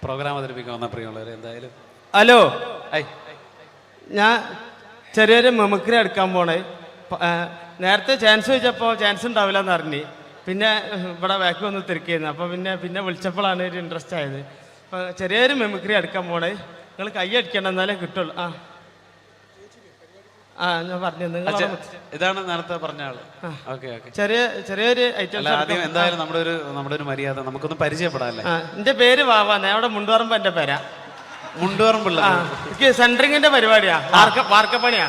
Programme അവതരിപ്പിക്കാൻ പ്രിയമുള്ളവരെ എന്തായാലും ഹലോ ഞാൻ ചെറിയൊരു മെമിക്രി എടുക്കാൻ പോണേ. നേരത്തെ ചാൻസ് ചോദിച്ചപ്പോൾ ചാൻസ് ഉണ്ടാവില്ല എന്ന് അറിഞ്ഞ് പിന്നെ ഇവിടെ ബാക്ക് വന്ന് തിരക്കിയിരുന്നു. അപ്പോൾ പിന്നെ വിളിച്ചപ്പോഴാണ് ഒരു ഇൻട്രസ്റ്റ് ആയത്. അപ്പോൾ ചെറിയൊരു മെമിക്രി എടുക്കാൻ പോണേ. നിങ്ങൾ കൈ അടിക്കണം എന്നാലേ കിട്ടുള്ളൂ. ഞാൻ പറഞ്ഞു നിങ്ങൾ ഇതാണ് നേരത്തെ പറഞ്ഞ ആള്. ചെറിയൊരു ഐറ്റം. ആദ്യം എന്തായാലും നമ്മുടെ ഒരു മര്യാദ നമുക്കൊന്ന് പരിചയപ്പെടാല്ലേ. എൻ്റെ പേര് വാവാന്ന്. അവിടെ മുണ്ടുപറമ്പ് എൻ്റെ പേരാ. മുണ്ടുപറമ്പുള്ള എനിക്ക് സെൻട്രിങ്ങിന്റെ പരിപാടിയാ. വാർക്കപ്പണിയാ.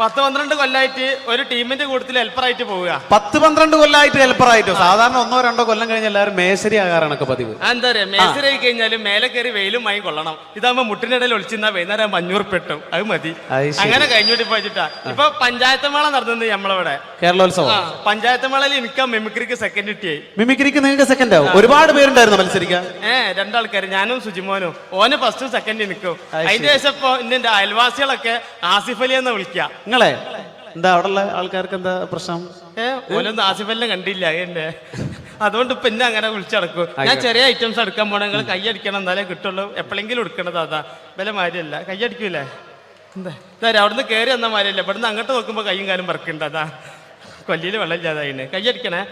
10-12 കൊല്ലായിട്ട് ഒരു ടീമിന്റെ കൂട്ടത്തിൽ ഹെൽപ്പറായിട്ട് പോവുക. 10-12 കൊല്ലായിട്ട് ഹെൽപ്പറായിട്ടോ? സാധാരണ 1-2 കൊല്ലം കഴിഞ്ഞ എല്ലാവരും മേശരി ആകാറാണൊക്കെ പതിവ്. എന്താ പറയാ, മേശരി ആയി കഴിഞ്ഞാലും മേലെ കയറി വെയിലും മഴയും കൊള്ളണം. ഇതാകുമ്പോ മുട്ടിനിടയിൽ ഒളിച്ചിരുന്ന വൈകുന്നേരം 500 പെട്ടും. അത് മതി. അങ്ങനെ കഴിഞ്ഞോട്ടി പോയിട്ടാ ഇപ്പൊ പഞ്ചായത്ത് മേള നടന്നത് നമ്മളിവിടെ. കേരളോത്സവം പഞ്ചായത്ത് മേളയിൽ എനിക്ക് മിമിക്രിക്ക് സെക്കൻഡ് കിട്ടിയായി. മിമിക്രിക്ക് നിങ്ങൾക്ക് സെക്കൻഡ് ആവും? ഒരുപാട് പേരുണ്ടായിരുന്നു മത്സരിക്കാൻ. 2 ആൾക്കാർ, ഞാനും സുജിമോനും. ഓന് ഫസ്റ്റ് സെക്കൻഡ് നിൽക്കും. അതിന്റെ ശേഷം ഇപ്പൊ എന്റെ അയൽവാസികളൊക്കെ ആസിഫ് അലി എന്ന് വിളിക്കുക. നിങ്ങളെ എന്താ അവിടെയുള്ള ആൾക്കാർക്ക് എന്താ പ്രശ്നം? ഓനൊന്നും ആസിഫ് അലിനെ കണ്ടില്ല എന്നെ. അതുകൊണ്ട് ഇപ്പൊ എന്നെ അങ്ങനെ വിളിച്ചടക്കും. ഞാൻ ചെറിയ ഐറ്റംസ് എടുക്കാൻ പോണ. നിങ്ങൾ കൈയടിക്കണം എന്നാലേ കിട്ടുള്ളൂ. എപ്പോഴെങ്കിലും എടുക്കണത് അതാ. വില മാരിയല്ല. കൈയടിക്കൂലേ? എന്താ അവിടുന്ന് കയറി വന്ന മാരിയല്ല. ഇവിടുന്ന് അങ്ങോട്ട് നോക്കുമ്പോ കയ്യും കാലും പറക്കുന്നുണ്ട്. അതാ കൊല്ലിയിൽ വെള്ളം ഇല്ലാതായിന്. കൈയടിക്കണേ.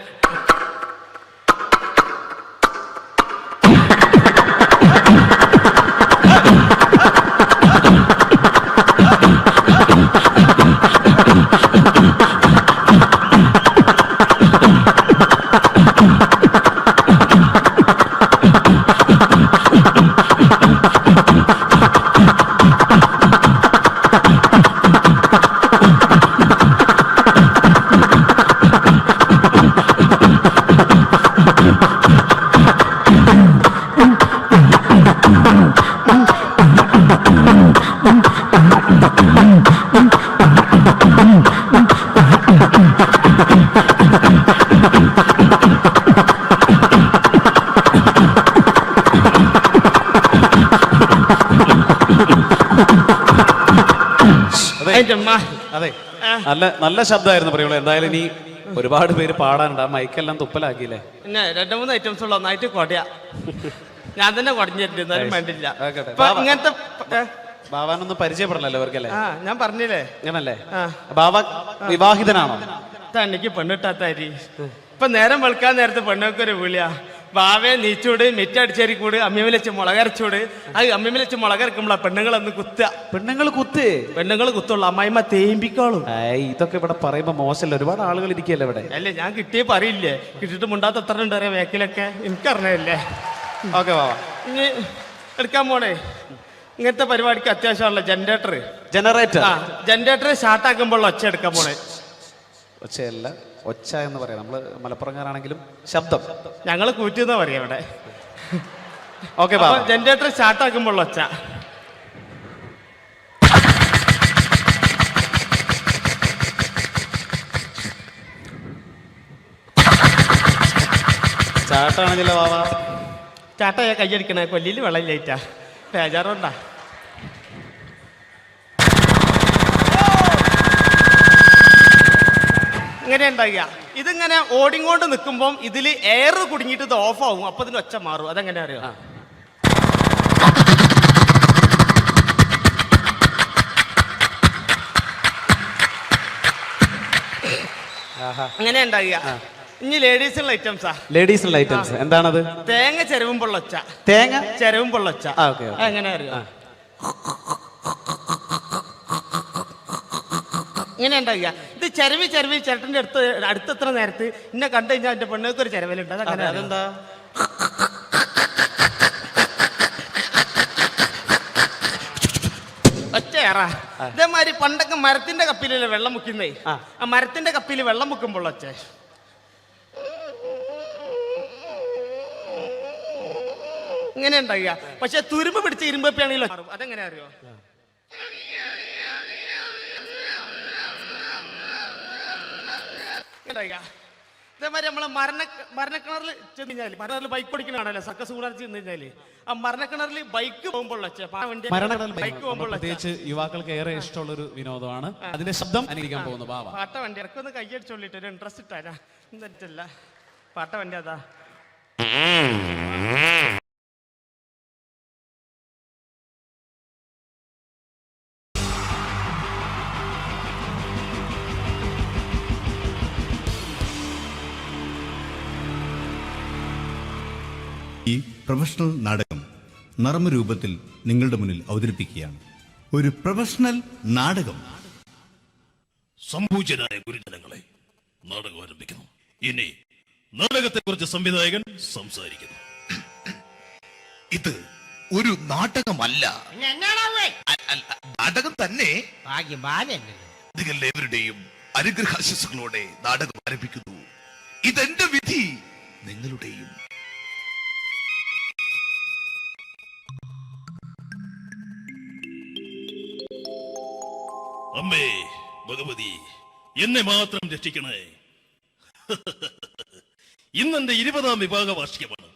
അതെ, നല്ല ശബ്ദമായിരുന്നു പറയുള്ളൂ. എന്തായാലും ഇനി ഒരുപാട് പേര് പാടാനുണ്ട്. ആ മൈക്കെല്ലാം തുപ്പലാക്കിയില്ലേ? പിന്നെ 2-3 ഐറ്റംസ് ഉള്ള ഒന്നായിട്ട് കൊടയാ. ഞാൻ തന്നെ കുടഞ്ഞിട്ടുണ്ട്. എന്നാലും വേണ്ടില്ല. ഇങ്ങനത്തെ ബാവാനൊന്നും പരിചയപ്പെടണല്ലോ അവർക്കല്ലേ? ഞാൻ പറഞ്ഞില്ലേ അങ്ങനല്ലേ? ബാവ വിവാഹിതനാണോ? എനിക്ക് പെണ്ണിട്ടാത്താരി. ഇപ്പൊ നേരം വെളുക്കാൻ നേരത്തെ പെണ്ണൊക്കെ ഒരു വിളിയാ. ബാവേ നീച്ചൂട്, മിറ്റടിച്ചേരിക്കൂട്, അമ്മിമേൽ വെച്ച് മുളകരച്ചൂട്. അത് അമ്മിമേൽ വെച്ച് മുളകരക്കുമ്പോളാ പെണ്ണുങ്ങളൊന്ന് കുത്തുക. പെണ്ണുങ്ങൾ കുത്തുള്ളൂ. അമ്മായിമ്മ തേമ്പിക്കോളും. ഇതൊക്കെ ഇവിടെ പറയുമ്പോ മോശമല്ല. ഒരുപാട് ആളുകൾ ഇരിക്കല്ലേ ഇവിടെ. അല്ലേ, ഞാൻ കിട്ടിയേ പറയില്ലേ. കിട്ടിയിട്ട് മുണ്ടാത്ത എത്ര ഉണ്ട് അറിയാം വേക്കിലൊക്കെ. എനിക്കറിഞ്ഞല്ലേ. ഓക്കെ ബാവ, ഇനി എടുക്കാൻ പോണേ. ഇങ്ങനത്തെ പരിപാടിക്ക് അത്യാവശ്യമാണല്ലോ ജനറേറ്റർ സ്റ്റാർട്ടാക്കുമ്പോൾ ഒച്ച എടുക്കാൻ പോണേ. ഒച്ചയല്ല, ഒച്ച എന്ന് പറയാം. നമ്മള് മലപ്പുറംകാരാണെങ്കിലും ശബ്ദം ഞങ്ങള് കൂറ്റിന്ന് പറയാം ഇവിടെ. ഓക്കെ, ജനറേറ്റർ സ്റ്റാർട്ടാക്കുമ്പോൾ ഒച്ച. ചാട്ടാണെങ്കിലോ ബാവ? ചാട്ടയാ കയ്യടിക്കണേ. കൊല്ലിയിൽ വെള്ളം ഇല്ലായിട്ടാ. ബേജാറുണ്ടാ. ഇങ്ങനെ ഉണ്ടാകുക. ഇതിങ്ങനെ ഓടിങ്ങോണ്ട് നിൽക്കുമ്പോൾ ഇതിൽ എയർ കുടുങ്ങിയിട്ട് ഇത് ഓഫ് ആവും. അപ്പൊ ഇതിന് ഒച്ച മാറും. അതെങ്ങനെ അറിയാം? അങ്ങനെ ഉണ്ടാകുക. ഇനി ലേഡീസിനുള്ള ഐറ്റംസ്. എന്താണത്? തേങ്ങ ചെരവുമ്പോൾ ഒച്ച. എങ്ങനെ അറിയാം? ഇങ്ങനെ ഉണ്ടാകുക. ഇത് ചെരവി ചേട്ടൻ്റെ അടുത്തെത്ര നേരത്ത് എന്നെ കണ്ടു കഴിഞ്ഞാൽ എൻ്റെ പെണ്ണുങ്ങൾക്ക് ഒരു ചെരവലുണ്ട്. അതങ്ങനെ. അതെന്താ? ഒച്ചയേറാ. ഇതേമാതിരി പണ്ടൊക്കെ മരത്തിന്റെ കപ്പിലല്ലേ വെള്ളം മുക്കുന്നേ. ആ മരത്തിന്റെ കപ്പിൽ വെള്ളം മുക്കുമ്പോൾ ഒച്ച ഇങ്ങനെ ഉണ്ടാകുക. പക്ഷെ തുരുമ്പ് പിടിച്ച ഇരുമ്പപ്പിയാണെങ്കിലോ അതെങ്ങനെ അറിയോ? ഇതേമാതിരി നമ്മളെ മരണക്കിണറിൽ ചെന്ന് കഴിഞ്ഞാൽ, മരണക്കിണറിൽ ബൈക്ക് ഓടിക്കണാണല്ലോ സർക്കസ് കൂടാൻ ചെന്ന് കഴിഞ്ഞാല്, ആ മരണക്കിണറിൽ ബൈക്ക് പോകുമ്പോൾ പ്രത്യേകിച്ച് യുവാക്കൾക്ക് ഏറെ ഇഷ്ടമുള്ള ഒരു വിനോദമാണ്. അതിന്റെ ശബ്ദം അനുകരിക്കാൻ പോകുന്നു. പാട്ട വണ്ടി ഇറക്കൊന്ന് കൈയടിച്ചോളിട്ട് ഒരു ഇൻട്രസ്റ്റ് ഇട്ടാ എന്നിട്ടല്ല പാട്ട വണ്ടി അതാ. പ്രൊഫഷണൽ നാടകം നർമ്മരൂപത്തിൽ നിങ്ങളുടെ മുന്നിൽ അവതരിപ്പിക്കുകയാണ്. ഒരു പ്രൊഫഷണൽ നാടകം. സംപൂജ്യരായ ഗുരുജനങ്ങളെ, നാടകം ആരംഭിക്കുന്നു. ഇനി നാടകത്തെക്കുറിച്ച് സംവിധായകൻ സംസാരിക്കുന്നു. ഇത് ഒരു നാടകമല്ല, നാടകം തന്നെ. നിങ്ങളെവരുടെയും അനുഗ്രഹാശിസുകളോടെ നാടകം ആരംഭിക്കുന്നു. ഇതെന്റെ വിധി, നിങ്ങളുടെയും. അമ്മേ ഭഗവതി, എന്നെ മാത്രം രക്ഷിക്കണേ. ഇന്നെന്റെ 20ാം വിവാഹ വാർഷികമാണ്.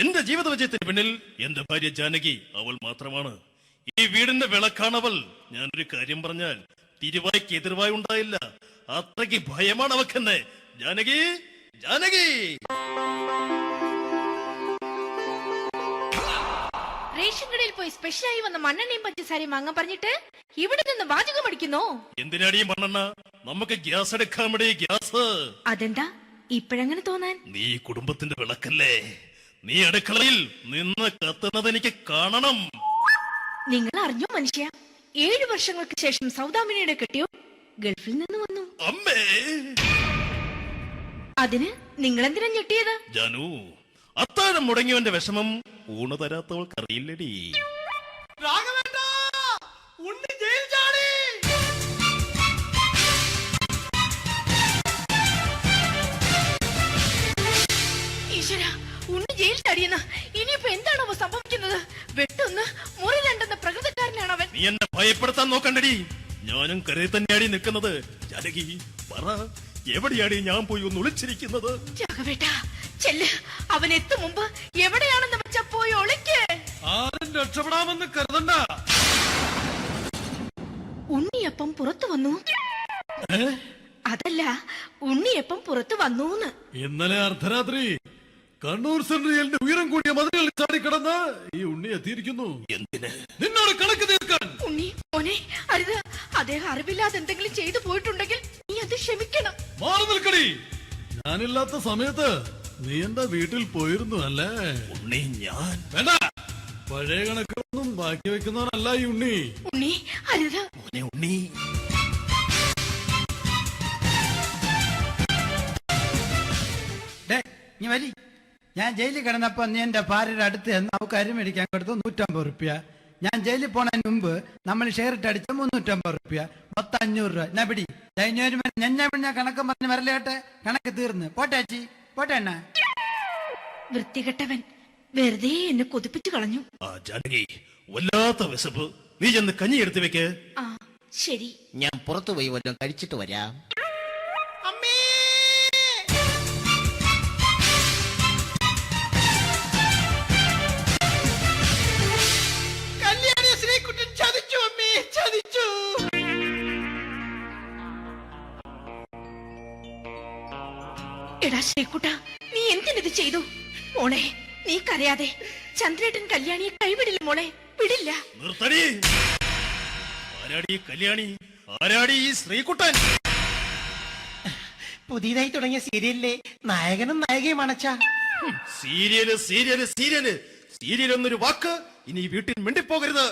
എന്റെ ജീവിത വിജയത്തിന് പിന്നിൽ എന്റെ ഭാര്യ ജാനകി അവൾ മാത്രമാണ്. ഈ വീടിന്റെ വിളക്കാണവൾ. ഞാനൊരു കാര്യം പറഞ്ഞാൽ തിരുവായ്ക്ക് എതിർവായി ഉണ്ടായില്ല. അത്രയ്ക്ക് ഭയമാണ് അവക്കെന്നെ. ജാനകി, ജാനകി. റേഷൻ കടയിൽ പോയി സ്പെഷ്യലായി വന്ന മണ്ണെണ്ണയും പഞ്ചസാരയും വാങ്ങാൻ പറഞ്ഞിട്ട് ഇവിടെ നിന്ന് വാചകം അടിക്കുന്നു. എന്തിനാടി മണ്ണെണ്ണ? നമുക്ക് ഗ്യാസ് എടുക്കാൻ വേണ്ടി ഗ്യാസ്. അതെന്താ ഇപ്പഴങ്ങനെ തോന്നാൻ? നീ കുടുംബത്തിന്റെ വിളക്കല്ലേ. നീ അടുക്കളയിൽ നിന്ന് കത്തുന്നത് എനിക്ക് കാണണം. നിങ്ങൾ അറിഞ്ഞോ മനുഷ്യ, 7 വർഷങ്ങൾക്ക് ശേഷം സൗദാമിനിയുടെ കെട്ടിയോ ഗൾഫിൽ നിന്ന് വന്നു. അമ്മേ, അതിന് നിങ്ങൾ എന്തിനാ ഞെട്ടിയത്? ജാനു, അത്താഴം മുടങ്ങിയവന്റെ വിഷമം ഊണ് തരാത്തവൾക്ക് അറിയില്ലടി. ഈശ്വര, ഉണ്ണി ജയിൽ ചാടിയെന്ന്. ഇനിയിപ്പോ എന്താണോ സംഭവിക്കുന്നത്? വെട്ടൊന്ന് മുറി രണ്ടെന്ന പ്രകൃതക്കാരനാണ് അവൻ. നീ എന്നെ ഭയപ്പെടുത്താൻ നോക്കണ്ടടി. ഞാനും കരയിൽ തന്നെയാടി നിൽക്കുന്നത്. ജാനകി, പറ, എവിടെയാടി ഞാൻ പോയി ഒന്ന് ഒളിച്ചിരിക്കുന്നത്? രാഘവേട്ടാ, ചെല്ല്. അവൻ എത്തും മുമ്പ് എവിടെയാണെന്ന് വെച്ചാ പോയി ഒളിക്ക്. ആരും രക്ഷപ്പെടാമെന്ന് കരുതണ്ട. ഉണ്ണിയപ്പം പുറത്തു വന്നു. അതല്ല, ഉണ്ണിയപ്പം പുറത്തു വന്നൂന്ന്. ഇന്നലെ അർദ്ധരാത്രി കണ്ണൂർ സെൻട്രലിന്റെ ഉയരം കൂടിയ മതിലുകളിൽ ചാടിക്കിടന്ന് ഈ ഉണ്ണി എത്തിയിരിക്കുന്നു. എന്തിന്? നിന്നോട് കണക്ക് തീർക്കാൻ. ഉണ്ണി മോനെ, അരുത്. അദ്ദേഹം അറിവില്ലാതെ എന്തെങ്കിലും ചെയ്തു പോയിട്ടുണ്ടെങ്കിൽ നീ അത് ക്ഷമിക്കണം. മാറി നിൽക്കടി. ഞാനില്ലാത്ത സമയത്ത് നീ എന്റെ വീട്ടിൽ പോയിരുന്നു അല്ലേ? ഉണ്ണി, ഞാൻ വേണ്ട. പഴയ കണക്കൊന്നും ബാക്കി വെക്കുന്നവനല്ല ഈ ഉണ്ണി. ഉണ്ണി, അരുത്. മോനെ ഉണ്ണി. നീ വരി. ഞാൻ ജയിലിൽ കിടന്നപ്പോ നീ എന്റെ ഭാര്യയുടെ അടുത്ത് എന്ന് അവക്ക് അരി മേടിക്കാൻ കൊടുത്തു 150 റുപ്യ. ഞാൻ ജയിലിൽ പോണതിന് മുമ്പ് നമ്മൾ ഷെയർ ഇട്ട് അടിച്ച 350 റുപ്യ, മൊത്തം 500 രൂപ. ഞാൻ പിടി. ഞാൻ കണക്ക് പറഞ്ഞ് വരലേട്ടെ. കണക്ക് തീർന്ന്. പോട്ടെ അച്ചി, പോട്ടെ അണ്ണ. വൃത്തികെട്ടവൻ വെറുതെ എന്നെ കൊതിപ്പിച്ചു കളഞ്ഞു. ആ ജാനകി, വല്ലാത്ത വിശപ്പ്. നീ ചെന്ന് കഞ്ഞി എടുത്തു വെക്ക്. ആ ശരി. ഞാൻ പുറത്തു പോയി വല്ലതും കഴിച്ചിട്ട് വരാം. എടാ ശ്രീകുട്ട, നീ എന്തിനിത് ചെയ്തു? മോളെ, നീ കരയാതെ. ചന്ദ്രേട്ടൻ കല്യാണിയെ കൈവിടില്ല മോളെ, വിടില്ല. നിർത്തടി. ആരാടി കല്യാണി? ആരാടി ഈ ശ്രീകുട്ടൻ? പുതിയതായി തുടങ്ങിയ സീരിയലിലെ നായകനും നായികയും അണച്ചാ. സീരിയല് സീരിയല് സീരിയല് സീരിയൽ എന്നൊരു വാക്ക് ഇനി ഈ വീട്ടിൽ മിണ്ടിപ്പോകരുത്.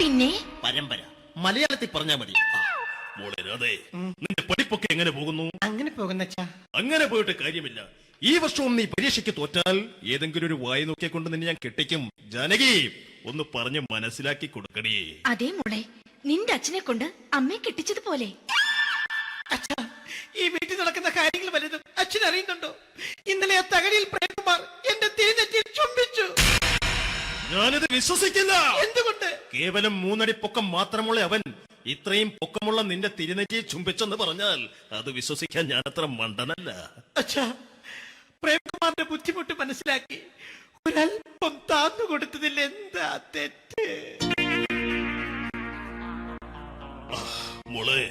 പിന്നെ പരമ്പര മലയാളത്തിൽ പറഞ്ഞാ മതി. മോളെ രാധേ, നിന്റെ പഠിപ്പൊക്കെ എങ്ങനെ പോകുന്നു? അങ്ങനെ പോകുന്നച്ചാ. അങ്ങനെ പോയിട്ട് കാര്യമില്ല. ഈ വർഷവും നീ പരീക്ഷയ്ക്ക് തോറ്റാൽ ഏതെങ്കിലും ഒരു വായി നോക്കിക്കൊണ്ട് നിന്നെ ഞാൻ കെട്ടിക്കും. ജാനകി, ഒന്ന് പറഞ്ഞ് മനസ്സിലാക്കി കൊടുക്കണേ. അതേ മോളെ, നിന്റെ അച്ഛനെ കൊണ്ട് അമ്മയെ കെട്ടിച്ചതുപോലെ. ഈ വീട്ടിൽ നടക്കുന്ന കാര്യങ്ങൾ വലുതും അച്ഛൻ അറിയുന്നുണ്ടോ? ഇന്നലെ ആ തകഴിയിൽ പ്രേംകുമാർ എന്റെ തിരിഞ്ഞെറ്റിൽ ചുംബിച്ചു. ഞാനിത് വിശ്വസിക്കില്ല. എന്തുകൊണ്ട്? കേവലം 3 അടി പൊക്കം മാത്രമുള്ള അവൻ ഇത്രയും പൊക്കമുള്ള നിന്റെ തിരുനെറ്റിയെ ചുംബിച്ചെന്ന് പറഞ്ഞാൽ അത് വിശ്വസിക്കാൻ ഞാൻ അത്ര മണ്ടനല്ല. അച്ഛാ, പ്രേംകുമാറിന്റെ ബുദ്ധിമുട്ട് മനസ്സിലാക്കി ഒരല്പം താന്നു കൊടുത്തതിൽ എന്താ തെറ്റ്? മോളെ,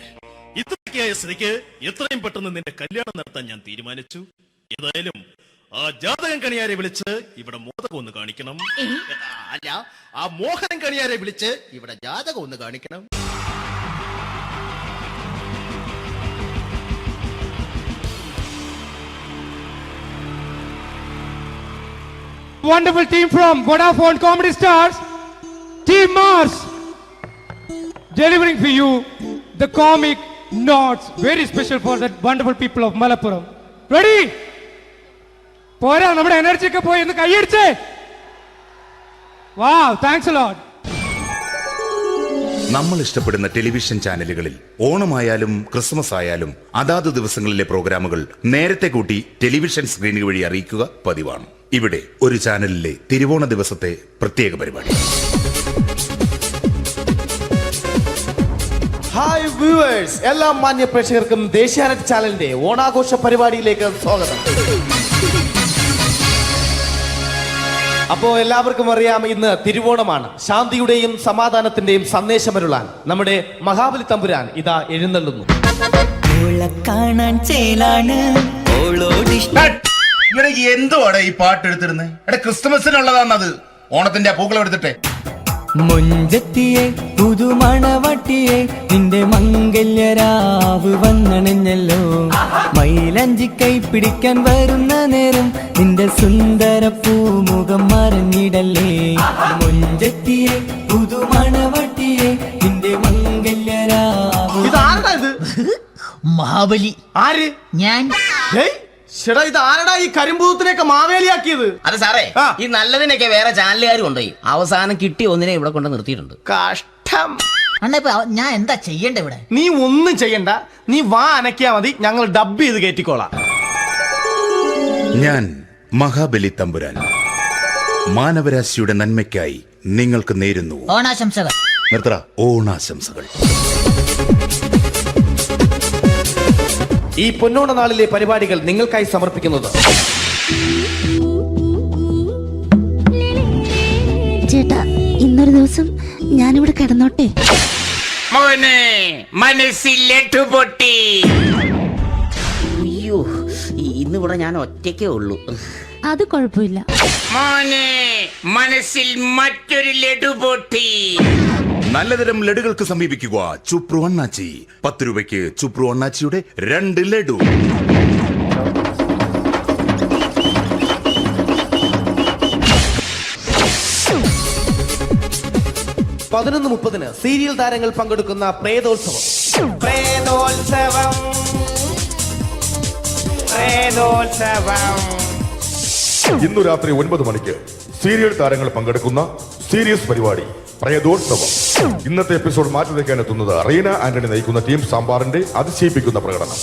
ഇത്രയ്ക്കായ സ്ഥിതിക്ക് എത്രയും പെട്ടെന്ന് നിന്റെ കല്യാണം നടത്താൻ ഞാൻ തീരുമാനിച്ചു. ഏതായാലും ആ ജാതകം കണിയാരെ വിളിച്ച് ഇവിടെ മോദകം ഒന്ന് കാണിക്കണം. അല്ല, ആ മോഹനം കണിയാരെ വിളിച്ച് ഇവിടെ ജാതകം ഒന്ന് കാണിക്കണം. wonderful team from Vodafone Comedy Stars, Team Mars, delivering for you the comic notes, very special for the wonderful people of Malappuram. Ready? പോരാ, നമ്മുടെ എനർജി ഒക്കെ പോയി ഒന്ന് കൈയടിച്ചേ. Wow, thanks a lot. നമ്മൾ ഇഷ്ടപ്പെടുന്ന ടെലിവിഷൻ ചാനലുകളിൽ ഓണമായാലും ക്രിസ്മസ് ആയാലും അതാത് ദിവസങ്ങളിലെ പ്രോഗ്രാമുകൾ നേരത്തെ കൂട്ടി ടെലിവിഷൻ സ്ക്രീനുകൾ വഴി അറിയിക്കുക പതിവാണ്. ഇവിടെ ഒരു ചാനലിലെ തിരുവോണ ദിവസത്തെ പ്രത്യേക പരിപാടി. ഹായ് വ്യൂവേഴ്സ്, എല്ലാ മാന്യ പ്രേക്ഷകർക്കും ദേശീയാനെറ്റ് ചാനലിന്റെ ഓണാഘോഷ പരിപാടിയിലേക്ക് സ്വാഗതം. അപ്പോ എല്ലാവർക്കും അറിയാം, ഇന്ന് തിരുവോണമാണ്. ശാന്തിയുടെയും സമാധാനത്തിന്റെയും സന്ദേശമരുളാൻ നമ്മുടെ മഹാബലി തമ്പുരാൻ ഇതാ എഴുന്നള്ളുന്നു. ഇവിടെ എന്തുവാടെ ഈ പാട്ട് എടുത്തിരുന്നത്? എടാ, ക്രിസ്മസിനുള്ളതാണത്. ഓണത്തിന്റെ പൂക്കളം എടുത്തിട്ടെ. മുഞ്ചത്തിയെ പുതുമണവട്ടിയെ നിന്റെ മംഗല്യരാവ് വന്നണഞ്ഞല്ലോ. മൈലഞ്ചി കൈ പിടിക്കാൻ വരുന്ന നേരം നിന്റെ സുന്ദര പൂമുഖം മറഞ്ഞിടല്ലേ. മുഞ്ചത്തിയെ പുതുമണവട്ടിയെ നിന്റെ മംഗല്യരാവ്. ഇതാരടാ ഇത്? മഹാബലി. ആര്? ഞാൻ. ചേട്ടാ, ഇത് ആരടാ ഈ കരിമ്പൂത്തിനെയൊക്കെ മാവേലിയാക്കിയത്? അതെ സാറേ, ഈ നല്ലതിനൊക്കെ വേറെ ചാനലുകാർ കൊണ്ടുപോയി അവസാനം കിട്ടി ഒന്നിനെ ഇവിടെ കൊണ്ട് നിർത്തിയിട്ടുണ്ട്. കഷ്ടം. അണ്ണാ ഇപ്പൊ ഞാൻ എന്താ ചെയ്യണ്ട ഇവിടെ? നീ ഒന്നും ചെയ്യണ്ട, നീ വാ അനക്കിയാ മതി, ഞങ്ങൾ ഡബ് ചെയ്ത് കയറ്റിക്കോളാം. ഞാൻ മഹാബലി തമ്പുരാൻ മാനവരാശിയുടെ നന്മയ്ക്കായി നിങ്ങൾക്ക് നേരുന്നു ഓണാശംസകൾ. നിർത്തറ ഓണാശംസകൾ. ഈ പൊന്നോണ നാളിലെ പരിപാടികൾ നിങ്ങൾക്കായി സമർപ്പിക്കുന്നത് ചേട്ടാ, ഇന്നൊരു ദിവസം ഞാനിവിടെ കിടന്നോട്ടെ. മനസ്സിലെട്ടു പൊട്ടി. അയ്യോ, ഇന്നിവിടെ ഞാൻ ഒറ്റയ്ക്കേ ഉള്ളൂ. അത് കുഴപ്പമില്ല. മനസ്സിൽ മറ്റൊരു ലഡു പൊട്ടി. നല്ലതരം ലഡുകൾക്ക് സമീപിക്കുക ചുപ്രു അണ്ണാച്ചി. 10 രൂപയ്ക്ക് ചുപ്രു അണ്ണാച്ചിയുടെ 2 ലഡു. പതിനൊന്ന് 30 സീരിയൽ താരങ്ങൾ പങ്കെടുക്കുന്ന പ്രേതോത്സവം. ഇന്നു രാത്രി 9 മണിക്ക് സീരിയൽ താരങ്ങൾ പങ്കെടുക്കുന്ന സീരിയസ് പരിപാടി പ്രേതോത്സവം. ഇന്നത്തെ എപ്പിസോഡ് മാറ്റി വയ്ക്കാൻ എത്തുന്നത് റീന ആന്റണി നയിക്കുന്ന ടീം സാമ്പാറിന്റെ അതിശയിപ്പിക്കുന്ന പ്രകടനം.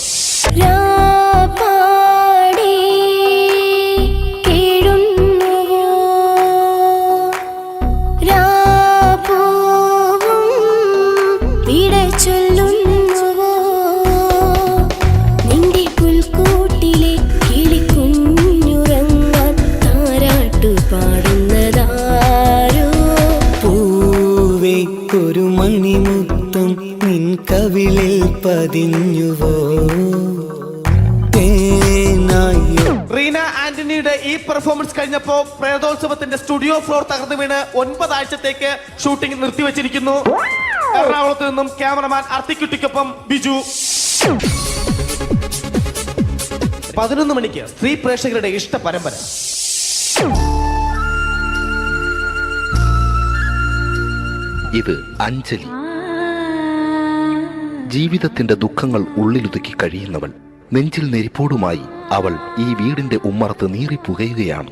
കവിളിൽ പതിഞ്ഞുവോ. റീന ആന്റണിയുടെ ഈ പെർഫോമൻസ് കഴിഞ്ഞപ്പോ പ്രേതോത്സവത്തിന്റെ സ്റ്റുഡിയോ ഫ്ലോർ തകർന്നു വീണ് 9 ആഴ്ചത്തേക്ക് ഷൂട്ടിംഗ് നിർത്തിവെച്ചിരിക്കുന്നു. എറണാകുളത്ത് നിന്നും ക്യാമറമാൻ അർത്തിക്കുട്ടിക്കൊപ്പം ബിജു. 11 മണിക്ക് സ്ത്രീ പ്രേക്ഷകരുടെ ഇഷ്ട പരമ്പര. ഇത് അഞ്ജലി. ജീവിതത്തിന്റെ ദുഃഖങ്ങൾ ഉള്ളിലൊതുക്കി കഴിയുന്നവൾ. നെഞ്ചിൽ നെരിപ്പോടുമായി അവൾ ഈ വീടിന്റെ ഉമ്മറത്ത് നീറിപ്പുകയുകയാണ്.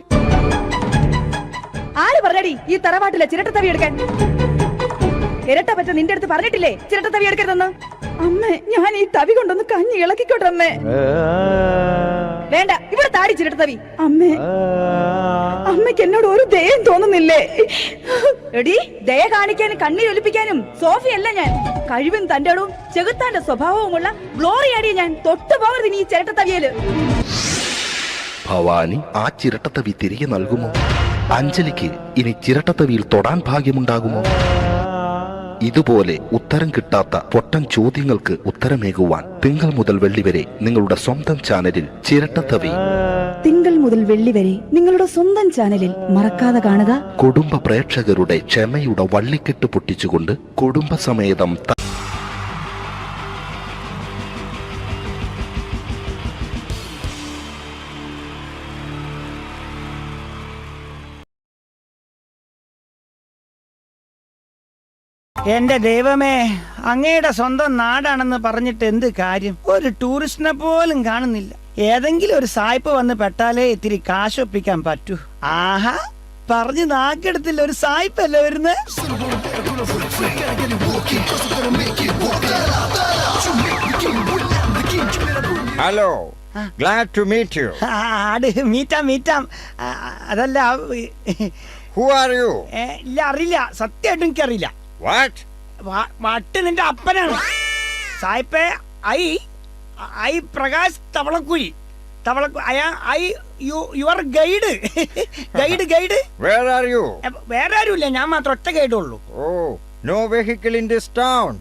ആര് പറഞ്ഞടി ഈ തറവാട്ടിലെ ചിരട്ടത്തവി എടുക്കാൻ? ഇരട്ട പറ്റ നിന്റെ അടുത്ത് പറഞ്ഞിട്ടില്ലേ ചിരട്ടത്തവി എടുക്കരുതെന്ന്? അമ്മേ, ഞാൻ ഈ തവി കൊണ്ടൊന്ന് കഞ്ഞി ഇളക്കിക്കോട്ടെ അമ്മേ. വേണ്ട, ഇവിടെ താടി ചിരട്ടത്തവി. അമ്മേ, അമ്മയ്ക്ക് എന്നോട് ഒരു ദയം തോന്നുന്നില്ലേ? എടി, ദയ കാണിക്കാനും കണ്ണീരൊലിപ്പിക്കാനും സോഫിയല്ല ഞാൻ. കഴിവും തന്റെടും ചെകുത്താന്റെ സ്വഭാവവുമുള്ള ഗ്ലോറിയാടിയ ഞാൻ. തൊട്ടു പോകരുത് നീ ചിരട്ടത്തവിയല്. ഭവാനി ആ ചിരട്ടത്തവി തിരികെ നൽകുമോ? അഞ്ജലിക്ക് ഇനി ചിരട്ടത്തവിയിൽ തൊടാൻ ഭാഗ്യമുണ്ടാകുമോ? ഇതുപോലെ ഉത്തരം കിട്ടാത്ത പൊട്ടൻ ചോദ്യങ്ങൾക്ക് ഉത്തരമേകുവാൻ തിങ്കൾ മുതൽ വെള്ളി വരെ നിങ്ങളുടെ സ്വന്തം ചാനലിൽ ചിരട്ടത്തവി. തിങ്കൾ മുതൽ വെള്ളി വരെ നിങ്ങളുടെ സ്വന്തം ചാനലിൽ മറക്കാതെ കാണുക. കുടുംബ പ്രേക്ഷകരുടെ ക്ഷമയുടെ വള്ളിക്കെട്ട് പൊട്ടിച്ചുകൊണ്ട് കുടുംബസമേതം എന്റെ ദൈവമേ, അങ്ങയുടെ സ്വന്തം നാടാണെന്ന് പറഞ്ഞിട്ട് എന്ത് കാര്യം? ഒരു ടൂറിസ്റ്റിനെ പോലും കാണുന്നില്ല. ഏതെങ്കിലും ഒരു സായിപ്പ് വന്ന് പെട്ടാലേ ഇത്തിരി കാശൊപ്പിക്കാൻ പറ്റൂ. ആഹാ, പറഞ്ഞു നാക്കെടുത്തില്ല, ഒരു സായിപ്പല്ലേ വരുന്നത്? Hello, glad to meet you. മീറ്റാം. അതല്ല, Who are you? ഇല്ല, അറിയില്ല, സത്യമായിട്ടും എനിക്കറിയില്ല. What? വട്ട് നിന്റെ അപ്പനാണ് സായിപ്പേ. I Prakash Thavalakuzhi. Your guide. Guide. Where are you? വേറെ ആരുമില്ല, ഞാൻ മാത്രം ഒറ്റ ഗൈഡേ ഉള്ളൂ. Oh, no vehicle in this town.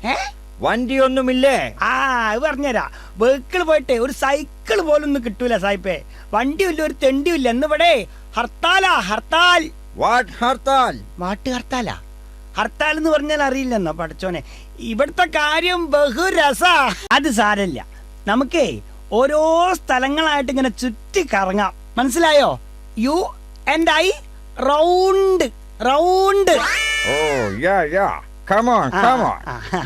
വണ്ടി ഒന്നുമില്ലേ? അത് പറഞ്ഞുതരാ. വെഹിക്കിൾ പോയിട്ട് ഒരു സൈക്കിൾ പോലും ഒന്നും കിട്ടൂല സായിപ്പേ. വണ്ടിയില്ല, ഒരു തെണ്ടിയില്ല. എന്നിവിടെ ഹർത്താലാ, ഹർത്താൽ. What ഹർത്താൽ? ഹർത്താലാ? ഹർത്താൽ എന്ന് പറഞ്ഞാൽ അറിയില്ലെന്നോ പഠിച്ചോനെ? ഇവിടുത്തെ കാര്യം ബഹുരസാ. അത് സാരല്ല, നമുക്കേ ഓരോ സ്ഥലങ്ങളായിട്ട് ഇങ്ങനെ ചുറ്റി കറങ്ങാം. മനസ്സിലായോ? You and I round. Oh, yeah. Come on.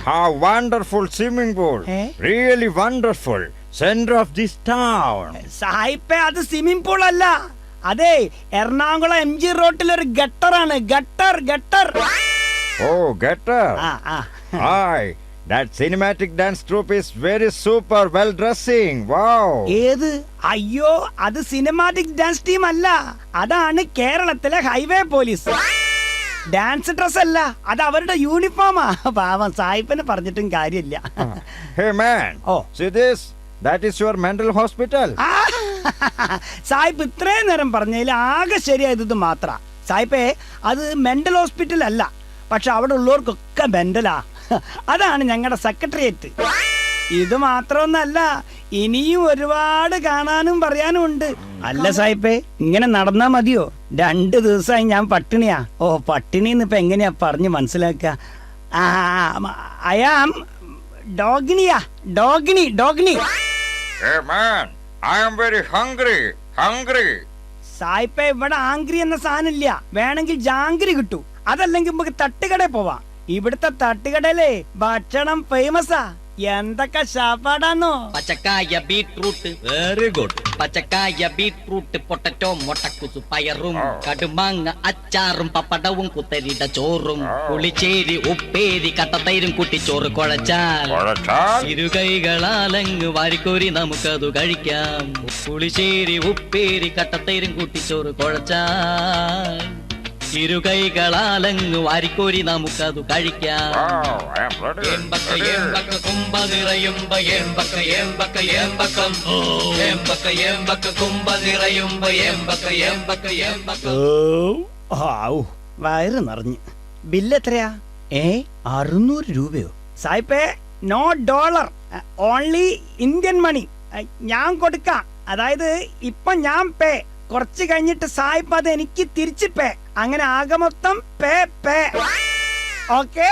How wonderful swimming pool. Really wonderful. Center of this town. സായിപ്പേ, അത് സ്വിമ്മിംഗ് പൂൾ അല്ല. അതെ, എറണാകുളം MG റോട്ടിലൊരു ഗട്ടറാണ്. Gutter. Oh, gutter. Hi. That cinematic dance troupe is very super well dressing. Wow. ഏത്? അയ്യോ, അത് cinematic dance team അല്ല, അതാണ് കേരളത്തിലെ ഹൈവേ പോലീസ്. ഡാൻസ് ഡ്രസ് അല്ല, അത് അവരുടെ യൂണിഫോമാ. പാവം സായിപ്പിനെ പറഞ്ഞിട്ടും കാര്യമില്ല. Hey man. Oh. See this? That is your mental hospital. സായിപ്പ് ഇത്രയും നേരം പറഞ്ഞതിൽ ആകെ ശരിയായത് മാത്ര. സായിപ്പേ, അത് മെന്റൽ ഹോസ്പിറ്റൽ അല്ല, പക്ഷെ അവിടെ ഉള്ളവർക്കൊക്കെ മെന്റലാ. അതാണ് ഞങ്ങളുടെ സെക്രട്ടേറിയറ്റ്. ഇത് മാത്രമൊന്നല്ല, ഇനിയും ഒരുപാട് കാണാനും പറയാനും ഉണ്ട്. അല്ല സായിപ്പേ, ഇങ്ങനെ നടന്നാ മതിയോ? 2 ദിവസമായി ഞാൻ പട്ടിണിയാ. ഓ, പട്ടിണിന്ന് ഇപ്പൊ എങ്ങനെയാ പറഞ്ഞ് മനസ്സിലാക്കുക? ഐ ആം ഡോഗിനി. Hey man, I am very hungry. സായിപ്പേ, ഇവിടെ ആംഗ്രി എന്ന സാധനം ഇല്ല. വേണമെങ്കിൽ ജാങ്കിരി കിട്ടൂ. അതല്ലെങ്കിൽ നമുക്ക് തട്ടുകടയിൽ പോവാം. ഇവിടുത്തെ തട്ടുകടയിലെ ഭക്ഷണം ഫേമസാ. എന്തൊക്കെ ശാപ്പാടാന്നോ? പച്ചക്കായ, ബീട്രൂട്ട്. Very good. പച്ചക്കായ, ബീട്രൂട്ട്, പൊട്ടറ്റോ, മുട്ടക്കുസു, പയറും, കടുമാങ്ങ, അച്ചാറും, പപ്പടവും, കുത്തരിട ചോറും, പുളിച്ചേരി, ഉപ്പേരി, കട്ടത്തൈരും, കുട്ടിച്ചോറ് കുഴച്ചാൽ ഇരുകൈകളാലങ്ങ് വാരിക്കോരി നമുക്കതു കഴിക്കാം. പുളിശ്ശേരി, ഉപ്പേരി, കട്ടത്തൈരും, കുട്ടിച്ചോറ് കുഴച്ചാൽ ഇരുകൈകളാലങ്ങ് വാരിക്കോരി നമുക്കതു കഴിക്കാം. കുമ്പ നിറയുമ്പ കുമ്പ നിറയുമ്പ വയറ് നിറഞ്ഞ്. ബില്ല് എത്രയാ? 600 രൂപയോ? സായിപ്പേ, no dollar, only Indian money. ഞാൻ കൊടുക്കാം. അതായത് ഇപ്പൊ ഞാൻ പേ, കുറച്ച് കഴിഞ്ഞിട്ട് സായിപ്പ് അത് എനിക്ക് തിരിച്ച് പേ. അങ്ങനെ ആകെ മൊത്തം പേ. ഓക്കേ.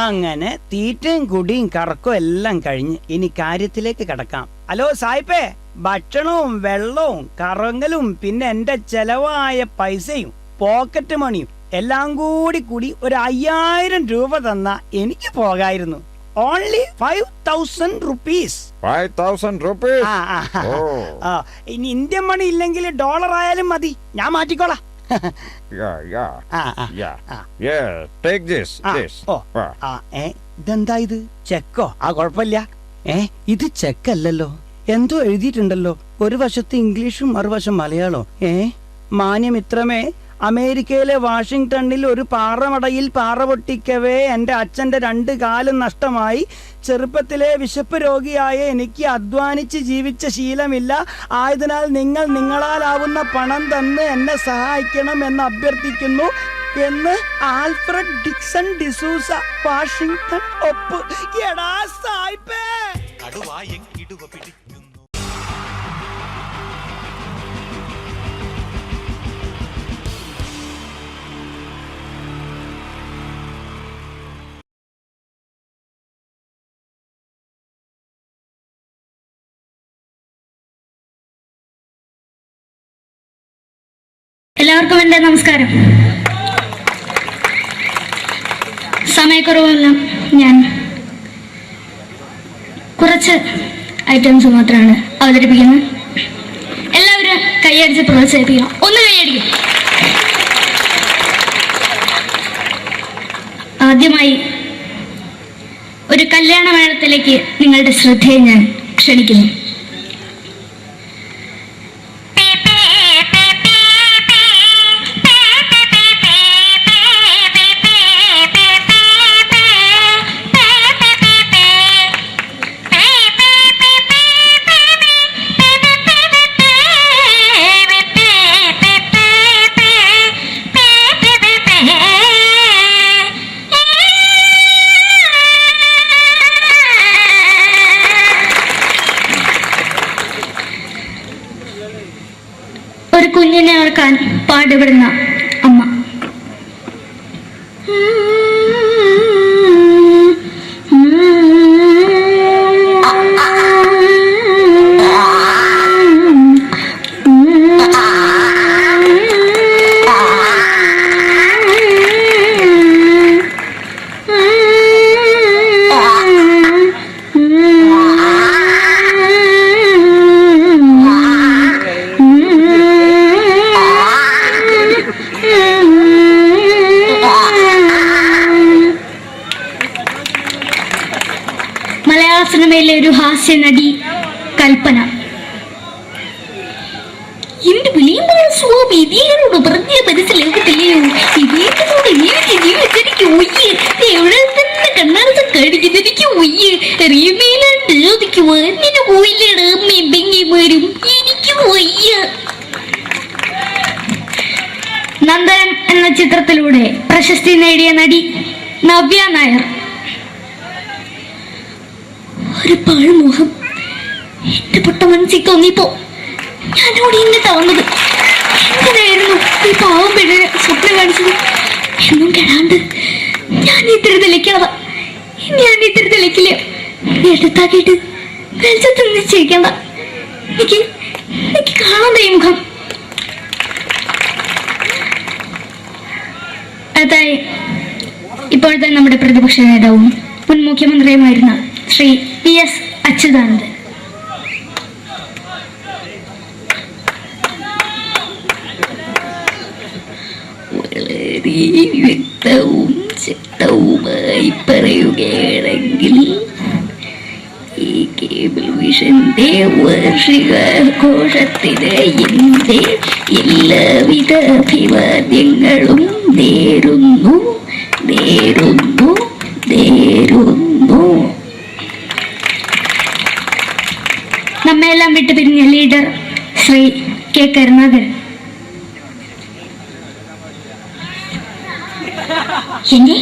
അങ്ങനെ തീറ്റയും കുടിയും കറക്കും എല്ലാം കഴിഞ്ഞ് ഇനി കാര്യത്തിലേക്ക് കടക്കാം. ഹലോ സായിപ്പേ, ഭക്ഷണവും വെള്ളവും കറങ്ങലും പിന്നെ എന്റെ ചെലവായ പൈസയും പോക്കറ്റ് മണിയും എല്ലാം കൂടി ഒരു 5000 രൂപ തന്നാ എനിക്ക് പോകായിരുന്നു. Only 5000 rupees. 5000 rupees? ഇനി ഇന്ത്യൻ മണി ഇല്ലെങ്കിൽ ഡോളർ ആയാലും മതി, ഞാൻ മാറ്റിക്കോളാം. Take this. ഇതെന്താ ഇത്? ചെക്കോ? കുഴപ്പമില്ല. ഇത് ചെക്കല്ലല്ലോ, എന്തോ എഴുതിയിട്ടുണ്ടല്ലോ. ഒരു വശത്ത് ഇംഗ്ലീഷും മറുവശം മലയാളം. മാന്യമിത്രമേ, അമേരിക്കയിലെ വാഷിംഗ്ടണിൽ ഒരു പാറമടയിൽ പാറ പൊട്ടിക്കവേ എന്റെ അച്ഛന്റെ 2 കാലും നഷ്ടമായി. ചെറുപ്പത്തിലെ വിശപ്പ് രോഗിയായ എനിക്ക് അധ്വാനിച്ച് ജീവിച്ച ശീലമില്ല. ആയതിനാൽ നിങ്ങൾ നിങ്ങളാലാവുന്ന പണം തന്ന് എന്നെ സഹായിക്കണം എന്ന് അഭ്യർത്ഥിക്കുന്നു എന്ന് ആൽഫ്രഡ് ഡിക്സൺ ഡിസൂസ, വാഷിംഗ്ടൺ. ഒപ്പ്. എടാ സായിപ്പേ, എല്ലാവർക്കും എൻ്റെ നമസ്കാരം. സമയക്കുറവല്ല, ഞാൻ കുറച്ച് ഐറ്റംസ് മാത്രമാണ് അവതരിപ്പിക്കുന്നത്. എല്ലാവരും കൈയടിച്ച് പ്രോത്സാഹിപ്പിക്കണം. ഒന്ന് കൈയടിക്കും. ആദ്യമായി ഒരു കല്യാണ മേളത്തിലേക്ക് നിങ്ങളുടെ ശ്രദ്ധയെ ഞാൻ ക്ഷണിക്കുന്നു. ഒരു കുഞ്ഞിനെ ഓർക്കാൻ പാടുപെടുന്ന അമ്മ. മലയാള സിനിമയിലെ ഒരു ഹാസ്യ നടി കൽപ്പന. എന്റെ വിളിയുമ്പോൾ സ്വാമി ഇതിനോട് പറഞ്ഞ മനസ്സിലാക്കത്തില്ലയോ? ഇതേക്കോട് ജീവിച്ചിരിക്കും ഒയ്യ്. എവിടെ തന്നെ കണ്ണാടത്ത് കാണിക്കുന്ന എനിക്ക് ഒയ്യ്. റീമയിലുണ്ട് എനിക്ക് വന്നിന് പോയില്ലേടാ മെമ്പെങ്കിമാരും. എനിക്ക് ഒയ്യ. നന്ദനം എന്ന ചിത്രത്തിലൂടെ പ്രശസ്തി നേടിയ നടി നവ്യ നായർ. ഒരു പാഴ്മോഹം എന്റെ പൊട്ട മനസ്സിൽ തോന്നിയപ്പോ ഞാനോട് ഇന്നിട്ടാ വന്നത്. എന്തിനായിരുന്നു ഈ പാവം പെണ്ണിനെ സ്വപ്നം കാണിച്ചത്? എന്നും കെടാണ്ട് ഞാൻ ഇത്തിരി തെളിക്കണതാ. ഞാൻ ഇത്തിരി തെളിക്കില്ല. എടുത്താക്കിയിട്ട് വെളിച്ചത്ത് നിശ്ചയിക്കണ്ട. എനിക്ക് കാണാൻ ഈ മുഖം. അതായി ഇപ്പോഴത്തെ നമ്മുടെ പ്രതിപക്ഷ നേതാവും മുൻ മുഖ്യമന്ത്രിയുമായിരുന്ന ശ്രീ PS അച്യുതാനന്ദൻ. വളരെ വ്യക്തവും ശക്തവുമായി പറയുകയാണെങ്കിൽ ഈ കേബിൾ വിഷന്റെ വാർഷികാഘോഷത്തിന് എന്റെ എല്ലാവിധ അഭിവാദ്യങ്ങളും നേരുന്നു. നമ്മെല്ലാം വിട്ടുപിരിഞ്ഞ ലീഡർ ശ്രീ K. കരുണാകരൻ. എന്റെ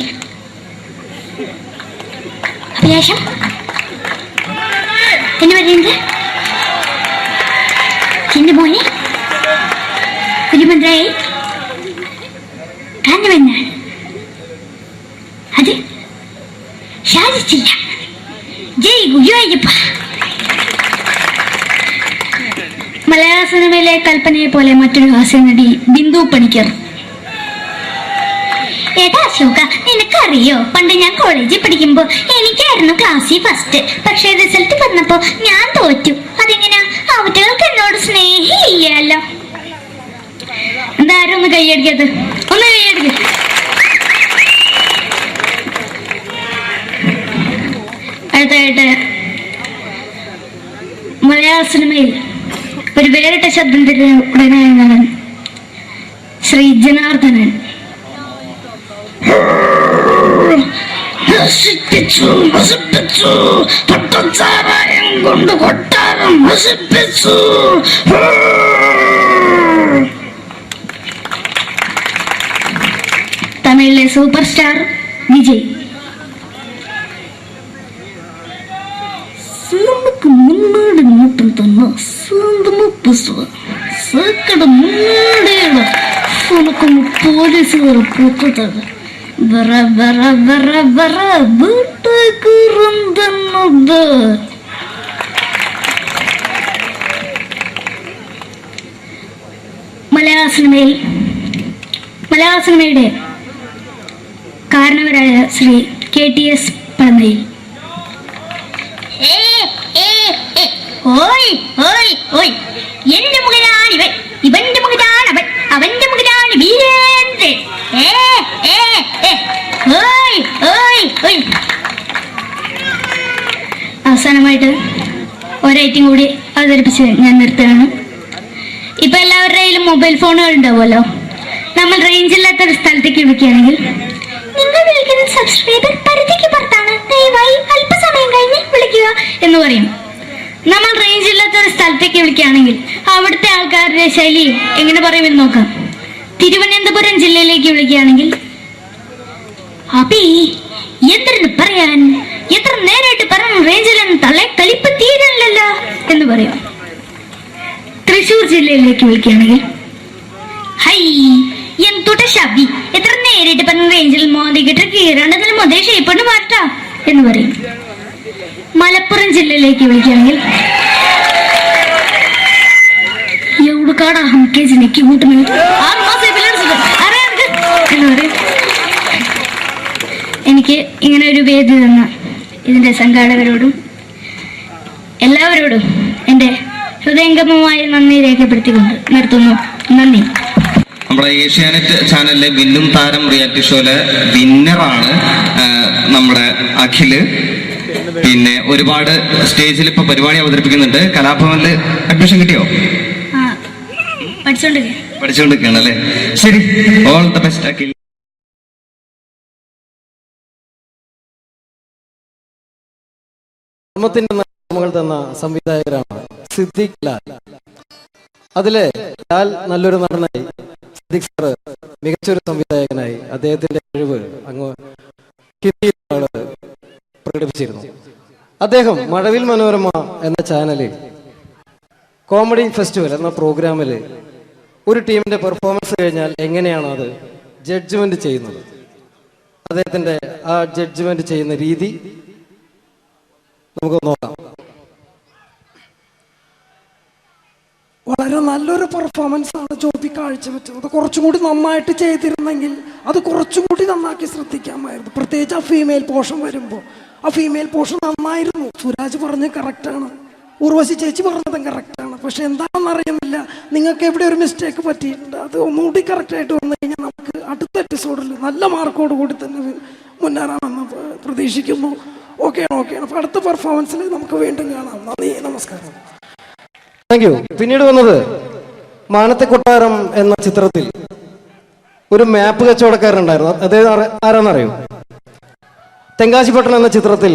അഭിലാഷം എന്ന് പറയുന്നത് എന്റെ മോനെ കുരുമന്ത്രായി കാണുമെന്നാണ്. അത് സാധിച്ചില്ല. ജയ് ഗുരുവായൂരപ്പ. മലയാള സിനിമയിലെ കൽപ്പനയെ പോലെ മറ്റൊരു ഹാസ്യ നടി ബിന്ദു പണിക്കർ. ഏട്ടാ അശോക, നിനക്കറിയോ പണ്ട് ഞാൻ കോളേജിൽ പഠിക്കുമ്പോ എനിക്കായിരുന്നു ക്ലാസ്സിൽ ഫസ്റ്റ്. പക്ഷെ റിസൾട്ട് വന്നപ്പോ ഞാൻ തോറ്റു. അതെങ്ങനെയാ? അവറ്റകൾക്ക് എന്നോട് സ്നേഹമില്ലല്ലോ. എന്താരും ഒന്ന് കൈയടിക്കത്? ഒന്ന് കൈയടിക്ക. അടുത്തായിട്ട് മലയാള സിനിമയിൽ ഒരു വേറിട്ട ശബ്ദത്തിന്റെ ഉടനായാണ് ശ്രീ ജനാർദ്ദനൻ. പട്ടച്ചാരായം കൊണ്ട് കൊട്ടാരം നശിപ്പിച്ചു. തമിഴിലെ സൂപ്പർ സ്റ്റാർ വിജയ്. നമുക്ക് മുന്നോട്ട് നോട്ടം തന്നെ സ്വന്തമോ പുസ്തക സക്കട മുന്നോടിയാണ് ഉനക്കും പോലീസുകാർ പൂത്തത് വറ വറ വറ വറ വീട്ടേക്ക് തന്നത്. മലയാള മലയാള സിനിമയുടെ കാരണവരായ ശ്രീ KTS പളനിയിൽ. എന്റെ മകനാണ് ഇവൻ, ഇവന്റെ മകനാണ് അവൻ, അവന്റെ മകനാണ് വീരേന്ദ്രൻ. അവസാനമായിട്ട് ഒരൈറ്റം കൂടി അവതരിപ്പിച്ച് ഞാൻ നിർത്തുകയാണ്. ഇപ്പൊ എല്ലാവരുടെ കയ്യിലും മൊബൈൽ ഫോണുകൾ ഉണ്ടാവുമല്ലോ. നമ്മൾ റേഞ്ച് ഇല്ലാത്ത ഒരു സ്ഥലത്തേക്ക് വിളിക്കുകയാണെങ്കിൽ, നിങ്ങൾ വിളിക്കുന്ന സബ്സ്ക്രൈബർ പരിധിക്ക് പുറത്താണ്, ദയവായി അല്പസമയം കഴിഞ്ഞ് വിളിക്കുക എന്ന് പറയും. നമ്മൾ റേഞ്ച് ഇല്ലാത്ത ഒരു സ്ഥലത്തേക്ക് വിളിക്കുകയാണെങ്കിൽ അവിടുത്തെ ആൾക്കാരുടെ ശൈലി എങ്ങനെ പറയുമെന്ന് നോക്കാം. തിരുവനന്തപുരം ജില്ലയിലേക്ക് വിളിക്കുകയാണെങ്കിൽ, അപ്പി എന്തിനു പറയാൻ, എത്ര നേരമായിട്ട് പറഞ്ഞു റേഞ്ചിലെന്ന് തള്ളെ കലിപ്പ് തീരല്ലോ എന്ന് പറയും. തൃശൂർ ജില്ലയിലേക്ക് വിളിക്കുകയാണെങ്കിൽ, ഹൈ എന്തുട്ട ശബി, എത്ര നേരിട്ട് പറഞ്ഞ റേഞ്ചിൽ മോദിക്കിട്ട് കീറാണ്ടതിന് മുതൽ ഷേപ്പണ് മാറ്റാ എന്ന് പറയും. മലപ്പുറം ജില്ലയിലേക്ക് വിളിക്കുകയാണെങ്കിൽ, എവിടുക്കാടാ ഹംകേജിലേക്ക് എന്ന് പറയും. എനിക്ക് ഇങ്ങനെ ഒരു വേദി തന്ന ഇതിന്റെ സംഘാടകരോടും എല്ലാവരോടും എൻ്റെ ഹൃദയംഗമമായ നന്ദി രേഖപ്പെടുത്തിക്കൊണ്ട് നിർത്തുന്നു. നന്ദി. നമ്മുടെ ഏഷ്യാനെറ്റ് ചാനലിലെ വിന്നും താരം റിയാലിറ്റി ഷോയിലെ വിന്നറാണ് നമ്മുടെ അഖില്. പിന്നെ ഒരുപാട് സ്റ്റേജിൽ ഇപ്പൊ പരിപാടി അവതരിപ്പിക്കുന്നുണ്ട്. കലാഭവനില് അഡ്മിഷൻ കിട്ടിയോ? പഠിച്ചുകൊണ്ടിരിക്കുകയാണ് അല്ലേ? ശരി, ഓൾ ദ ബെസ്റ്റ് അഖിൽ. നമ്മൾ തന്ന സംവിധായകരാണ് സിദ്ദിഖ് ലാൽ. അതിലെ ലാൽ നല്ലൊരു നടനായി, സിദ്ദിഖ് സാറ് മികച്ചൊരു സംവിധായകനായി അദ്ദേഹത്തിന്റെ കഴിവ് അങ്ങ് ഹിന്ദിയിലാണ് പ്രകടിപ്പിച്ചിരുന്നു. അദ്ദേഹം മഴവിൽ മനോരമ എന്ന ചാനലിൽ കോമഡി ഫെസ്റ്റിവൽ എന്ന പ്രോഗ്രാമിൽ ഒരു ടീമിന്റെ പെർഫോമൻസ് കഴിഞ്ഞാൽ എങ്ങനെയാണ് അത് ജഡ്ജ്മെന്റ് ചെയ്യുന്നത്, അദ്ദേഹത്തിന്റെ ആ ജഡ്ജ്മെന്റ് ചെയ്യുന്ന രീതി നമുക്ക് നോക്കാം. വളരെ നല്ലൊരു പെർഫോമൻസ് ആണ് ജോബി കാഴ്ചവെച്ചത്. കുറച്ചും കൂടി നന്നായിട്ട് ചെയ്തിരുന്നെങ്കിൽ അത് കുറച്ചും കൂടി നന്നാക്കി ശ്രദ്ധിക്കാമായിരുന്നു. പ്രത്യേകിച്ച് ആ ഫീമെയിൽ പോർഷൻ വരുമ്പോൾ ആ ഫീമെയിൽ പോർഷൻ നന്നായിരുന്നു. സുരാജ് പറഞ്ഞത് കറക്റ്റാണ്, ഉർവശി ചേച്ചി പറഞ്ഞതും കറക്റ്റാണ്. പക്ഷെ എന്താണെന്ന് അറിയുന്നില്ല, നിങ്ങൾക്ക് എവിടെ ഒരു മിസ്റ്റേക്ക് പറ്റിയിട്ടുണ്ട്. അത് ഒന്നുകൂടി കറക്റ്റായിട്ട് വന്നു കഴിഞ്ഞാൽ നമുക്ക് അടുത്ത എപ്പിസോഡിൽ നല്ല മാർക്കോട് കൂടി തന്നെ മുന്നേറാമെന്ന് പ്രതീക്ഷിക്കുന്നു. ഓക്കെയാണ്. അപ്പോൾ അടുത്ത പെർഫോമൻസിൽ നമുക്ക് വീണ്ടും കാണാം. നന്ദി, നമസ്കാരം. Thank you. പിന്നീട് വന്നത് മാനത്തെ കൊട്ടാരം എന്ന ചിത്രത്തിൽ ഒരു മാപ്പ് കച്ചവടക്കാരുണ്ടായിരുന്നു. അദ്ദേഹം ആരാന്നറിയോ? തെങ്കാശിപട്ടണം എന്ന ചിത്രത്തിൽ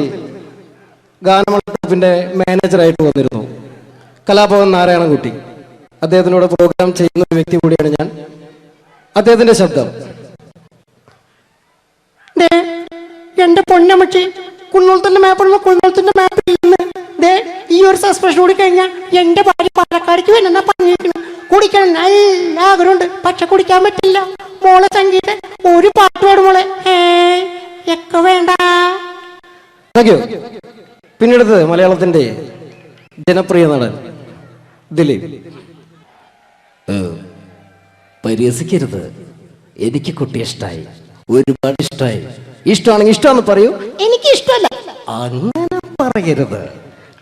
ഗാനമണ്ഡലത്തിന്റെ മാനേജറായിട്ട് വന്നിരുന്നു കലാഭവൻ നാരായണൻകുട്ടി. അദ്ദേഹത്തിനോട് പ്രോഗ്രാം ചെയ്യുന്ന ഒരു വ്യക്തി കൂടിയാണ് ഞാൻ. അദ്ദേഹത്തിന്റെ ശബ്ദം. എന്റെ പൊന്നമ്മച്ചി, കുന്നോളത്തിന്റെ മാപ്പുള്ള കുന്നോളത്തിന്റെ മാപ്പ് ഈ ഒരു സസ്പെൻഷൻ കൂടി കഴിഞ്ഞാൽ എന്റെ ഭാര്യ പാലക്കാടിക്ക് വേണമെന്നാ പറഞ്ഞിരിക്കുന്നു. കുടിക്കണം നല്ല ആഗ്രഹമുണ്ട്, പക്ഷെ കുടിക്കാൻ പറ്റില്ല. മോളെ സംഗീത ഒരു പാട്ട് പാടും മോളെ. ഒക്കെ വേണ്ട. Thank you. പിന്നീട് മലയാളത്തിന്റെ ജനപ്രിയ നടൻ ദിലീപ്. പരിഹസിക്കരുത്, എനിക്ക് കുട്ടി ഇഷ്ടായി, ഒരുപാട് ഇഷ്ടായി. ഇഷ്ടമാണെങ്കിൽ ഇഷ്ടമാണെന്ന് പറയൂ. എനിക്ക് ഇഷ്ടമല്ല. അങ്ങനെ പറയരുത്.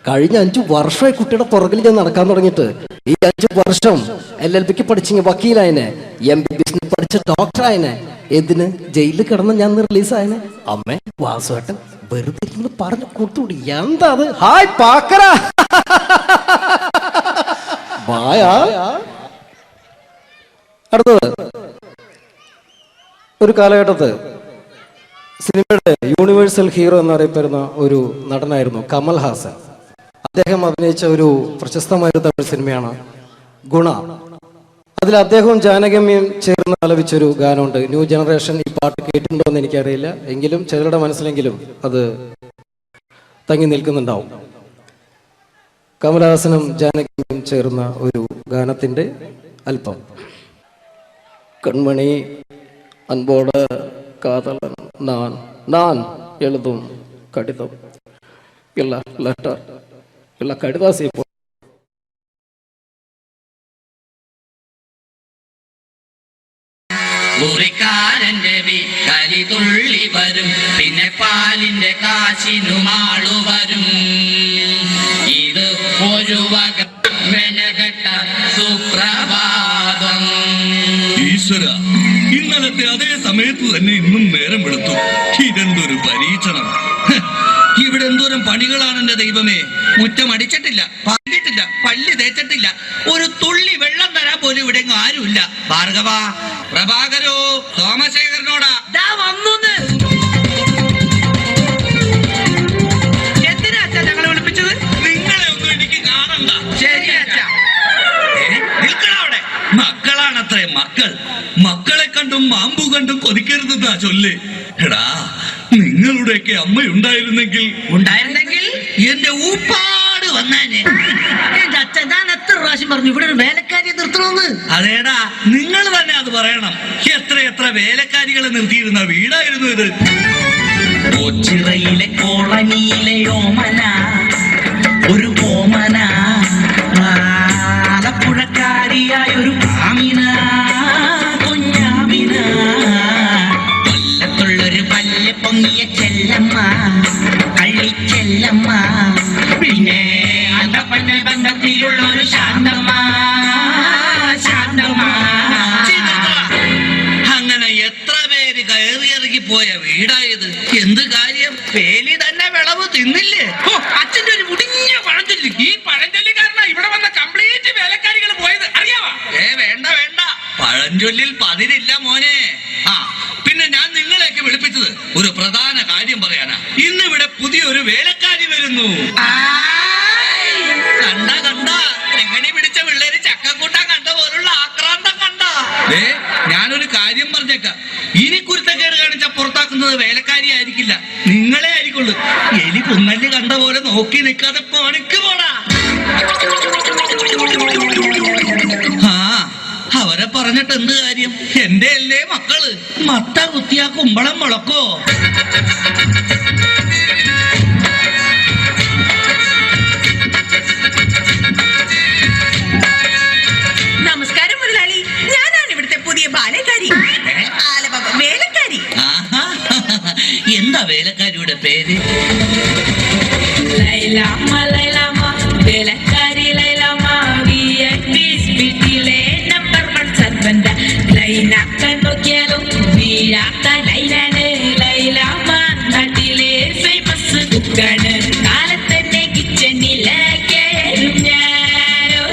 കഴിഞ്ഞ 5 വർഷമായി കുട്ടിയുടെ പുറകിൽ ഞാൻ നടക്കാൻ തുടങ്ങിയിട്ട്. ഈ 5 വർഷം LLBക്ക് പഠിച്ചെങ്കിൽ വക്കീലായനെ, MBBS പഠിച്ച ഡോക്ടറായനെ, എന്തിന് ജയിലിൽ കിടന്ന് ഞാൻ റിലീസായനെ. അമ്മേ വാസുവേട്ടൻ വെറുതെ ഇരുന്ന് പറഞ്ഞു കൊടുത്തുകൂടി. എന്താ അത്? ഹായ് പാക്കര. അടുത്തത് ഒരു കാലഘട്ടത്ത് സിനിമയുടെ യൂണിവേഴ്സൽ ഹീറോ എന്നറിയപ്പെടുന്ന ഒരു നടനായിരുന്നു കമൽ ഹാസൻ. അദ്ദേഹം അഭിനയിച്ച ഒരു പ്രശസ്തമായ തമിഴ് സിനിമയാണ് ഗുണ. അതിൽ അദ്ദേഹവും ജാനകമ്യയും ചേർന്ന് ആലപിച്ചൊരു ഗാനമുണ്ട്. ന്യൂ ജനറേഷൻ ഈ പാട്ട് കേട്ടിട്ടുണ്ടോ എന്ന് എനിക്കറിയില്ല, എങ്കിലും ചിലരുടെ മനസ്സിലെങ്കിലും അത് തങ്ങി നിൽക്കുന്നുണ്ടാവും. കമലഹാസനും ജാനകിയും ചേർന്ന ഒരു ഗാനത്തിന്റെ അല്പം. കൺമണി അൻപോട് കാതലൻ நான் எழுதும் கடிதம் இல்ல லெட்டர் இல்ல கடிதாசி മുറിക്കാരന്റെ വിക്കരി തുള്ളി വരും, പിന്നെ പാലിന്റെ കാശിനുമാളു വരും. ഇത് ഒരു വക മെനകെട്ട സുപ്രഭാതം. ഈശ്വര, ഇന്നലത്തെ അതേ സമയത്ത് തന്നെ ഇന്നും നേരം എടുത്തു. ഇതെന്തൊരു പരീക്ഷണം! ഇവിടെ എന്തോരം പണികളാണ് എന്റെ ദൈവമേ. മുറ്റം അടിച്ചിട്ടില്ല, പാടിയിട്ടില്ല, പള്ളി തേച്ചിട്ടില്ല, ഒരു തുള്ളി വെള്ളം തരാൻ പോലും ഇവിടെ ആരുമില്ല. ഭാർഗവ, പ്രഭാകരോ, സോമശേഖരനോടാ വന്നൂന്ന്. എന്തിനാ അച്ഛാ ഞങ്ങളെ വിളിപ്പിച്ചത്? നിങ്ങളെ ഒന്നും എനിക്ക് കാണണ്ട. ശരി അച്ഛാ. നിൽക്കണവിടെ. മക്കളാണത്രേ മക്കൾ. മക്കളെ കണ്ടും മാമ്പു കണ്ടും കൊതിക്കരുതെന്നാ ചൊല്ല്. എടാ, നിങ്ങളുടെയൊക്കെ അമ്മയുണ്ടായിരുന്നെങ്കിൽ എന്റെ ഊപ്പാട് വന്നേനെ. എന്റെ അച്ഛൻ ഞാൻ എത്ര പ്രാവശ്യം പറഞ്ഞു ഇവിടെ ഒരു വേലക്കാരിയെ നിർത്തണമെന്ന്. അതേടാ, നിങ്ങൾ തന്നെ അത് പറയണം. എത്ര വേലക്കാരികളെ നിർത്തിയിരുന്ന വീടായിരുന്നു ഇത്. കൊച്ചിറയിലെ കോളനിയിലെ ഓമന, ഒരു ഓമന, ആലപ്പുഴക്കാരിയായ ഒരു ആമിന, കുഞ്ഞാമിന, കൊല്ലത്തുള്ളൊരു പല്ല് പൊങ്ങിയ ചെല്ലമ്മ, കള്ളിച്ചെല്ലമ്മ, പിന്നെ അന്തപ്പന്ന ബന്ധത്തിലുള്ള ഒരു ശാന്തമ്മ, ശാന്തമ്മ. അങ്ങനെ എത്ര പേര് കയറിയിറങ്ങി പോയ വീടായത്. എന്ത് കാര്യം? വേലി തന്നെ വിളവ് തിന്നില്ലേ? അച്ഛന്റെ ഒരു മുടിഞ്ഞ പഴഞ്ചൊല്ലി. ഈ പഴഞ്ചൊല്ലി കാരണം ഇവിടെ വന്ന കംപ്ലീറ്റ് വേലക്കാരികൾ പോയത് അറിയാവാ? വേണ്ട പഴഞ്ചൊല്ലിൽ പതിരില്ല മോനെ. പിന്നെ ഞാൻ നിങ്ങളെയൊക്കെ വിളിപ്പിച്ചത് ഒരു പ്രധാന കാര്യം പറയാനാ. ഇന്നിവിടെ പുതിയൊരു വേലക്കാരി വരുന്നു. കണ്ട എങ്ങനെ പിടിച്ച പിള്ളേര് ചക്കക്കൂട്ടാൻ കണ്ട പോലുള്ള ആക്രാന്തം കണ്ട. ഞാനൊരു കാര്യം പറഞ്ഞേക്കാം, ഇനി കുരുത്തക്കേട് കാണിച്ച പുറത്താക്കുന്നത് വേലക്കാരി ആയിരിക്കില്ല, നിങ്ങളെ ആയിരിക്കുള്ളൂ. എലി പുന്നല്ലി കണ്ട പോലെ നോക്കി നിൽക്കാതെ പണിക്ക് പോടാ. അവരെ പറഞ്ഞിട്ട് എന്ത് കാര്യം? എന്റെ അല്ലേ മക്കള്. മത്ത കുത്തിയാ കുമ്പളം മുളക്കോ? നമസ്കാരം മുതലാളി, ഞാനാണ് ഇവിടുത്തെ പുതിയ ബാലക്കാരി, വേലക്കാരി. എന്താ വേലക്കാരിയുടെ പേര്? ലൈലാമ്മ ലൈലാമ്മ വേലക്കാരി ലൈലാമ്മ വീട്ടിലെ നമ്പർ 1 സർവന്റ. ലൈനാക്കാൻ നോക്കിയാലും വീഴാത്ത ലൈലാണ് ലൈലാമ്മ. നാട്ടിലെ ഫേമസ് കുക്കാണ്. കാലത്തന്നെ കിച്ചണിലെ കേറും ഞാനോ,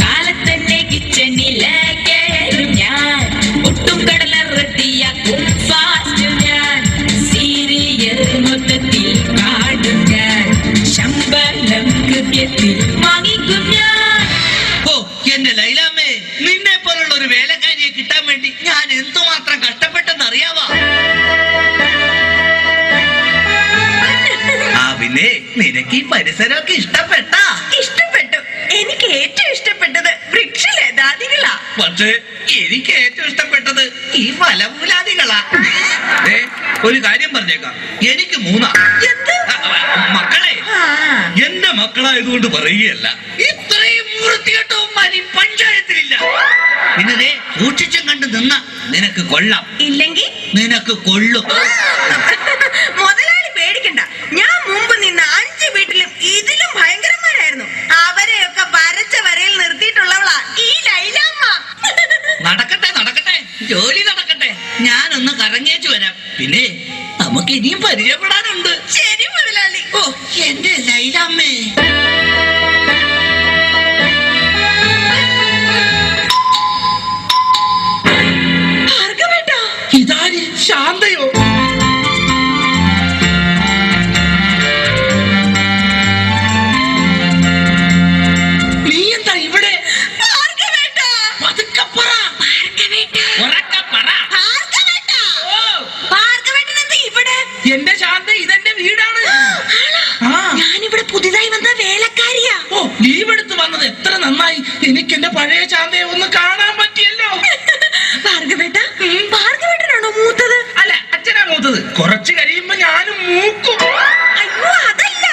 കാലത്തന്നെ കിച്ചണിലെ കേറും ഞാൻ. ഒട്ടും കടല റെഡിയാക്കും ഫാസ്റ്റ് ഞാൻ. സീരിയൽ മൊത്തത്തിൽ കാണും ഞാൻ. ശമ്പളം കൃത്യത്തിൽ വാങ്ങിക്കും ഞാൻ. എന്റെ ലൈലാമ്മേ, നിന്നെ പോലുള്ള ഒരു വേലക്കാരിയെ കിട്ടാൻ വേണ്ടി ഞാൻ എന്തുമാത്രം കഷ്ടപ്പെട്ടെന്ന് അറിയാവാ? പിന്നെ നിനക്ക് ഈ പരിസരമൊക്കെ ഇഷ്ടപ്പെട്ടാ? ഇഷ്ടപ്പെട്ടു. എനിക്ക് ഏറ്റവും ഇഷ്ടപ്പെട്ടത് വൃക്ഷലതാദികളാ. പക്ഷേ എനിക്ക് ഏറ്റവും ഇഷ്ടപ്പെട്ടത് ഈ ഫലമൂലാദികളാ. ഒരു കാര്യം പറഞ്ഞേക്കാം, എനിക്ക് 3 മക്കളെ. എന്റെ മക്കളായതുകൊണ്ട് പറയുകയല്ല, ഇത്രയും വൃത്തികെട്ടവന്മാർ ഈ പഞ്ചായത്തിലില്ല. പിന്നെ സൂക്ഷിച്ചും കണ്ട് നിന്ന നിനക്ക് കൊള്ളാം, ഇല്ലെങ്കിൽ നിനക്ക് കൊള്ളും. മുതലാളി പേടിക്കണ്ട, ഞാൻ മുമ്പ് നിന്ന 5 വീട്ടിലും ഇതിലും ഭയങ്കരന്മാരായിരുന്നു. അവരെയൊക്കെ വരച്ച വരയിൽ നിർത്തിയിട്ടുള്ളവളാ ഈ ലൈലാമ്മ. നടക്കട്ടെ ജോലി നടക്കട്ടെ, ഞാനൊന്ന് കറങ്ങേച്ചു വരാം. പിന്നെ നമുക്ക് ഇനിയും പരിചയപ്പെടാനുണ്ട്. ശരി മുതലാളി. എന്റെ ലൈലാമ്മേ. ഇതാര്? ശാന്തയോ? നീ എന്താ ഇവിടെ? എന്റെ ശാന്ത, ഇതെന്റെ വീടാണ്. ഞാനിവിടെ പുതിയതായി വന്ന വേലക്കാരിയാ. ലീവ് എടുത്ത് വന്നത് എത്ര നന്നായി. എനിക്ക് എന്റെ പഴയ ശാന്തയെ ഒന്ന് കാണാൻ പറ്റിയല്ലോ. ഭാർഗവേട്ടനാണോ മൂത്തത്? അല്ല, അച്ഛനാ മൂത്തത്. കുറച്ച് കഴിയുമ്പോ ഞാനും മൂക്കും. അയ്യോ, അതല്ല,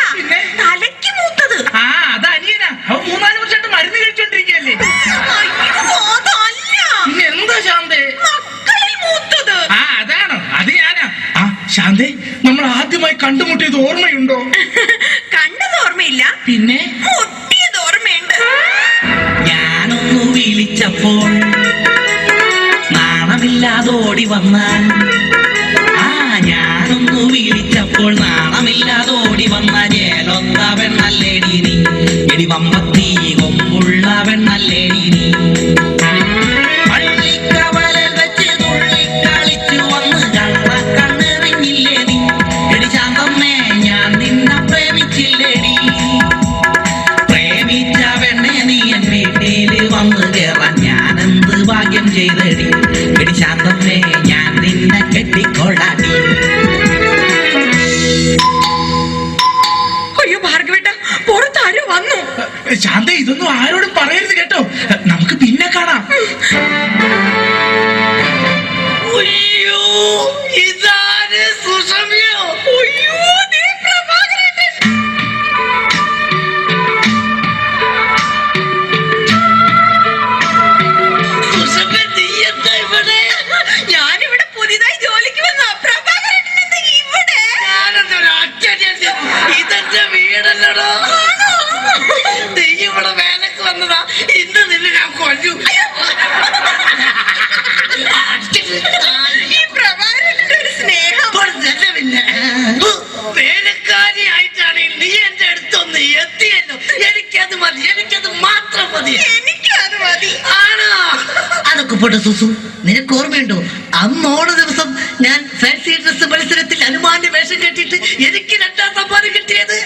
തലയ്ക്ക് മൂത്തത്. അത് അനിയനാ. അവൻ 3-4 വർഷമായിട്ട് മരുന്ന് കഴിച്ചോണ്ടിരിക്കല്ലേ. കണ്ടുമുട്ടിയത് ഓർമ്മയുണ്ടോ? കണ്ടത് ഓർമ്മയില്ല, പിന്നെ മുട്ടിയത് ഓർമ്മയുണ്ട്. ഞാനൊന്നു വിളിച്ചപ്പോൾ നാണമില്ലാതെ ഓടി വന്നാൽ, ഞാനൊന്നു വിളിച്ചപ്പോൾ നാണമില്ലാതെ ഓടി വന്നാൽ ഏലൊത്ത പെണ്ണല്ലേടി നീ, എടി വമ്പത്തി കൊമ്പുള്ള പെണ്ണല്ലേടി നീ. പള്ളിക്കവലൽ വെച്ച് തുള്ളിക്കളിച്ചു വന്ന് കള്ള കണ്ണെറിഞ്ഞില്ലേ നീ, എടി ശാന്തമ്മേ ഞാൻ നിന്നെ പ്രേമിച്ചില്ലേടി. പ്രേമിച്ച പെണ്ണെ നീ എൻ വീട്ടില് വന്ന് കേറാൻ ഞാനെന്ത് ഭാഗ്യം ചെയ്തടി, എടി ശാന്തമ്മേ ഞാൻ നിന്നെ കെട്ടിക്കൊള്ളാടി. അയ്യോ ഭാർഗവേട്ട, പുറത്താരോ വന്നു. ശാന്ത ഇതൊന്നും ആരോടും പറയരുത് കേട്ടോ, നമുക്ക് പിന്നെ കാണാം. അയ്യോ ഇതാണ് സുഷമ്യോ. അയ്യോ ഞാനിവിടെ പുതിയതായി ജോലിക്ക് വന്ന പ്രഭാകരൻ ഇവിടെ. ഇതെന്റെ വീടല്ലടോ, നീ ഇവിടെ വേലക്ക് വന്നതാ, ഇന്ന് നിന്നെ ഞാൻ കൊല്ലു. ഈ പ്രഭാകരന്റെ ഒരു സ്നേഹം. പിന്നെ വേലക്കാരിയായിട്ടാണ് നീ എന്റെ അടുത്തൊന്ന് എത്തിയല്ലോ, എനിക്കത് മതി, എനിക്കത് മാത്രം മതി. എനിക്കത് മതി. ആണോ? അതൊക്കെ പോട്ടെ സുസു, നിനക്ക് ഓർമ്മയുണ്ടോ അന്ന് ഓണ ദിവസം ഞാൻ ഫാൻസി ഡ്രസ് മത്സരത്തിൽ അനുമാന്റെ വേഷം കെട്ടിയിട്ട് എനിക്ക് 2ാം സമ്മാനം കിട്ടിയത്?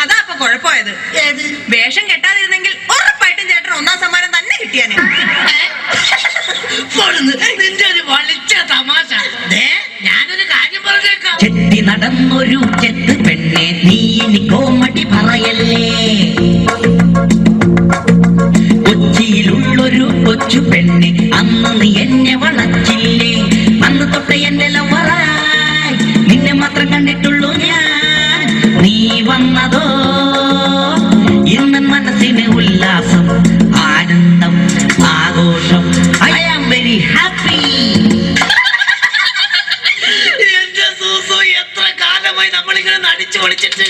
അതാ അപ്പൊ കുഴപ്പമായത്. ഏത്? വേഷം കെട്ടാതിരുന്നെങ്കിൽ ഉറപ്പായിട്ടും ചേട്ടൻ 1ാം സമ്മാനം തന്നെ കിട്ടിയാനെ. നിന്റെ ഒരു വളിച്ച തമാശ. ഞാനൊരു കാര്യം പറഞ്ഞേക്കാം. ചെട്ടി നടന്നൊരു ചെത്ത് പെണ്ണെ നീ ഇനി കോമഡി പറയല്ലേ. കൊച്ചിയിലുള്ളൊരു കൊച്ചു പെണ്ണെ അന്ന് നീ എന്നെ വളച്ചില്ലേ, അന്ന് തൊട്ട് എന്നെ ലവറായി നിന്നെ മാത്രം കണ്ടിട്ടുള്ളൂ ഞാൻ. നീ വന്നതോ ഇന്ന് മനസ്സിന് ഉല്ലാസം, ആനന്ദം, ആഘോഷം. I am very happy. എന്റെ സൂസു, എത്ര കാലമായി നമ്മളിങ്ങനെ നടിച്ചു പൊളിച്ചിട്ട്.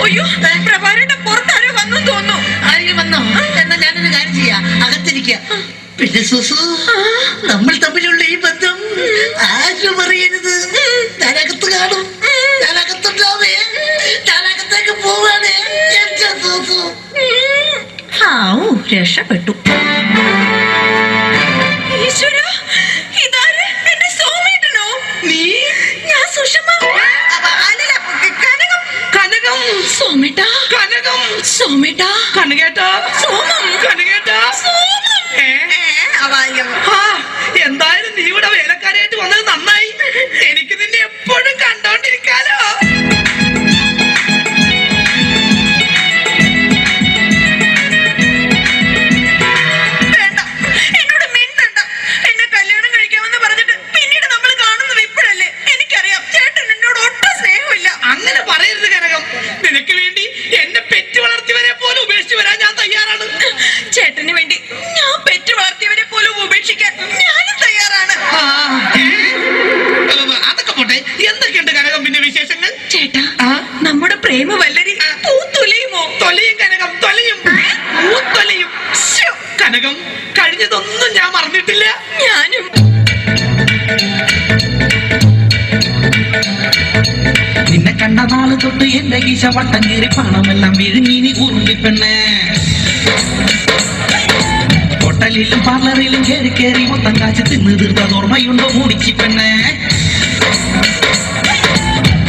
അയ്യോ പ്രഭാകരന്റെ പുറത്താരോ വന്നു തോന്നുന്നു. ആരെങ്കിലും വന്നോ? എന്നാ ഞാനൊരു കാര്യം ചെയ്യാം, അകത്തിരിക്കുക. പിന്നെ സൂസു, നമ്മൾ തമ്മിലുള്ള ഈ ബന്ധം ആരും അറിയരുത്. ഞാനകത്ത് കാണും, ഞാനകത്തുണ്ടാവേ, ഞാനകത്തേക്ക് പോവാണേ എന്റെ സൂസു. രക്ഷപ്പെട്ടു. ഈശ്വര, ഇതാര്? എന്റെ സോമേട്ടനോ? നീ? ഞാൻ സുഷമ. അല്ലല്ല, കനകം. കനകം. സോമേട്ടാ. കനകം. സോമേട്ടാ. കനകേട്ടാ. സോമം. കനകേട്ടാ. സോമം. എന്തായാലും നീ ഇവിടെ വേലക്കാരായിട്ട് വന്നത് നന്നായി. എനിക്ക് നിന്നെ എപ്പോഴും കണ്ടോണ്ടിരിക്കാലോ. വേണ്ട, എന്നോട് മിണ്ടണ്ട. എന്നെ കല്യാണം കഴിക്കാമെന്ന് പറഞ്ഞിട്ട് പിന്നീട് നമ്മൾ കാണുന്നത് ഇപ്പോഴല്ലേ. എനിക്കറിയാം ചേട്ടൻ എന്നോട് ഒട്ടും സ്നേഹമില്ല. അങ്ങനെ പറയരുത് കനകം. നിനക്ക് വേണ്ടി എന്നെ പെറ്റു വളർത്തിയവരെ പോലും ഉപേക്ഷിച്ച് വരാൻ ഞാൻ തയ്യാറാണ്. ചേട്ടന് വേണ്ടി ഞാൻ പെറ്റു വളർത്തിയവരെ പോലും ഉപേക്ഷിക്കാൻ ഞാനും തയ്യാറാണ്. അതൊക്കെ പോട്ടെ, എന്തൊക്കെയുണ്ട് കനകം പിന്നെ വിശേഷങ്ങൾ? ചേട്ടാ, നമ്മുടെ പ്രേമ വല്ലരി പൂത്തുലയുമോ? തൊലയും കനകം, തൊലയും, പൂത്തൊലയും. കനകം, കഴിഞ്ഞതൊന്നും ഞാൻ മറന്നിട്ടില്ല. ഞാനും. നിന്നെ കണ്ട നാള് തൊട്ട് എന്റെ ഗീശ വട്ടം കീറി പണമെല്ലാം വിഴുങ്ങി നീ ഉരുളിപ്പെണ്ണേ. ഹോട്ടലിലും പാർലറിലും കയറി കയറി മൊത്തം കാശ് തിന്ന് തീർത്തത് ഓർമ്മയുണ്ടോ മൂടിച്ചി പെണ്ണേ?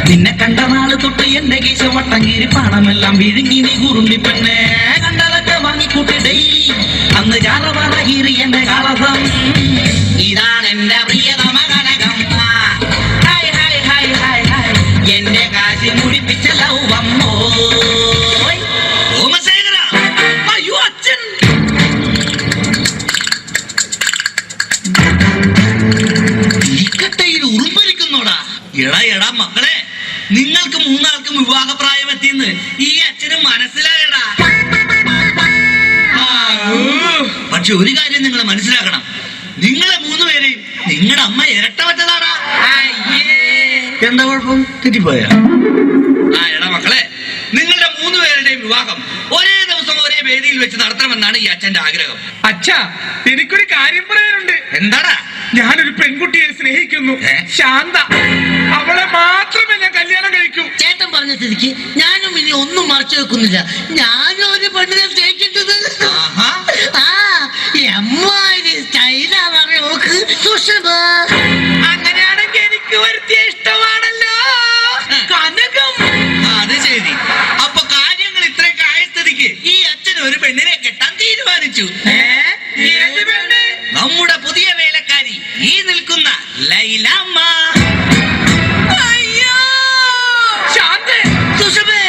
നിന്നെ കണ്ട നാള് തൊട്ട് എന്റെ ഗീശ വട്ടം കീറി പണമെല്ലാം വിഴുങ്ങി നീ ഉരുളിപ്പെണ്ണേ. കണ്ടതൊക്കെ വാങ്ങിക്കൂട്ടി ഡെയിലി അന്ന് ചാറവാറ കീറി എന്റെ കളസം. ഇതാണ് എന്റെ പ്രിയതമ കനകം. എന്റെ കാശ് മുടിപ്പിച്ച ലൗവമ്മോ. സോമശേഖര, അയ്യോ അച്ഛൻ. തീക്കട്ടയിൽ ഉറുമ്പരിക്കുന്നോടാ. എടാ മക്കളെ, നിങ്ങൾക്ക് 3 ആൾക്കും വിവാഹപ്രായം എത്തിയെന്ന് ഈ അച്ഛന് മനസ്സിലായടാ. പക്ഷെ ഒരു കാര്യം നിങ്ങൾ മനസ്സിലാക്കണം, നിങ്ങളെ 3 പേരെയും നിങ്ങളുടെ അമ്മ ഇരട്ട പറ്റതാടാ. എന്താ കുഴപ്പം? തെറ്റിപ്പോയാ? എടാ മക്കളെ, നിങ്ങളുടെ 3 പേരുടെയും വിവാഹം ഒരേ ദിവസം ഒരേ വേദിയിൽ വെച്ച് നടത്തണമെന്നാണ് ഈ അച്ഛന്റെ ആഗ്രഹം. അച്ഛാ, എനിക്കൊരു കാര്യം പറയാനുണ്ട്. എന്താടാ? ഞാനൊരു പെൺകുട്ടിയെ സ്നേഹിക്കുന്നു, ശാന്ത. അവളെ മാത്രമേ ഞാൻ കല്യാണം കഴിക്കൂ. ചേട്ടൻ പറഞ്ഞ സ്ഥിതിക്ക് ഞാനും ഇനി ഒന്നും മറച്ചു വെക്കുന്നില്ല. ഞാനും ഒരു പെണ്ണിനെ സ്നേഹിക്കുന്നത്. അങ്ങനെയാണെങ്കിൽ എനിക്ക് വരുത്തിയ ഇഷ്ടമാണല്ലോ കനകം. അത് ശരി. അപ്പൊ കാര്യങ്ങൾ ഇത്രയൊക്കെ ആയ സ്ഥിതിക്ക് ഈ അച്ഛൻ ഒരു പെണ്ണിനെ കെട്ടാൻ തീരുമാനിച്ചു. നമ്മുടെ പുതിയ വേലക്കാരി ഈ നിൽക്കുന്ന ലൈലാമ്മ. ശാന്തേ, സുഷമേ,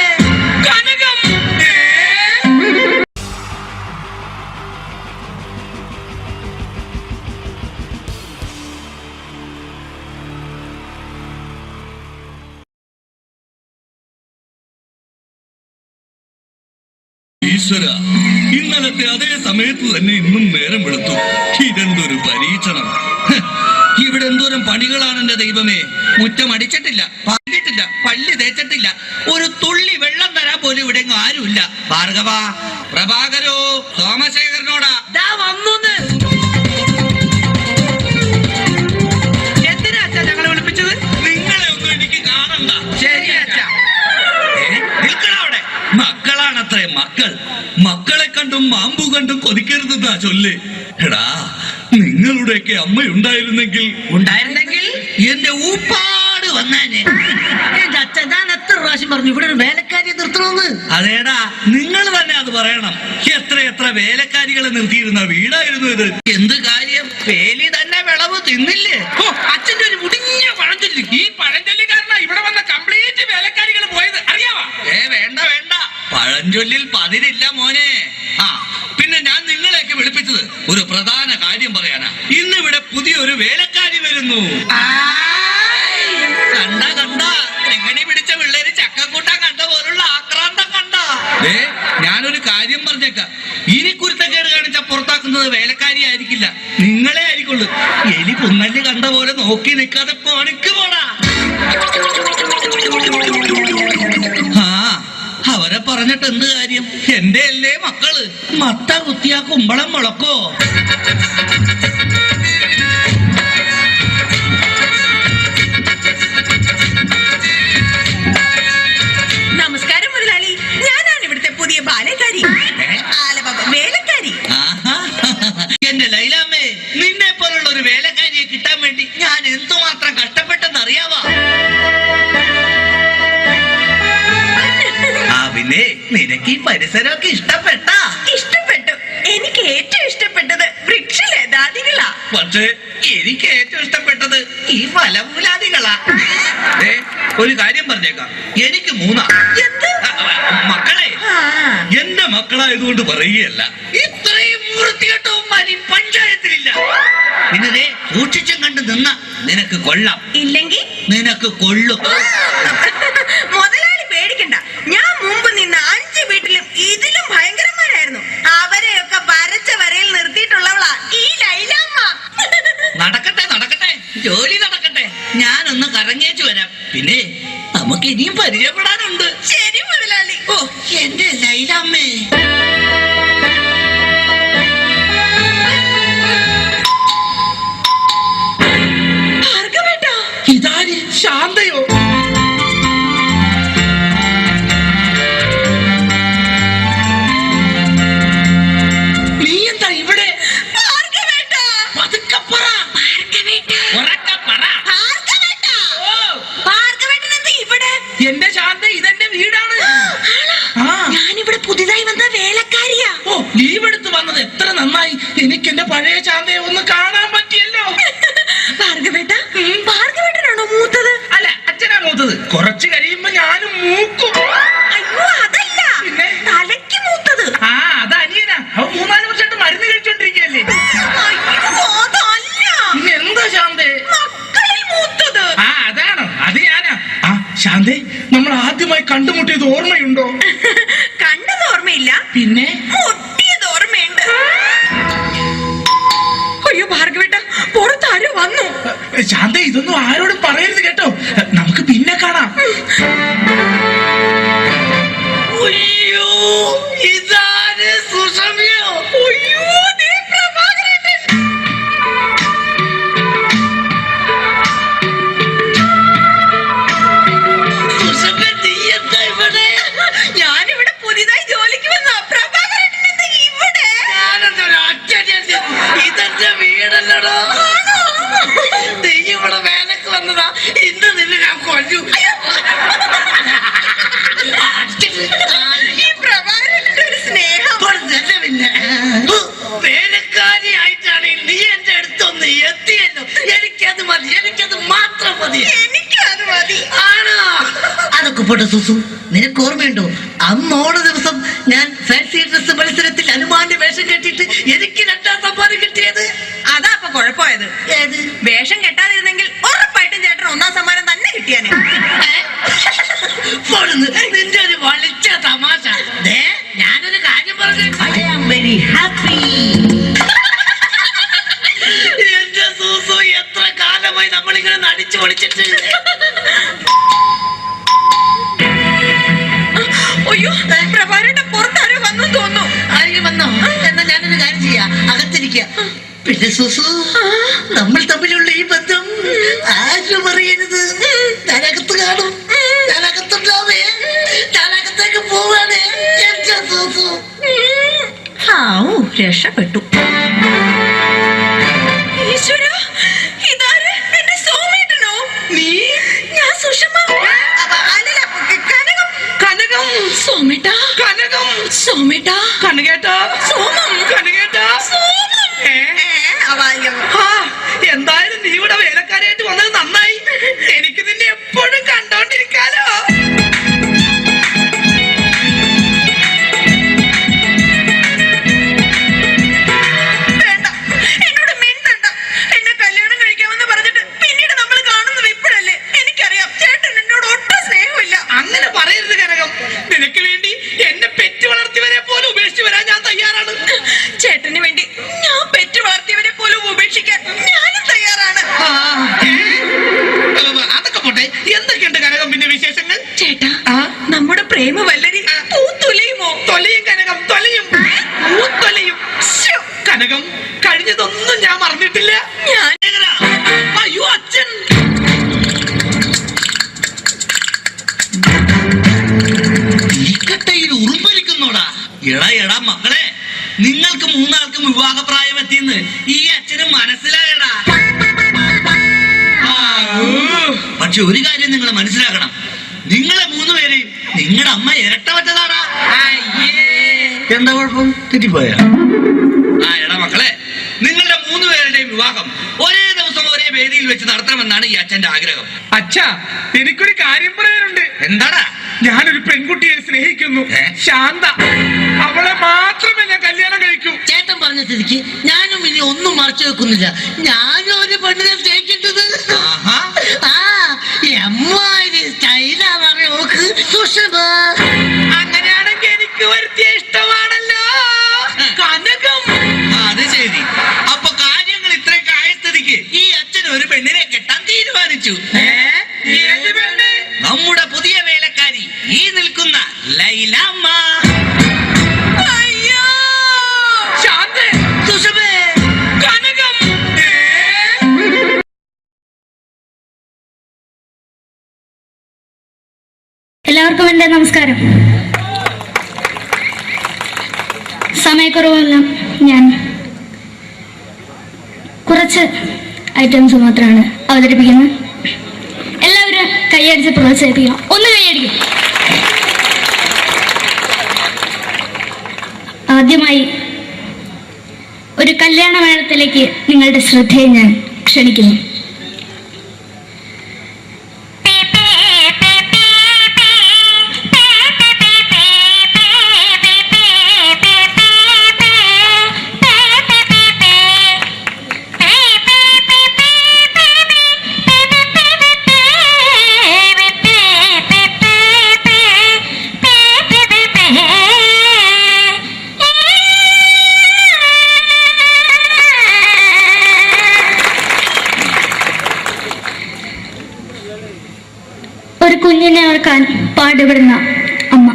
കനകം. ഈശ്വര, ഇന്നലത്തെ അതേ സമയത്ത് തന്നെ ഇന്നും നേരം വെളുത്തു. ഇതെന്തൊരു പരീക്ഷണം! ഇവിടെ എന്തോരം പണികളാണ് എന്റെ ദൈവമേ. മുറ്റം അടിച്ചിട്ടില്ല, പറഞ്ഞിട്ടില്ല, പള്ളി തേച്ചിട്ടില്ല, ഒരു തുള്ളി വെള്ളം തരാൻ പോലും ഇവിടെ ആരുമില്ല. ഭാർഗവ, പ്രഭാകരോ, സോമശേഖരനോടാ വന്നോന്ന്. എന്തിനാ അച്ഛാ ഞങ്ങളെ വിളിപ്പിച്ചത്? നിങ്ങളെ ഒന്നും എനിക്ക് കാണണ്ട. ശരി അച്ഛാ. നിൽക്കണവിടെ. മക്കളാണത്രേ മക്കൾ. മക്കളെ കണ്ടും മാമ്പു കണ്ടും കൊതിക്കരുതെന്നാ ചൊല്ല്. എടാ, നിങ്ങളുടെയൊക്കെ അമ്മയുണ്ടായിരുന്നെങ്കിൽ എന്റെ ഊപ്പാട് വന്നേനെ. എന്റെ അച്ഛൻ ഞാൻ എത്ര പ്രാവശ്യം പറഞ്ഞു ഇവിടെ ഒരു വേലക്കാരിയെ നിർത്തണമെന്ന്. അതേടാ, നിങ്ങൾ തന്നെ അത് പറയണം. എത്ര വേലക്കാരികളെ നിർത്തിയിരുന്ന വീടായിരുന്നു ഇത്. എന്ത് കാര്യം? വേലി തന്നെ വിളവ് തിന്നില്ലേ? അച്ഛന്റെ ഒരു മുടിഞ്ഞ പഴഞ്ചൊല്ലി. ഈ പഴഞ്ചൊല്ലി കാരണം ഇവിടെ വന്ന കംപ്ലീറ്റ് വേലക്കാരികൾ പോയത് അറിയാവാ? വേണ്ട പഴഞ്ചൊല്ലിൽ പതിരില്ല മോനെ. പിന്നെ ഞാൻ നിങ്ങളെയൊക്കെ വിളിപ്പിച്ചത് ഒരു പ്രധാന കാര്യം പറയാനാ. ഇന്നിവിടെ പുതിയൊരു വേലക്കാരി വരുന്നു. കണ്ട എങ്ങനെ പിടിച്ച പിള്ളേര് ചക്കക്കൂട്ടാൻ കണ്ട പോലുള്ള ആക്രാന്തം കണ്ട. ഞാനൊരു കാര്യം പറഞ്ഞേക്കാം, ഇനി കുരുത്തക്കേട് കാണിച്ച പുറത്താക്കുന്നത് വേലക്കാരി ആയിരിക്കില്ല, നിങ്ങളെ ആയിരിക്കുള്ളൂ. എലി പുന്നല് കണ്ട പോലെ നോക്കി നിൽക്കാതെ പണിക്ക് പോടാ. അവരെ പറഞ്ഞിട്ട് എന്ത് കാര്യം? എന്റെ അല്ലേ മക്കള്. മത്ത കുത്തിയാ കുമ്പളം മുളക്കോ? നമസ്കാരം മുതലാളി, ഞാനാണ് ഇവിടുത്തെ പുതിയ ബാലക്കാരി, വേലക്കാരി. എന്റെ ലൈലാമ്മേ, നിന്നെ പോലുള്ള ഒരു വേലക്കാരിയെ കിട്ടാൻ വേണ്ടി ഞാൻ എന്തുമാത്രം കഷ്ടപ്പെട്ടെന്ന് അറിയാവാ? പിന്നെ നിനക്ക് ഈ പരിസരമൊക്കെ ഇഷ്ടപ്പെട്ടു. എനിക്ക് ഏറ്റവും ഇഷ്ടപ്പെട്ടത് വൃക്ഷലതാദികളാ. പക്ഷേ എനിക്ക് ഏറ്റവും ഇഷ്ടപ്പെട്ടത് ഈ ഫലമൂലാദികളാ. ഒരു കാര്യം പറഞ്ഞേക്കാം, എനിക്ക് 3 മക്കളെ. എന്റെ മക്കളായതുകൊണ്ട് പറയുകയല്ല, ഇത്രയും വൃത്തികെട്ടവന്മാർ ഈ പഞ്ചായത്തിലില്ല. പിന്നെ സൂക്ഷിച്ചും കണ്ട് നിന്ന നിനക്ക് കൊള്ളാം, ഇല്ലെങ്കിൽ നിനക്ക് കൊള്ളും. മുതലാളി പേടിക്കണ്ട, ഞാൻ മുമ്പ് നിന്ന 5 വീട്ടിലും ഇതിലും ഭയങ്കരന്മാരായിരുന്നു. അവരെയൊക്കെ വരച്ച വരയിൽ നിർത്തിയിട്ടുള്ളവളാ ഈ ലൈലാമ്മ. നടക്കട്ടെ, ജോലി നടക്കട്ടെ. ഞാനൊന്ന് കറങ്ങിയേച്ചു വരാം. പിന്നെ നമുക്ക് ഇനിയും പരിചയപ്പെടാനുണ്ട്. ശരി മുതലാളി. ഓ എന്റെ ലൈലാമ്മേ. ഇതാര്? ശാന്തയോ? നീ എന്താ ഇവിടെ? എന്റെ ശാന്ത, ഇതെന്റെ വീടാണ്. ഞാനിവിടെ പുതിയതായി വന്ന വേലക്കാരിയാ. ഓ, ലീവ് എടുത്ത് വന്നത് എത്ര നന്നായി. എനിക്ക് എന്റെ പഴയ ശാന്തയെ ഒന്ന് കാണാൻ പറ്റിയല്ലോ. ഭാർഗവേട്ടനാണോ മൂത്തത്? അല്ല, അച്ഛനാ മൂത്തത്. കുറച്ച് കഴിയുമ്പോ ഞാനും മൂക്കും. അയ്യോ, അതല്ല, തലയ്ക്ക് മൂത്തത്. അത് അനിയനാ. അവൻ 3-4 വർഷമായിട്ട് മരുന്ന് കഴിച്ചോണ്ടിരിക്കല്ലേ. പിന്നെ എന്താ ശാന്തേ? മക്കളിൽ മൂത്തത്. അതാണോ? അത് ഞാനാ. ശാന്തേ, നമ്മൾ ആദ്യമായി കണ്ടുമുട്ടിയത് ഓർമ്മയുണ്ടോ? കണ്ടത് ഓർമ്മയില്ല, പിന്നെ മുട്ടിയത് ഓർമ്മയുണ്ട്. അയ്യോ ഭാർഗവേട്ട, പുറത്താരോ വന്നു. ശാന്ത ഇതൊന്നും ആരോടും പറയരുത് കേട്ടോ. നമുക്ക് പിന്നെ കാണാം. അയ്യോ ഇതാണ് സുഷമ്യോ. അയ്യോ ഞാനിവിടെ പുതിയതായി ജോലിക്ക് വന്ന പ്രഭാകരൻ ഇവിടെ. ഇതെന്റെ വീടല്ലടോ. നീ ഇവിടെ വേലക്ക് വന്നതാ. ഇന്ന് നിന്നെ ഞാൻ കൊല്ലു. ഈ പ്രഭാകരന്റെ ഒരു സ്നേഹം. പിന്നെ വേലക്കാരിയായിട്ടാണ് നീ എന്റെ അടുത്തൊന്ന് എത്തിയല്ലോ. എനിക്കത് മതി. എനിക്കത് മാത്രം മതി. എനിക്കത് മതി. ആണോ? അതൊക്കെ പോട്ടെ സുസു, നിനക്ക് ഓർമ്മയുണ്ടോ അന്ന് ഓണ ദിവസം ഞാൻ ഫാൻസി ഡ്രസ് മത്സരത്തിൽ ഹനുമാന്റെ വേഷം കെട്ടിയിട്ട് എനിക്ക് 2ാം സമ്മാനം കിട്ടിയത്? അതാ അപ്പൊ കുഴപ്പമായത്. ഏത് വേഷം കെട്ടാതിരുന്നെങ്കിൽ ഉറപ്പായിട്ടും ചേട്ടൻ 1ാം സമ്മാനം തന്നെ കിട്ടിയാനെ. നിന്റെ ഒരു വളിച്ച തമാശ. ഞാനൊരു കാര്യം പറഞ്ഞു. I am very happy. എന്റെ സൂസു, എത്ര കാലമായി നമ്മളിങ്ങനെ നടിച്ചു പൊളിച്ചിട്ട്. അയ്യോ പ്രഭാകരന്റെ പുറത്താരോ വന്നു തോന്നുന്നു. ആരെങ്കിലും വന്നോ? എന്നാ ഞാനൊരു കാര്യം ചെയ്യാം, അകത്തിരിക്കുക. പിന്നെ സുസു, നമ്മൾ തമ്മിലുള്ള ഈ ബന്ധം ആരും അറിയരുത്. ഞാനകത്ത് കാണും. ഞാനകത്തുണ്ടാവേ. ഞാനകത്തേക്ക് പോവാണ് എന്റെ സുസു. രക്ഷപ്പെട്ടു. ഈശ്വര, ഇതാര്? എന്റെ സോമേട്ടനോ? നീ? ഞാൻ സുഷമ. അല്ലല്ല, കനകം. കനകം. സോമേട്ട. കനകം. സോമേട്ട. കനകേട്ടാ. സോമം. കനകേട്ടാ. സോമം. എന്തായാലും നീ ഇവിടെ വേലക്കാരായിട്ട് വന്നത് നന്നായി. എനിക്ക് നിന്നെ എപ്പോഴും കണ്ടോണ്ടിരിക്കാലോ. വേണ്ട, എന്നോട് മിണ്ടണ്ട. എന്നെ കല്യാണം കഴിക്കാമെന്ന് പറഞ്ഞിട്ട് പിന്നീട് നമ്മൾ കാണുന്നത് ഇപ്പോഴല്ലേ. എനിക്കറിയാം ചേട്ടൻ എന്നോട് ഒട്ടും സ്നേഹമില്ല. അങ്ങനെ പറയരുത് കനകം. നിനക്ക് വേണ്ടി എന്നെ പെറ്റു വളർത്തിയവരെ പോലും ഉപേക്ഷിച്ചു വരാൻ ഞാൻ തയ്യാറാണ്. ചേട്ടന് വേണ്ടി ഞാൻ പെറ്റു വളർത്തിയവരെ പോലും ഉപേക്ഷിക്കാൻ ഞാനും തയ്യാറാണ്. അതൊക്കെ പോട്ടെ, എന്തൊക്കെയുണ്ട് കനകം പിന്നെ വിശേഷങ്ങൾ? ചേട്ടാ, നമ്മുടെ പ്രേമ വല്ലരി പൂത്തൊലയുമോ? തൊലയും കനകം, തൊലയും. പൂത്തൊലയും. കനകം, കഴിഞ്ഞതൊന്നും ഞാൻ മറന്നിട്ടില്ല. അയ്യോ അച്ഛൻ. തീക്കട്ടയിൽ ഉറുമ്പലിക്കുന്നോടാ. എടാ മക്കളെ, നിങ്ങൾക്ക് 3 ആൾക്കും വിവാഹപ്രായം എത്തിയെന്ന് ഈ അച്ഛന് മനസ്സിലായടാ. പക്ഷെ ഒരു കാര്യം നിങ്ങൾ മനസ്സിലാക്കണം, നിങ്ങളെ 3 പേരെയും നിങ്ങളുടെ അമ്മ ഇരട്ട വെച്ചതാടാ. എന്താ കുഴപ്പം? തെറ്റിപ്പോയ? എടാ മക്കളെ, നിങ്ങളുടെ 3 പേരുടെയും വിവാഹം ഒരേ ദിവസം ഒരേ വേദിയിൽ വെച്ച് നടത്തണമെന്നാണ് ഈ അച്ഛന്റെ ആഗ്രഹം. അച്ഛാ, എനിക്കൊരു കാര്യം പറയാനുണ്ട്. എന്താടാ? ഞാനൊരു പെൺകുട്ടിയെ സ്നേഹിക്കുന്നു, ശാന്ത. അവളെ മാത്രമേ ഞാൻ കല്യാണം കഴിക്കൂ. ചേട്ടൻ പറഞ്ഞ സ്ഥിതിക്ക് ഞാനും ഇനി ഒന്നും മറച്ചു വെക്കുന്നില്ല. ഞാനും ഒരു പെണ്ണിനെ സ്നേഹിക്കുന്നത്. അങ്ങനെയാണെങ്കിൽ എനിക്ക് വരുത്തിയ ഇഷ്ടമാണല്ലോ കനകം. അത് ശരി. അപ്പൊ കാര്യങ്ങൾ ഇത്രയൊക്കെ ആയ സ്ഥിതിക്ക് ഈ അച്ഛൻ ഒരു പെണ്ണിനെ കെട്ടാൻ തീരുമാനിച്ചു. നമ്മുടെ പുതിയ വേലക്കാരി ഈ നിൽക്കുന്ന ലൈലാമ്മ. ശാന്തേ, സുഷമേ, കനകം. എല്ലാവർക്കും എൻ്റെ നമസ്കാരം. സമയക്കുറവല്ല, ഞാൻ കുറച്ച് ഐറ്റംസ് മാത്രമാണ് അവതരിപ്പിക്കുന്നത്. എല്ലാവരും കൈയടിച്ച് പ്രോത്സാഹിപ്പിക്കണം. ഒന്ന് കൈയടിക്കും. ആദ്യമായി ഒരു കല്യാണ മേളത്തിലേക്ക് നിങ്ങളുടെ ശ്രദ്ധയെ ഞാൻ ക്ഷണിക്കുന്നു. പാടുപെടുന്ന അമ്മ.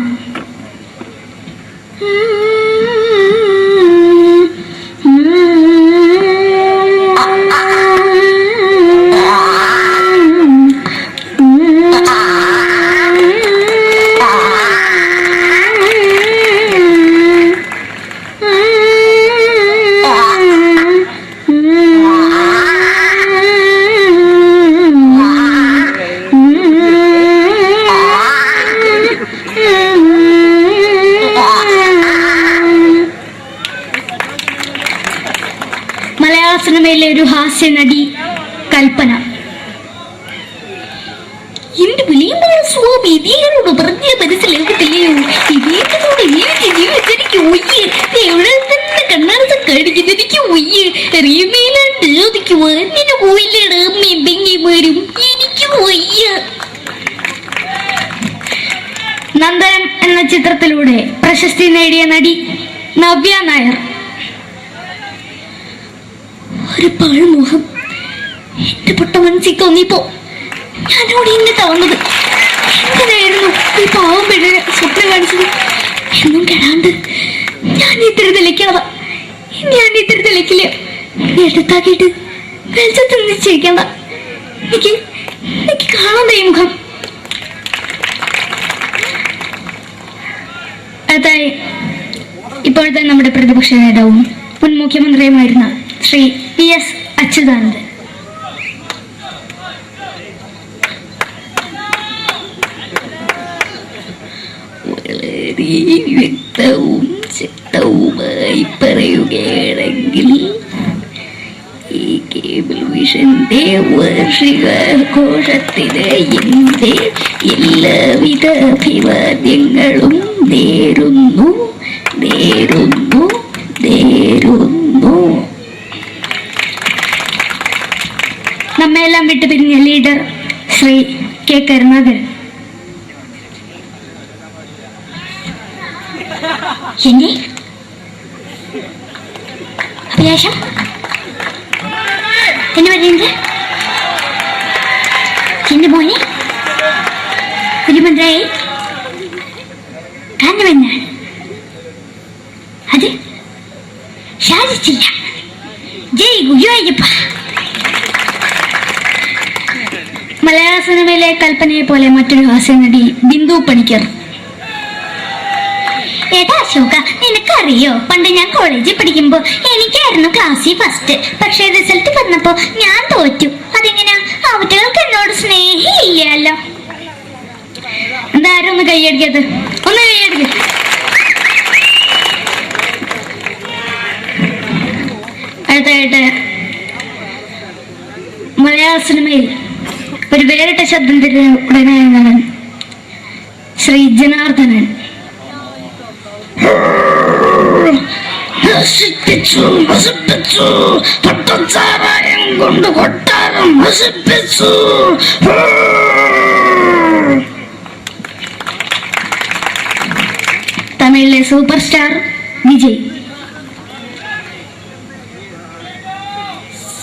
മലയാള സിനിമയിലെ ഒരു ഹാസ്യ നടി കൽപ്പന. എന്റെ വിളിയുമ്പോൾ സ്വാമി ഇതിനോട് പറഞ്ഞ മനസ്സിലാകത്തില്ലയോ? ഇതേറ്റോടെ ജീവിച്ചിരിക്കും ഒയ്യ് എവിടെ തന്നെ കണ്ണാടത്ത് കാണിക്കുന്നു. എനിക്ക് ഒയ്യ് റീമയിലുണ്ട് എനിക്ക് വന്നിന് പോയില്ലേടാ മെമ്പെങ്കിമാരും എനിക്ക് ഒയ്യ. നന്ദനം എന്ന ചിത്രത്തിലൂടെ പ്രശസ്തി നേടിയ നടി നവ്യ നായർ. ഒരു പാഴ്മോഹം എന്റെ പൊട്ട മനസ്സിൽ തോന്നിയപ്പോ ഞാനോട് ഇങ്ങോട്ടാ വന്നത്. എന്തിനായിരുന്നു ഈ പാവം പെണ്ണിന് സ്വപ്നം കാണിച്ചത്? എന്നും കെടാണ്ട് ഞാൻ ഇത്തിരി തെളിക്കണതാ. ഞാൻ ഇത്തിരി തെളിക്കില്ല. എടുത്താക്കിയിട്ട് വെളിച്ചത്ത് നിശ്ചയിക്കണ്ട. എനിക്ക് കാണാൻ ഈ മുഖം. അതായി ഇപ്പോഴത്തെ നമ്മുടെ പ്രതിപക്ഷ നേതാവും മുൻ മുഖ്യമന്ത്രിയുമായിരുന്ന ശ്രീ PS അച്യുതാനന്ദൻ. വളരെ വ്യക്തവും ശക്തവുമായി പറയുകയാണെങ്കിൽ ഈ കേബിൾ വിഷന്റെ വാർഷികാഘോഷത്തിന് എന്റെ എല്ലാവിധ അഭിവാദ്യങ്ങളും നേരുന്നു. നമ്മെല്ലാം വിട്ടുപിരിഞ്ഞ ലീഡർ ശ്രീ K. കരുണാകരൻ. എന്റെ അഭിലാഷം എന്ന് പറയുന്നത് എന്റെ മോനെ തിരുമന്ത്രായി കാരണമെന്നാണ്. അത് സാധിച്ചില്ല. ജയ് ഗുരുവായൂരപ്പ. മലയാള സിനിമയിലെ കൽപ്പനയെ പോലെ മറ്റൊരു ഹാസ്യ നടി ബിന്ദു പണിക്കർ. ഏട്ടാ അശോക, നിനക്കറിയോ പണ്ട് ഞാൻ കോളേജിൽ പഠിക്കുമ്പോ എനിക്കായിരുന്നു ക്ലാസ്സിൽ ഫസ്റ്റ്. പക്ഷെ റിസൾട്ട് വന്നപ്പോ ഞാൻ തോറ്റു. അതെങ്ങനെയാ? അവറ്റകൾക്ക് എന്നോട് സ്നേഹമില്ലല്ലോ. എന്താരും ഒന്ന് കൈയടിക്കത്? ഒന്ന് കൈയടിക്ക. അടുത്തായിട്ട് മലയാള സിനിമയിൽ ഒരു വേറിട്ട ശബ്ദത്തിന്റെ ഉടനായാണ് ശ്രീ ജനാർദ്ദനൻ. പട്ടച്ചാരായം കൊണ്ട് കൊട്ടാരം നശിപ്പിച്ചു. തമിഴിലെ സൂപ്പർ സ്റ്റാർ വിജയ്.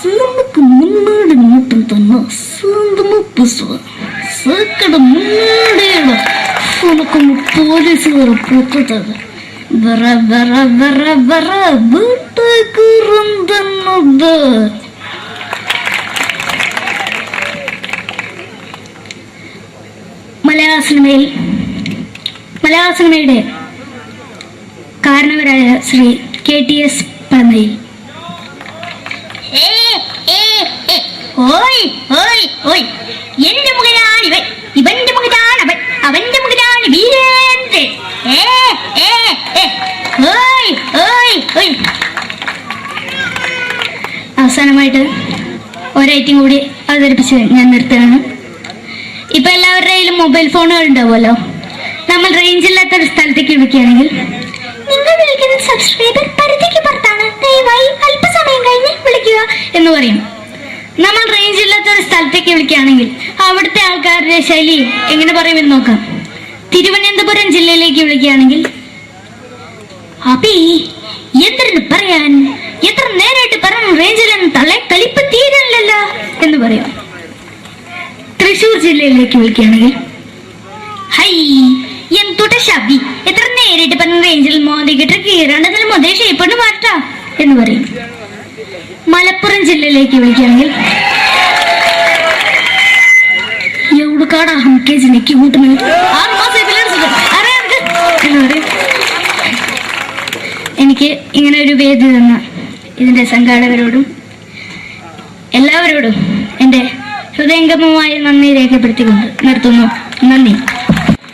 നമുക്ക് മുന്നോടി നോട്ടം തന്നെ സ്വന്തമോ സക്കട മുന്നോടിയാണ് ഉനക്ക് പോലീസുകാർ പൂത്തത്. വറ വറ വറ വറ വീട്ടുകുറുന്നത്. മലയാള സിനിമയുടെ കാരണവരായ ശ്രീ KTS പ്രണയ്. എന്റെ മകനാണ് ഇവൻ, ഇവന്റെ മകനാണ് അവൻ, അവന്റെ മകനാണ് വീരേന്ദ്രൻ. അവസാനമായിട്ട് ഒരൈറ്റം കൂടി അവതരിപ്പിച്ച് ഞാൻ നിർത്തുകയാണ്. ഇപ്പൊ എല്ലാവരുടെ കയ്യിലും മൊബൈൽ ഫോണുകൾ ഉണ്ടാവുമല്ലോ. നമ്മൾ റേഞ്ച് ഇല്ലാത്ത ഒരു സ്ഥലത്തേക്ക് വിളിക്കുകയാണെങ്കിൽ നിങ്ങൾ വിളിക്കുന്ന സബ്സ്ക്രൈബർ പരിധിക്ക് പുറത്താണ്, ദയവായി അല്പസമയം കഴിഞ്ഞ് വിളിക്കുക എന്ന് പറയും. നമ്മൾ റേഞ്ച് ഇല്ലാത്ത ഒരു സ്ഥലത്തേക്ക് വിളിക്കുകയാണെങ്കിൽ അവിടുത്തെ ആൾക്കാരുടെ ശൈലി എങ്ങനെ പറയുമെന്ന് നോക്കാം. തിരുവനന്തപുരം ജില്ലയിലേക്ക് വിളിക്കുകയാണെങ്കിൽ അപ്പി എന്തിനു പറയാൻ, എത്ര നേരമായിട്ട് പറഞ്ഞു റേഞ്ചിലൊന്നും തള്ളെ കളിപ്പ് തീരല്ലോ എന്ന് പറയും. തൃശ്ശൂർ ജില്ലയിലേക്ക് വിളിക്കുകയാണെങ്കിൽ ഹൈ എന്തുട്ട ശബി എത്ര നേരിട്ട് പറഞ്ഞ റേഞ്ചിൽ മോദിക്കിട്ട് കീറാണ്ടതിൽ മുതൽ ഷേപ്പണ് മാറ്റാ എന്ന് പറയും. മലപ്പുറം ജില്ലയിലേക്ക് വിളിക്കുകയാണെങ്കിൽ എവിടുക്കാടാ ഹംകേജിലേക്ക് ഇങ്ങോട്ട് എനിക്ക് ഇങ്ങനെ ഒരു വേദി തന്ന ഇതിന്റെ സംഘാടകരോടും എല്ലാവരോടും എൻ്റെ ഹൃദയംഗമമായ നന്ദി രേഖപ്പെടുത്തിക്കൊണ്ട് നിർത്തുന്നു. നന്ദി.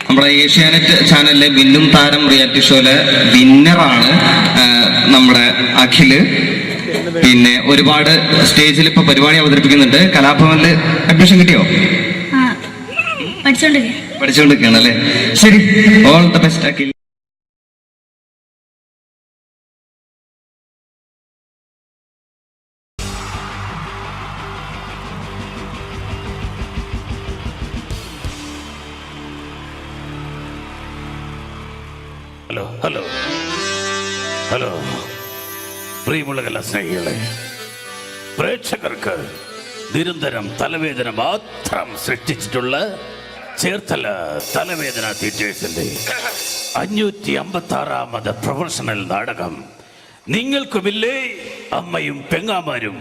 നമ്മുടെ ഏഷ്യാനെറ്റ് ചാനലിലെ വിന്നും താരം റിയാലിറ്റി ഷോയിലെ വിന്നറാണ് നമ്മുടെ അഖില്. പിന്നെ ഒരുപാട് സ്റ്റേജിൽ ഇപ്പൊ പരിപാടി അവതരിപ്പിക്കുന്നുണ്ട്. കലാഭവനില് അഡ്മിഷൻ കിട്ടിയോ? പഠിച്ചുകൊണ്ടിരിക്കുകയാണ് അല്ലേ? ശരി, all the best Akhil. Hello hello hello പ്രിയമുള്ള കലാസ്നേഹികളെ, പ്രേക്ഷകർക്ക് നിരന്തരം തലവേദന മാത്രം സൃഷ്ടിച്ചിട്ടുള്ള ചേർത്തല തലവേദന തിയേറ്റേഴ്സിന്റെ 556ാമത് പ്രൊഫഷണൽ നാടകം നിങ്ങൾക്കുമില്ലേ അമ്മയും പെങ്ങാമാരും.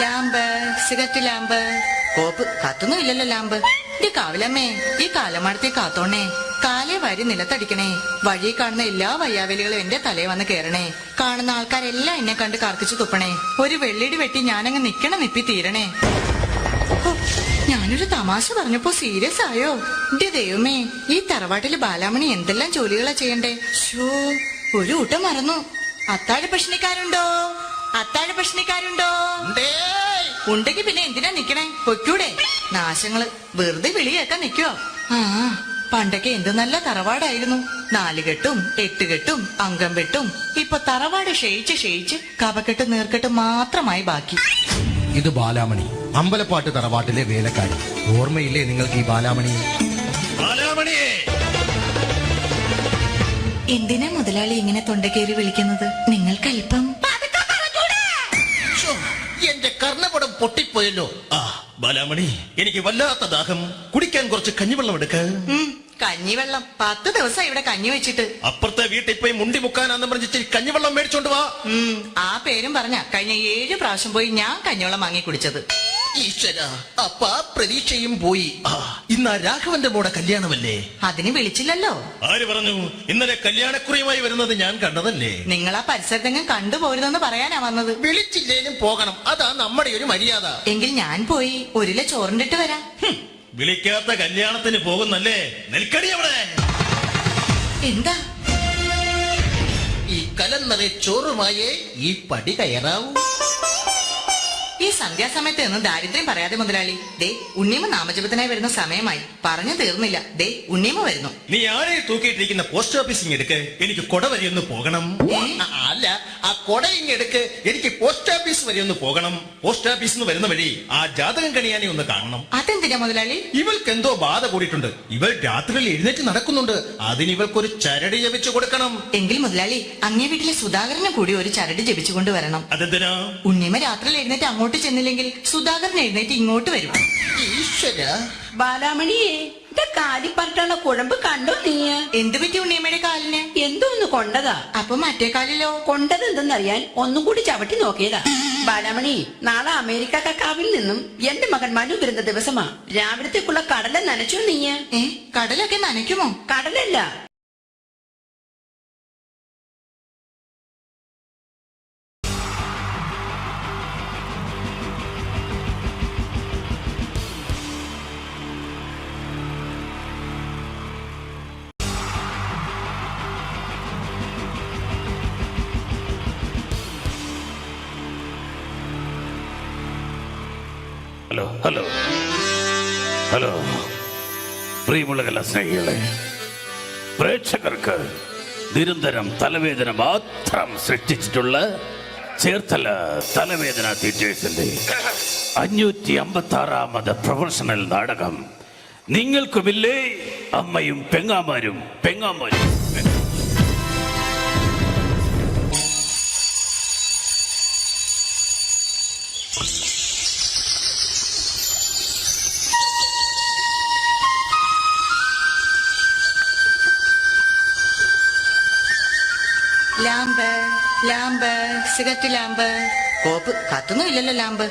ലാമ്പ് സിഗരറ്റ് ലാമ്പ് കോപ്പ് കത്തൊന്നും ഇല്ലല്ലോ ലാമ്പ്. ഈ കാവിലമ്മേ, ഈ കാലമാടത്തെ കാത്തോണേ, കാലേ വാരി നിലത്തടിക്കണേ, വഴി കാണുന്ന എല്ലാ വയ്യാവലികളും എന്റെ തലയെ വന്ന് കേറണേ, കാണുന്ന ആൾക്കാരെല്ലാം എന്നെ കണ്ട് കർക്കിച്ചു തുപ്പണേ, ഒരു വെള്ളിടി വെട്ടി ഞാനങ്ങ് നിപ്പി തീരണേ. ഞാനൊരു തമാശ പറഞ്ഞപ്പോ സീരിയസ് ആയോ? എന്റെ ദൈവമേ, ഈ തറവാട്ടില് ബാലാമണി എന്തെല്ലാം ജോലികളാ ചെയ്യണ്ടേ. ഷോ, ഒരു ഊട്ടം മറന്നു. അത്താഴ ഭക്ഷണിക്കാരുണ്ടോ? ഉണ്ടെങ്കിൽ പിന്നെ എന്തിനാ നിക്കണേ? പൊയ്ക്കൂടെ? നാശങ്ങള് വെറുതെ വിളിയേക്കാൻ നിക്കോ? പണ്ടൊക്കെ എന്ത് നല്ല തറവാടായിരുന്നു. 4 കെട്ടും 8 കെട്ടും അംഗം വെട്ടും. ഇപ്പൊ തറവാട് ക്ഷയിച്ച് കപക്കെട്ടും നീർക്കെട്ടും മാത്രമായി ബാക്കി. ഇത് ബാലാമണി, അമ്പലപ്പാട്ട് തറവാട്ടിലെ വേലക്കാരി. ഓർമ്മയില്ലേ നിങ്ങൾക്ക് ഈ ബാലാമണിയെ? എന്തിനാ മുതലാളി ഇങ്ങനെ തൊണ്ടക്കേറി വിളിക്കുന്നത്? നിങ്ങൾക്ക് അല്പം എന്റെ കർണപടം പൊട്ടിപ്പോയല്ലോ. ബാലാമണി, എനിക്ക് വല്ലാത്ത ദാഹം. കുടിക്കാൻ കുറച്ച് കഞ്ഞിവെള്ളം എടുക്ക. കഞ്ഞിവെള്ളം 10 ദിവസം ഇവിടെ കഞ്ഞി വെച്ചിട്ട്. അപ്പുറത്തെ വീട്ടിൽ പോയി മുണ്ടി മുക്കാനാന്ന് പറഞ്ഞിട്ട് കഞ്ഞിവെള്ളം മേടിച്ചോണ്ട് വാ. ആ പേരും പറഞ്ഞ കഴിഞ്ഞ 7 പ്രാവശ്യം പോയി ഞാൻ കഞ്ഞിവെള്ളം വാങ്ങി കുടിച്ചത്. ഈശ്വര, അപ്പ പ്രതീക്ഷയും പോയി. ഇന്ന് രാഘവന്റെ മോടെ കല്യാണമല്ലേ? അതിന് വിളിച്ചില്ലല്ലോ. ആര് പറഞ്ഞു? ഇന്നലെ കല്യാണക്കുറിയുമായി വരുന്നത് ഞാൻ കണ്ടതല്ലേ. നിങ്ങൾ ആ പരിസരത്തെങ്ങും കണ്ടുപോരുതെന്ന് പറയാനാ വന്നത്. വിളിച്ചില്ലേലും പോകണം, അതാ നമ്മുടെ ഒരു മര്യാദ. എങ്കിൽ ഞാൻ പോയി 1 കിലോ ചോറിണ്ടിട്ട് വരാം. വിളിക്കാത്ത കല്യാണത്തിന് പോകുന്നല്ലേ? നെൽക്കടി അവിടെ. എന്താ ഈ കലന്നറെ ചോറുമായേ ഈ പടി കയറാവൂ. ഈ സന്ധ്യാസമയത്ത് നിന്ന് ദാരിദ്ര്യം പറയാതെ മുതലാളി. ദേ ഉണ്ണിയമ്മ നാമജപത്തിനായി വരുന്ന സമയമായി. പറഞ്ഞു തീർന്നില്ല, ദേ ഉണ്ണിയമ്മ വരുന്നു. നീ ആരെ തൂക്കിയിട്ടിരിക്കുന്ന പോസ്റ്റ് ഓഫീസിങ് എടുക്ക്, എനിക്ക് കൊട വരെ ഒന്ന് പോകണം. അല്ല, ആ കൊട ഇങ്ങെടുക്ക്, എനിക്ക് പോസ്റ്റ് ഓഫീസ് വരെ ഒന്ന് പോകണം. പോസ്റ്റ് ഓഫീസിൽ വരുന്ന വഴി ആ ജാതകം കണിയാനെ ഒന്ന് കാണണം. അതെന്തിനാ മുതലാളി? ഇവൾക്ക് എന്തോ ബാധ കൂടിയിട്ടുണ്ട്. ഇവൾ രാത്രിയിൽ എഴുന്നേറ്റ് നടക്കുന്നുണ്ട്. അതിന് ഇവൾക്കൊരു ചരട് ജപിച്ചു കൊടുക്കണം. എങ്കിൽ മുതലാളി അങ്ങേ വീട്ടിലെ സുധാകരനെ കൂടി ഒരു ചരട് ജപിച്ചുകൊണ്ട് വരണം. അതെന്തിനാ? ഉണ്ണിയമ്മ രാത്രിയിൽ എഴുന്നേറ്റ് അങ്ങോട്ട് ചെന്നില്ലെങ്കിൽ സുധാകരൻ എഴുന്നേറ്റ് ഇങ്ങോട്ട് വരും. ഈശ്വര, ബാലാമണിയെ കാലി പറഞ്ഞുള്ള കുഴമ്പ് കണ്ടോ നീ? എന്ത് പറ്റി ഉണ്ണിയമ്മയുടെ കാലിന്? എന്തോന്ന് കൊണ്ടതാ. അപ്പൊ മറ്റേ കാലിലോ? കൊണ്ടത് എന്തെന്നറിയാൻ ഒന്നും കൂടി ചവിട്ടി നോക്കിയതാ. ബാലാമണി, നാളെ അമേരിക്ക കക്കാവിൽ നിന്നും എന്റെ മകൻ മനു വരുന്ന ദിവസമാ. രാവിലത്തേക്കുള്ള കടല നനച്ചോ നീ? കടലൊക്കെ നനയ്ക്കുമോ? കടലല്ല, ഹലോ ഹലോ ഹലോ പ്രിയമുള്ള കലാസ്നേഹികളെ, പ്രേക്ഷകർക്ക് നിരന്തരം തലവേദന മാത്രം സൃഷ്ടിച്ചിട്ടുള്ള ചേർത്തല തലവേദന തിയേറ്റേഴ്സിന്റെ 556ാമത് പ്രൊഫഷണൽ നാടകം നിങ്ങൾക്കുമില്ലേ അമ്മയും പെങ്ങാമാരും. ലാമ്പ് സിഗരറ്റ് ലാമ്പ് കോപ്പ് കത്തൊന്നും ഇല്ലല്ലോ ലാമ്പ്.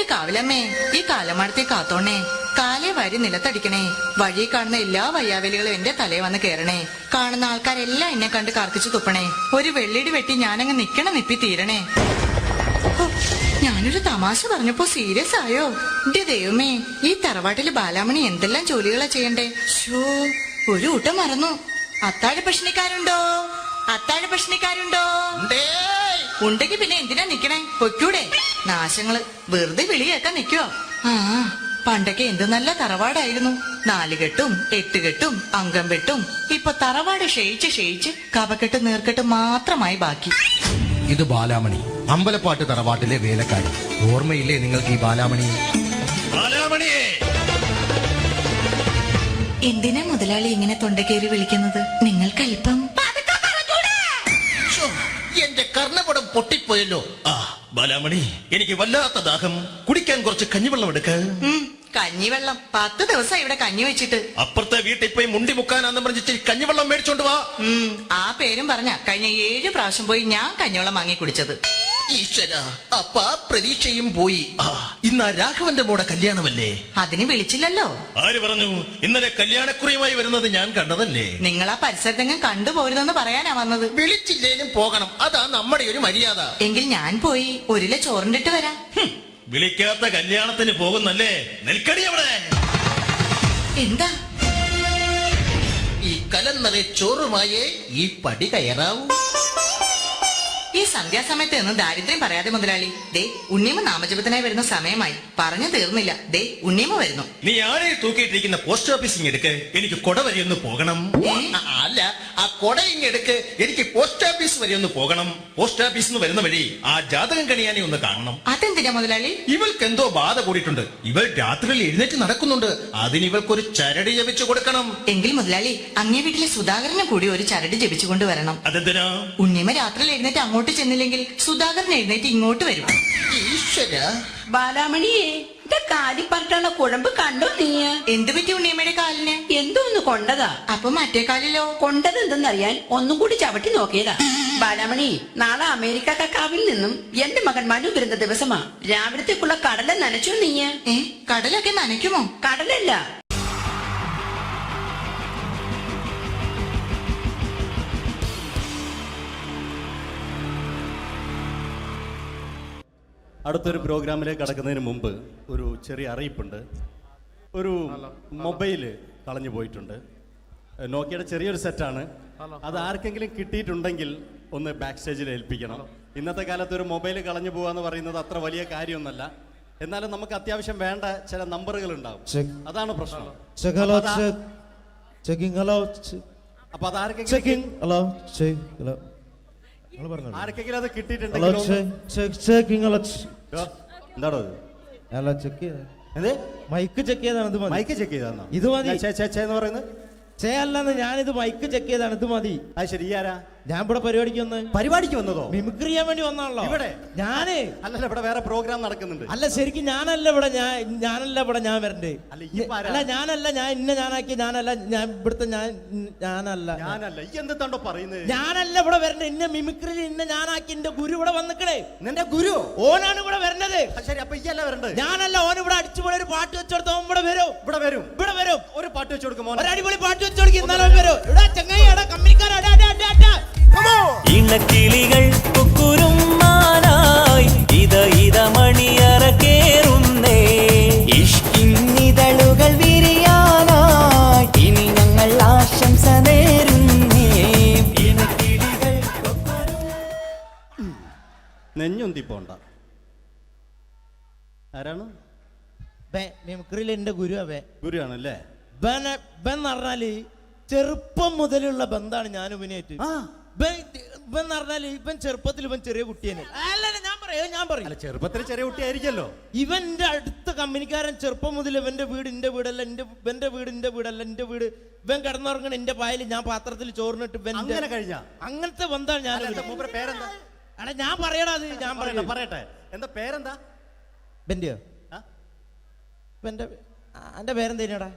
ഈ കാവിലമ്മേ, ഈ കാലമാടത്തെ കാത്തോണേ, കാലെ വാരി നിലത്തടിക്കണേ. വഴി കാണുന്ന എല്ലാ വയ്യാവലികളും എന്റെ തലയിൽ വന്ന് കേറണേ. കാണുന്ന ആൾക്കാരെല്ലാം എന്നെ കണ്ട് കർക്കിച്ചു തുപ്പണേ. ഒരു വെള്ളിടി വെട്ടി ഞാനങ്ങ് നിപ്പി തീരണേ. ഞാനൊരു തമാശ പറഞ്ഞപ്പോ സീരിയസ് ആയോ? എന്റെ ദൈവമേ, ഈ തറവാട്ടില് ബാലാമണി എന്തെല്ലാം ജോലികളാ ചെയ്യണ്ടേ. ഷോ, ഒരു ഊട്ടം മറന്നു. അത്താഴ ഭക്ഷണിക്കാരുണ്ടോ? ഉണ്ടെങ്കിൽ പിന്നെ എന്തിനാ നിക്കണേ? പൊയ്ക്കൂടെ? നാശങ്ങള് വെറുതെ വിളി കേൾക്കാൻ നിക്കോ? പണ്ടൊക്കെ എന്ത് നല്ല തറവാടായിരുന്നു. 4 കെട്ടും 8 കെട്ടും അംഗം വെട്ടും. ഇപ്പൊ തറവാട് ക്ഷയിച്ച് കപക്കെട്ട് നീർക്കെട്ട് മാത്രമായി ബാക്കി. ഇത് ബാലാമണി, അമ്പലപ്പാട്ട് തറവാട്ടിലെ വേലക്കാരി. ഓർമ്മയില്ലേ നിങ്ങൾക്ക് ഈ ബാലാമണി? എന്തിനാ മുതലാളി ഇങ്ങനെ തൊണ്ടക്കേറി വിളിക്കുന്നത്? നിങ്ങൾക്കല്പം എന്റെ കർണപടം പൊട്ടിപ്പോയല്ലോ. ബാലാമണി, എനിക്ക് വല്ലാത്ത ദാഹം. കുടിക്കാൻ കുറച്ച് കഞ്ഞിവെള്ളം എടുക്ക. കഞ്ഞിവെള്ളം 10 ദിവസം ഇവിടെ കഞ്ഞി വെച്ചിട്ട്. അപ്പുറത്തെ വീട്ടിൽ പോയി മുണ്ടി മുക്കാനാന്ന് പറഞ്ഞിട്ട് കഞ്ഞിവെള്ളം മേടിച്ചോണ്ട് വാ. ആ പേരും പറഞ്ഞ കഴിഞ്ഞ 7 പ്രാവശ്യം പോയി ഞാൻ കഞ്ഞിവെള്ളം വാങ്ങി കുടിച്ചത്. ഈശ്വര, അപ്പ പ്രതീക്ഷയും പോയി. ഇന്ന് രാഘവന്റെ മോടെ കല്യാണമല്ലേ? അതിന് വിളിച്ചില്ലല്ലോ. ആര് പറഞ്ഞു? ഇന്നലെ കല്യാണക്കുറിയുമായി വരുന്നത് ഞാൻ കണ്ടതല്ലേ. നിങ്ങൾ ആ പരിസരത്തെങ്ങും കണ്ടുപോരുതെന്ന് പറയാനാ വന്നത്. വിളിച്ചില്ലേലും പോകണം, അതാ നമ്മുടെ ഒരു മര്യാദ. എങ്കിൽ ഞാൻ പോയി 1 കിലോ ചോറിണ്ടിട്ട് വരാം. വിളിക്കാത്ത കല്യാണത്തിന് പോകുന്നല്ലേ? നെൽക്കടി അവിടെ. എന്താ? ഈ കലന്നറെ ചോറുമായേ ഈ പടി കയറാവൂ. ഈ സന്ധ്യാസമയത്ത് നിന്ന് ദാരിദ്ര്യം പറയാതെ മുതലാളി. ദേ, ഉണ്ണിയമ്മ നാമജപത്തിനായി വരുന്ന സമയമായി. പറഞ്ഞു തീർന്നില്ല. ദേ, ഉണ്ണിയമ്മ വരുന്നു. നീ ആരെ തൂക്കിയിട്ടിരിക്കുന്ന പോസ്റ്റ് ഓഫീസിങ് എടുക്ക്, എനിക്ക് കൊട വരെ ഒന്ന് പോകണം. അല്ല, ആ കൊട ഇങ്ങെടുക്ക്, എനിക്ക് പോസ്റ്റ് ഓഫീസ് വരെ ഒന്ന് പോകണം. പോസ്റ്റ് ഓഫീസിൽ നിന്ന് വരുന്ന വഴി ആ ജാതകം കണിയാനെ ഒന്ന് കാണണം. അതെന്തിനാ മുതലാളി? ഇവൾക്ക് എന്തോ ബാധ കൂടിയിട്ടുണ്ട്. ഇവൾ രാത്രിയിൽ എഴുന്നേറ്റ് നടക്കുന്നുണ്ട്. അതിന് ഇവൾക്കൊരു ചരട് ജപിച്ചു കൊടുക്കണം. എങ്കിൽ മുതലാളി, അങ്ങേ വീട്ടിലെ സുധാകരനെ കൂടി ഒരു ചരട് ജപിച്ചു കൊണ്ടുവരണം. അതെന്തിനാ? ഉണ്ണിയമ്മ രാത്രിയിൽ എഴുന്നേറ്റ് അങ്ങോട്ട് ചെന്നില്ലെങ്കിൽ സുധാകരൻ എഴുന്നേറ്റ് ഇങ്ങോട്ട് വരും. ഈശ്വര, ബാലാമണിയെ, കാലി പറഞ്ഞുള്ള കുഴമ്പ് കണ്ടോ നീ? എന്ത് പറ്റി ഉണ്ണിയമ്മയുടെ കാലിന്? എന്തോന്ന് കൊണ്ടതാ? അപ്പൊ മറ്റേ കാലിലോ? കൊണ്ടത് എന്തെന്നറിയാൻ ഒന്നും കൂടി ചവിട്ടി നോക്കിയതാ. ബാലാമണി, നാളെ അമേരിക്ക കക്കാവിൽ നിന്നും എന്റെ മകൻ മനു വരുന്ന ദിവസമാ. രാവിലത്തേക്കുള്ള കടല നനച്ചോ നീ? കടലൊക്കെ നനയ്ക്കുമോ? കടലല്ല, അടുത്തൊരു പ്രോഗ്രാമിലേക്ക് കടക്കുന്നതിന് മുമ്പ് ഒരു ചെറിയ അറിയിപ്പുണ്ട്. ഒരു മൊബൈൽ കളഞ്ഞു പോയിട്ടുണ്ട്. നോക്കിയുടെ ചെറിയൊരു സെറ്റാണ്. അത് ആർക്കെങ്കിലും കിട്ടിയിട്ടുണ്ടെങ്കിൽ ഒന്ന് ബാക്ക് സ്റ്റേജിൽ ഏൽപ്പിക്കണം. ഇന്നത്തെ കാലത്ത് ഒരു മൊബൈൽ കളഞ്ഞു പോകാന്ന് പറയുന്നത് അത്ര വലിയ കാര്യമൊന്നുമല്ല. എന്നാലും നമുക്ക് അത്യാവശ്യം വേണ്ട ചില നമ്പറുകൾ ഉണ്ടാവും. അതാണ് പ്രശ്നം. അപ്പൊ അത് ആർക്കെങ്കിലും അത് കിട്ടിയിട്ടുണ്ടെങ്കിൽ എന്താണോ മൈക്ക് ചെക്ക് ചെയ്താണ്. മൈക്ക് ചെക്ക് ചെയ്താണോ? ഇത് മതി. എന്ന് പറയുന്നത് അല്ലെന്ന് ഞാനിത് മൈക്ക് ചെക്ക് ചെയ്താണ്. ഇത് മതി. അത് ശരി. ആരാ? ഞാൻ ഇവിടെ പരിപാടിക്ക് വന്നതോ? മിമിക്രി ചെയ്യാൻ വേണ്ടി വന്നാണല്ലോ ഇവിടെ. ഞാന് അല്ലല്ല, ഇവിടെ വേറെ പ്രോഗ്രാം നടക്കുന്നുണ്ട്. അല്ല, ശരിക്കും ഞാനല്ല ഇവിടെ. ഞാൻ വരണ്ടേ? അല്ല, ഞാനല്ല. ഞാൻ ഞാനാക്കി. ഞാനല്ല. ഞാൻ ഇവിടുത്തെ ഞാനല്ല. എന്തെത്താണ്ടോ പറയുന്നത്? ഞാനല്ല ഇവിടെ വരണ്ടേ. ഇന്ന മിമിക്രിയിൽ ഞാനാക്കി. എന്റെ ഗുരു ഇവിടെ വന്നിക്കണേ. നിന്റെ ഗുരു ഓനാണ് ഇവിടെ വരേണ്ടത്. ശരി, അപ്പൊ ഈ അല്ല വരണ്ടത്. ഞാനല്ല. ഓൻ ഇവിടെ അടിച്ചുപോലെ ഒരു പാട്ട് വെച്ചെടുത്തോ. ഇവിടെ വരും. ഒരു പാട്ട് വെച്ചു കൊടുക്കും. ഒരു അടിപൊളി പാട്ട് വെച്ചോടുക്കും. ഇന്നാലും വരും. ഇവിടെ ചങ്ങായി കമ്പനിക്കാരാ. ഇണക്കിളികൾ കുക്കുരുമാനായി ഇത മണിയറ കേറുന്നേ. ഇഷ്കിന്നിതളുകൾ വിരിയാനായി ഇനി ഞങ്ങൾ ആശംസ നേരുന്നേ. ഇണക്കിളികൾ നെഞ്ഞുന്തി പോണ്ട. ആരാണ്? മിമിക്രിയിൽ എന്റെ ഗുരു. ഗുരുവാണല്ലേ? ബൻ പറഞ്ഞാല് ചെറുപ്പം മുതലുള്ള ബന്ധാണ് ഞാൻ ഇവനായിട്ട്. ഇവൻ പറഞ്ഞാല് ഇവൻ ചെറുപ്പത്തിൽ ഇവൻ ചെറിയ കുട്ടിയാണ്. അല്ല, ഞാൻ ഞാൻ പറയും. അല്ല, ചെറുപ്പത്തിൽ ചെറിയ കുട്ടിയായിരിക്കല്ലോ. ഇവന്റെ അടുത്ത കമ്പനിക്കാരൻ ചെറുപ്പം മുതൽ ഇവന്റെ വീട് എന്റെ വീടല്ല, ഇവന്റെ വീട് എന്റെ വീടല്ല, എന്റെ വീട് ഇവൻ കിടന്നുറങ്ങണ എന്റെ പായൽ ഞാൻ പാത്രത്തിൽ ചോറിനിട്ട് അങ്ങനെ കഴിഞ്ഞ അങ്ങനത്തെ ബന്ധമാണ് ഞാൻ. പേരെന്താ? അല്ല ഞാൻ പറയടാ, അത് ഞാൻ പറയട്ടെ. എന്താ പേരെന്താ? ബെന്റിയോ? എന്റെ പേരെന്തേനാടാ?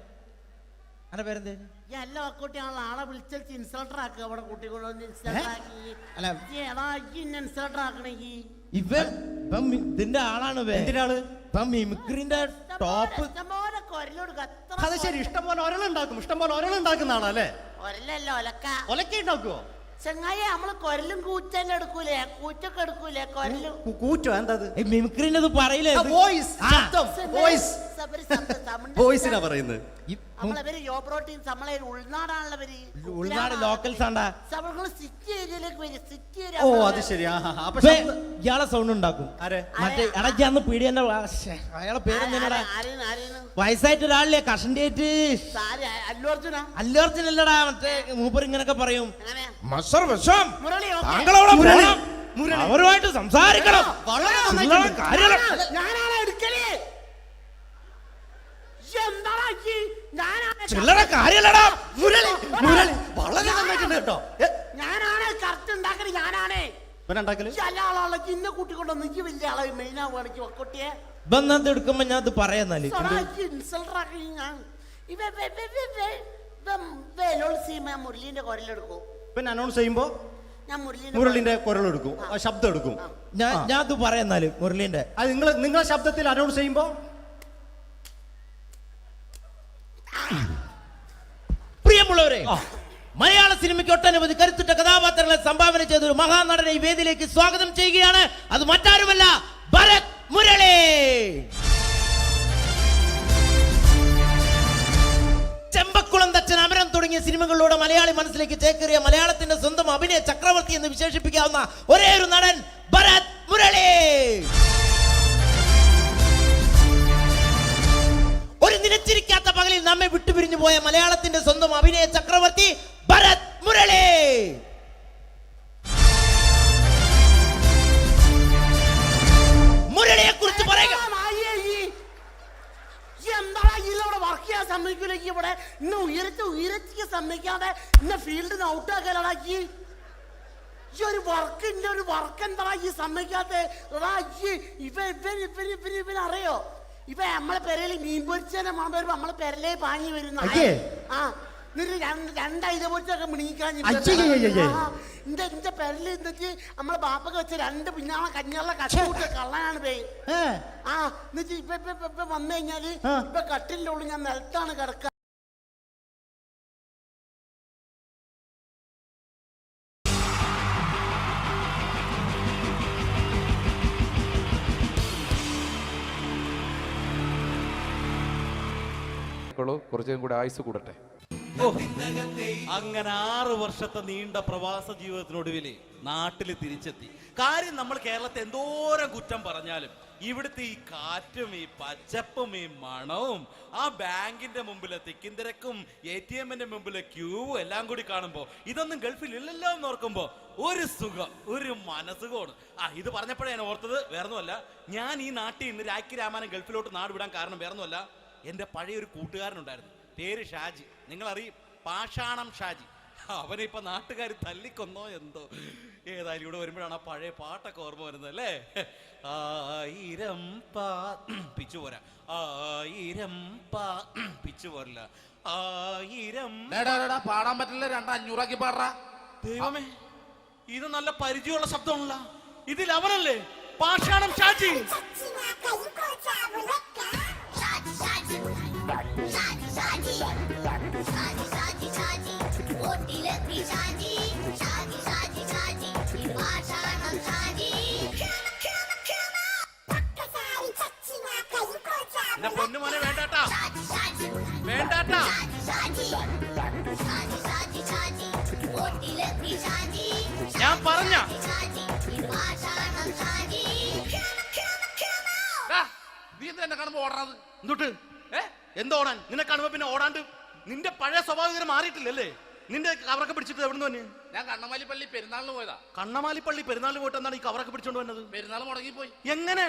എന്റെ പേരെന്തേനു? എല്ലാ കുട്ടിയാണല്ലോ ആളെ വിളിച്ചു ഇൻസൾട്ടർ ആക്കുക. അവിടെ കുട്ടികളൊന്ന് ഇൻസൾട്ടർ ആക്കണെങ്കി ഇവൻ ഇതിന്റെ ആളാണ്. മിമിക്രിന്റെ ടോപ്പ്. അത് ശരി, ഇഷ്ടംപോലെ ഒരളുണ്ടാക്കും. ഇഷ്ടംപോലെ ഒരളുണ്ടാക്കുന്ന ആളല്ലേ? ഒരലല്ല, ഒലക്ക. ഒലക്ക ഉണ്ടാക്കുവോ? ചെങ്ങായി നമ്മള് കൊരലും കൂറ്റെല്ലാം എടുക്കൂലേ, കൂറ്റൊക്കെ എടുക്കൂലേ, കൊരലും കൂറ്റോ? എന്താ മിമിക്രിന്റെ പറയില്ലേ? വോയിസിനാ പറയുന്നത്. നമ്മളവര് യോപ്രോട്ടീൻ നമ്മളെ ഉൾനാടാണുള്ളവര്. ഉൾനാട് ലോക്കൽസ് ആണ്ടാ. സിറ്റി ഏരിയയിലേക്ക് വരും. City area. ഓ അത് ശരി. ഇയാളെ സൗണ്ട് ഉണ്ടാക്കും. മറ്റേ ഇടയ്ക്കാന്ന് പീടിയന്റെ അയാളെ പേരെന്താ? വയസ്സായിട്ട് ഒരാളില്ലേ കഷന്റെ ആയിട്ട്? അല്ലു അർജുന. അല്ലു അർജുൻ അല്ലടാ, മറ്റേ മൂപ്പർ ഇങ്ങനൊക്കെ പറയും. അവരുമായിട്ട് സംസാരിക്കണം. ഞാനാണ് എടുക്കലേ. ചില്ലറ കാര്യല്ലടാ. ഞാനാണ് കറക്റ്റ് ഉണ്ടാക്കല്. ഞാനാണ് ഇന്ന കൂട്ടിക്കൊണ്ടോ നിക്ക് വലിയ ആളെ മെയിൻ ആവുകയാണെങ്കിൽ ഒക്കൊട്ടിയെ ബന്ധം എടുക്കുമ്പോ ഞാൻ അത് പറയാന്നാല് മുരളീന്റെ കുരലെടുക്കും. പിന്നെ അനൗൺസ് ചെയ്യുമ്പോ ഞാൻ മുരളിന്റെ കുരലെടുക്കും, ശബ്ദം എടുക്കും. ഞാൻ അത് പറയാന്നാല് മുരളീന്റെ അത് നിങ്ങളെ ശബ്ദത്തിൽ അനൗൺസ് ചെയ്യുമ്പോ. പ്രിയമുള്ളവരെ, മലയാള സിനിമയ്ക്ക് ഒട്ടനവധി കരുത്തുറ്റ കഥാപാത്രങ്ങളെ സംഭാവന ചെയ്ത ഒരു മഹാനടനെ ഈ വേദിയിലേക്ക് സ്വാഗതം ചെയ്യുകയാണ്. അത് മറ്റാരുമല്ല, ഭരത് മുരളി. ചെമ്പക്കുളം തച്ചൻ, അമരം തുടങ്ങിയ സിനിമകളിലൂടെ മലയാളി മനസ്സിലേക്ക് ചേക്കേറിയ മലയാളത്തിന്റെ സ്വന്തം അഭിനയ ചക്രവർത്തി എന്ന് വിശേഷിപ്പിക്കാവുന്ന ഒരേ ഒരു നടൻ ഭരത് മുരളി. ഒരു നിലച്ചിരിക്കാത്ത പകലിൽ നമ്മെ വിട്ടുപിരിഞ്ഞു പോയ മലയാളത്തിന്റെ സ്വന്തം അഭിനയ ചക്രവർത്തി ഭരത് മുരളി. മുരളിയെ കുറിച്ച് പറയുക. വർക്ക് ചെയ്യാൻ സമ്മതിക്കൂലേക്ക് ഇവിടെ ഇന്ന് ഉയരത്തിക്ക് സമ്മതിക്കാതെ ഇന്ന് ഫീൽഡിൽ നിന്ന് ഔട്ടാക്കലാക്കി. ഈ ഒരു വർക്ക് എന്താ ഈ സമ്മതിക്കാത്ത? ഇവനറിയോ? ഇപ്പൊ നമ്മളെ പെരയില് മീൻ പൊരിച്ചതിനെ മണം വരുമ്പോ നമ്മളെ പെരലേ പാഞ്ഞു വരുന്ന രണ്ടൈല പൊരിച്ചൊക്കെ മിണിക്കാഞ്ഞ് എന്റെ പെരല് എന്നിട്ട് നമ്മളെ ബാപ്പൊക്കെ വെച്ച രണ്ട് പിന്നാളെ കഞ്ഞാളെ കട്ടുകൂട്ട കള്ളനാണ് പേ. എന്നിട്ട് ഇപ്പൊ വന്നു കഴിഞ്ഞാല് ഇപ്പൊ കട്ടിലിന്റെ ഉള്ളിൽ ഞാൻ നിലത്താണ് കിടക്കുക. കുറച്ചും കൂടെ ആയുസ് കൂടട്ടെ. അങ്ങനെ 6 വർഷത്തെ നീണ്ട പ്രവാസ ജീവിതത്തിനൊടുവിൽ നാട്ടിൽ തിരിച്ചെത്തി. കാര്യം നമ്മൾ കേരളത്തെ എന്തോരം കുറ്റം പറഞ്ഞാലും ഇവിടുത്തെ ഈ കാറ്റും ഈ പച്ചപ്പും ഈ മണവും ആ ബാങ്കിന്റെ മുമ്പിലെ തിക്കും തിരക്കും ATM-ന്റെ മുമ്പിലെ ക്യൂവും എല്ലാം കൂടി കാണുമ്പോ ഇതൊന്നും ഗൾഫിൽ ഇല്ലല്ലോ എന്ന് ഓർക്കുമ്പോ ഒരു സുഖം, ഒരു മനസുഖമാണ്. ഇത് പറഞ്ഞപ്പോഴേ ഞാൻ ഓർത്തത് വേറൊന്നുമല്ല, ഞാൻ ഈ നാട്ടിൽ നിന്ന് രാഖി രാമാനം ഗൾഫിലോട്ട് നാട് വിടാൻ കാരണം വേറൊന്നുമല്ല, എൻ്റെ പഴയൊരു കൂട്ടുകാരനുണ്ടായിരുന്നു, പേര് ഷാജി. നിങ്ങളറിയും, പാഷാണം ഷാജി. അവനിപ്പോ നാട്ടുകാർ തല്ലിക്കൊന്നോ എന്തോ. ഏതായാലും ഇവിടെ വരുമ്പോഴാണ് ആ പഴയ പാട്ടൊക്കെ ഓർമ്മ വരുന്നത് അല്ലേ? 1000 പിച്ചു പോരാ, 1000 പിച്ചു പോരില്ല, 1000 പാടാൻ പറ്റില്ല, 500 പാടാ. ദൈവമേ, ഇത് നല്ല പരിചയമുള്ള ശബ്ദമാണല്ലോ. ഇതിൽ അവനല്ലേ പാഷാണം ഷാജി? പൊന്നുമോനെ വേണ്ടാട്ടാ, വേണ്ടാട്ടാ. ഞാൻ പറഞ്ഞ നീ എന്നെ കാണുമ്പോ ഓടാത് എന്തൊട്ട്? എന്തോടാൻ? നിന്നെ കാണുമ്പോ പിന്നെ ഓടാണ്ട് നിന്റെ പഴയ സ്വഭാവം ഇങ്ങനെ മാറിയിട്ടില്ലല്ലേ? നിന്റെ കവറൊക്കെ പിടിച്ചിട്ട് എവിടുന്ന് വന്നെ? ഞാൻ കണ്ണമാലി പള്ളി പെരുന്നാളിന് പോയതാ. കണ്ണമാലി പള്ളി പെരുന്നാളിന് പോയിട്ട് എന്താണ് ഈ കവറൊക്കെ പിടിച്ചോണ്ട് വന്നത്? പെരുന്നാൾ മുടങ്ങിപ്പോയി. എങ്ങനെ?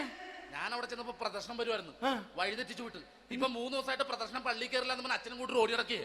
ഞാൻ അവിടെ ചെന്നപ്പോ പ്രദർശനം വരുമായിരുന്നു, വഴിതെറ്റിച്ചു വിട്ടു. ഇപ്പൊ 3 ദിവസമായിട്ട് പ്രദർശനം പള്ളി കയറില്ല എന്ന് അച്ഛനും കൂട്ടി ഓടി ഇറക്കിയേ.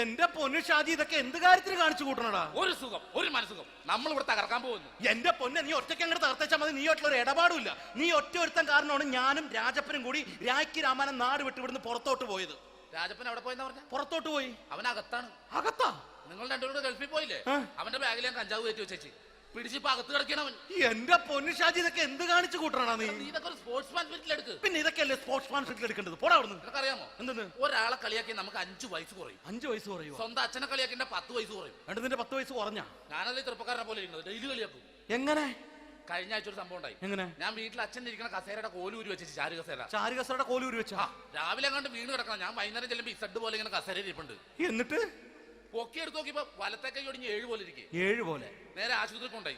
എന്റെ പൊന്നു ഷാജി, ഇതൊക്കെ എന്ത് കാര്യത്തിന് കാണിച്ചു കൂട്ടണടാ? ഒരു സുഖം, ഒരു മനസുഖം. നമ്മൾ ഇവിടെ തകർക്കാൻ പോകുന്നു. എന്റെ പൊന്നെ, നീ ഒറ്റയ്ക്ക് അങ്ങോട്ട് തകർത്തേച്ചാൽ മതി. നീ ഒറ്റ ഒരു ഇടപാടുമില്ല. നീ ഒറ്റ ഒരുത്തൻ കാരണമാണ് ഞാനും രാജപ്പനും കൂടി രാഖി രാമാനം നാട് വിട്ട് ഇവിടുന്ന് പുറത്തോട്ട് പോയത്. രാജപ്പൻ എവിടെ പോയെന്ന് പറഞ്ഞ? പുറത്തോട്ട് പോയി. അവൻ അകത്താണ്. അകത്താ? നിങ്ങൾ രണ്ടുപേരും ഗൾഫിൽ പോയില്ലേ? അവന്റെ ബാഗിൽ ഞാൻ കഞ്ചാവ് കയറ്റി വെച്ചേച്ച് പിടിച്ചിപ്പോ അകത്ത് കിടക്കണവൻ. എന്റെ പൊന്നു ഷാജി, ഇതൊക്കെ എന്ത് കാണിച്ചു കൂട്ടണ നീ? ഇതൊക്കെ ഒരു സ്പോർട്സ്മാൻ സ്പിരിറ്റിൽ എടുക്ക്. പിന്നെ ഇതൊക്കെയല്ലേ സ്പോർട്സ്മാൻ സ്പിരിറ്റിൽ എടുക്കേണ്ടത്? പോടാ അവിടുന്ന്. നിനക്ക് അറിയാമോ എന്തെന്ന്? ഒരാളെ കളിയാക്കി നമുക്ക് 5 വയസ്സ് കുറയും. 5 വയസ്സ് കുറയും? സ്വന്തം അച്ഛനെ കളിയാക്കി 10 വയസ്സ് കുറയും. എന്നിട്ട് നിന്റെ 10 വയസ്സ് കുറഞ്ഞ? ഞാനല്ലേ ചെറുപ്പക്കാരനെ പോലെ ഇരിക്കുന്നത്, ഡെയിലി കളിയാക്കും. എങ്ങനെ? കഴിഞ്ഞ ആഴ്ച ഒരു സംഭവം ഉണ്ടായി. എങ്ങനെ? ഞാൻ വീട്ടിൽ അച്ഛൻ ഇരിക്കുന്ന കസേരയുടെ കോലൂരി വെച്ച് ചാരു കസേര. ചാരു കസേരയുടെ കോലൂരി വെച്ചാ? രാവിലെ അങ്ങോട്ട് വീണ് കിടക്കണം. ഞാൻ വൈകുന്നേരം ചെല്ലുമ്പോ ഇസഡ് പോലെ ഇങ്ങനെ കസേര ഇരിപ്പുണ്ട്. എന്നിട്ട് പൊക്കി എടുത്ത് നോക്കിയപ്പോ വലത്തെ കൈ ഒടിഞ്ഞ് 7 പോലെ ഇരിക്കും. 7 പോലെ? നേരെ ആശുപത്രി കൊണ്ടായി.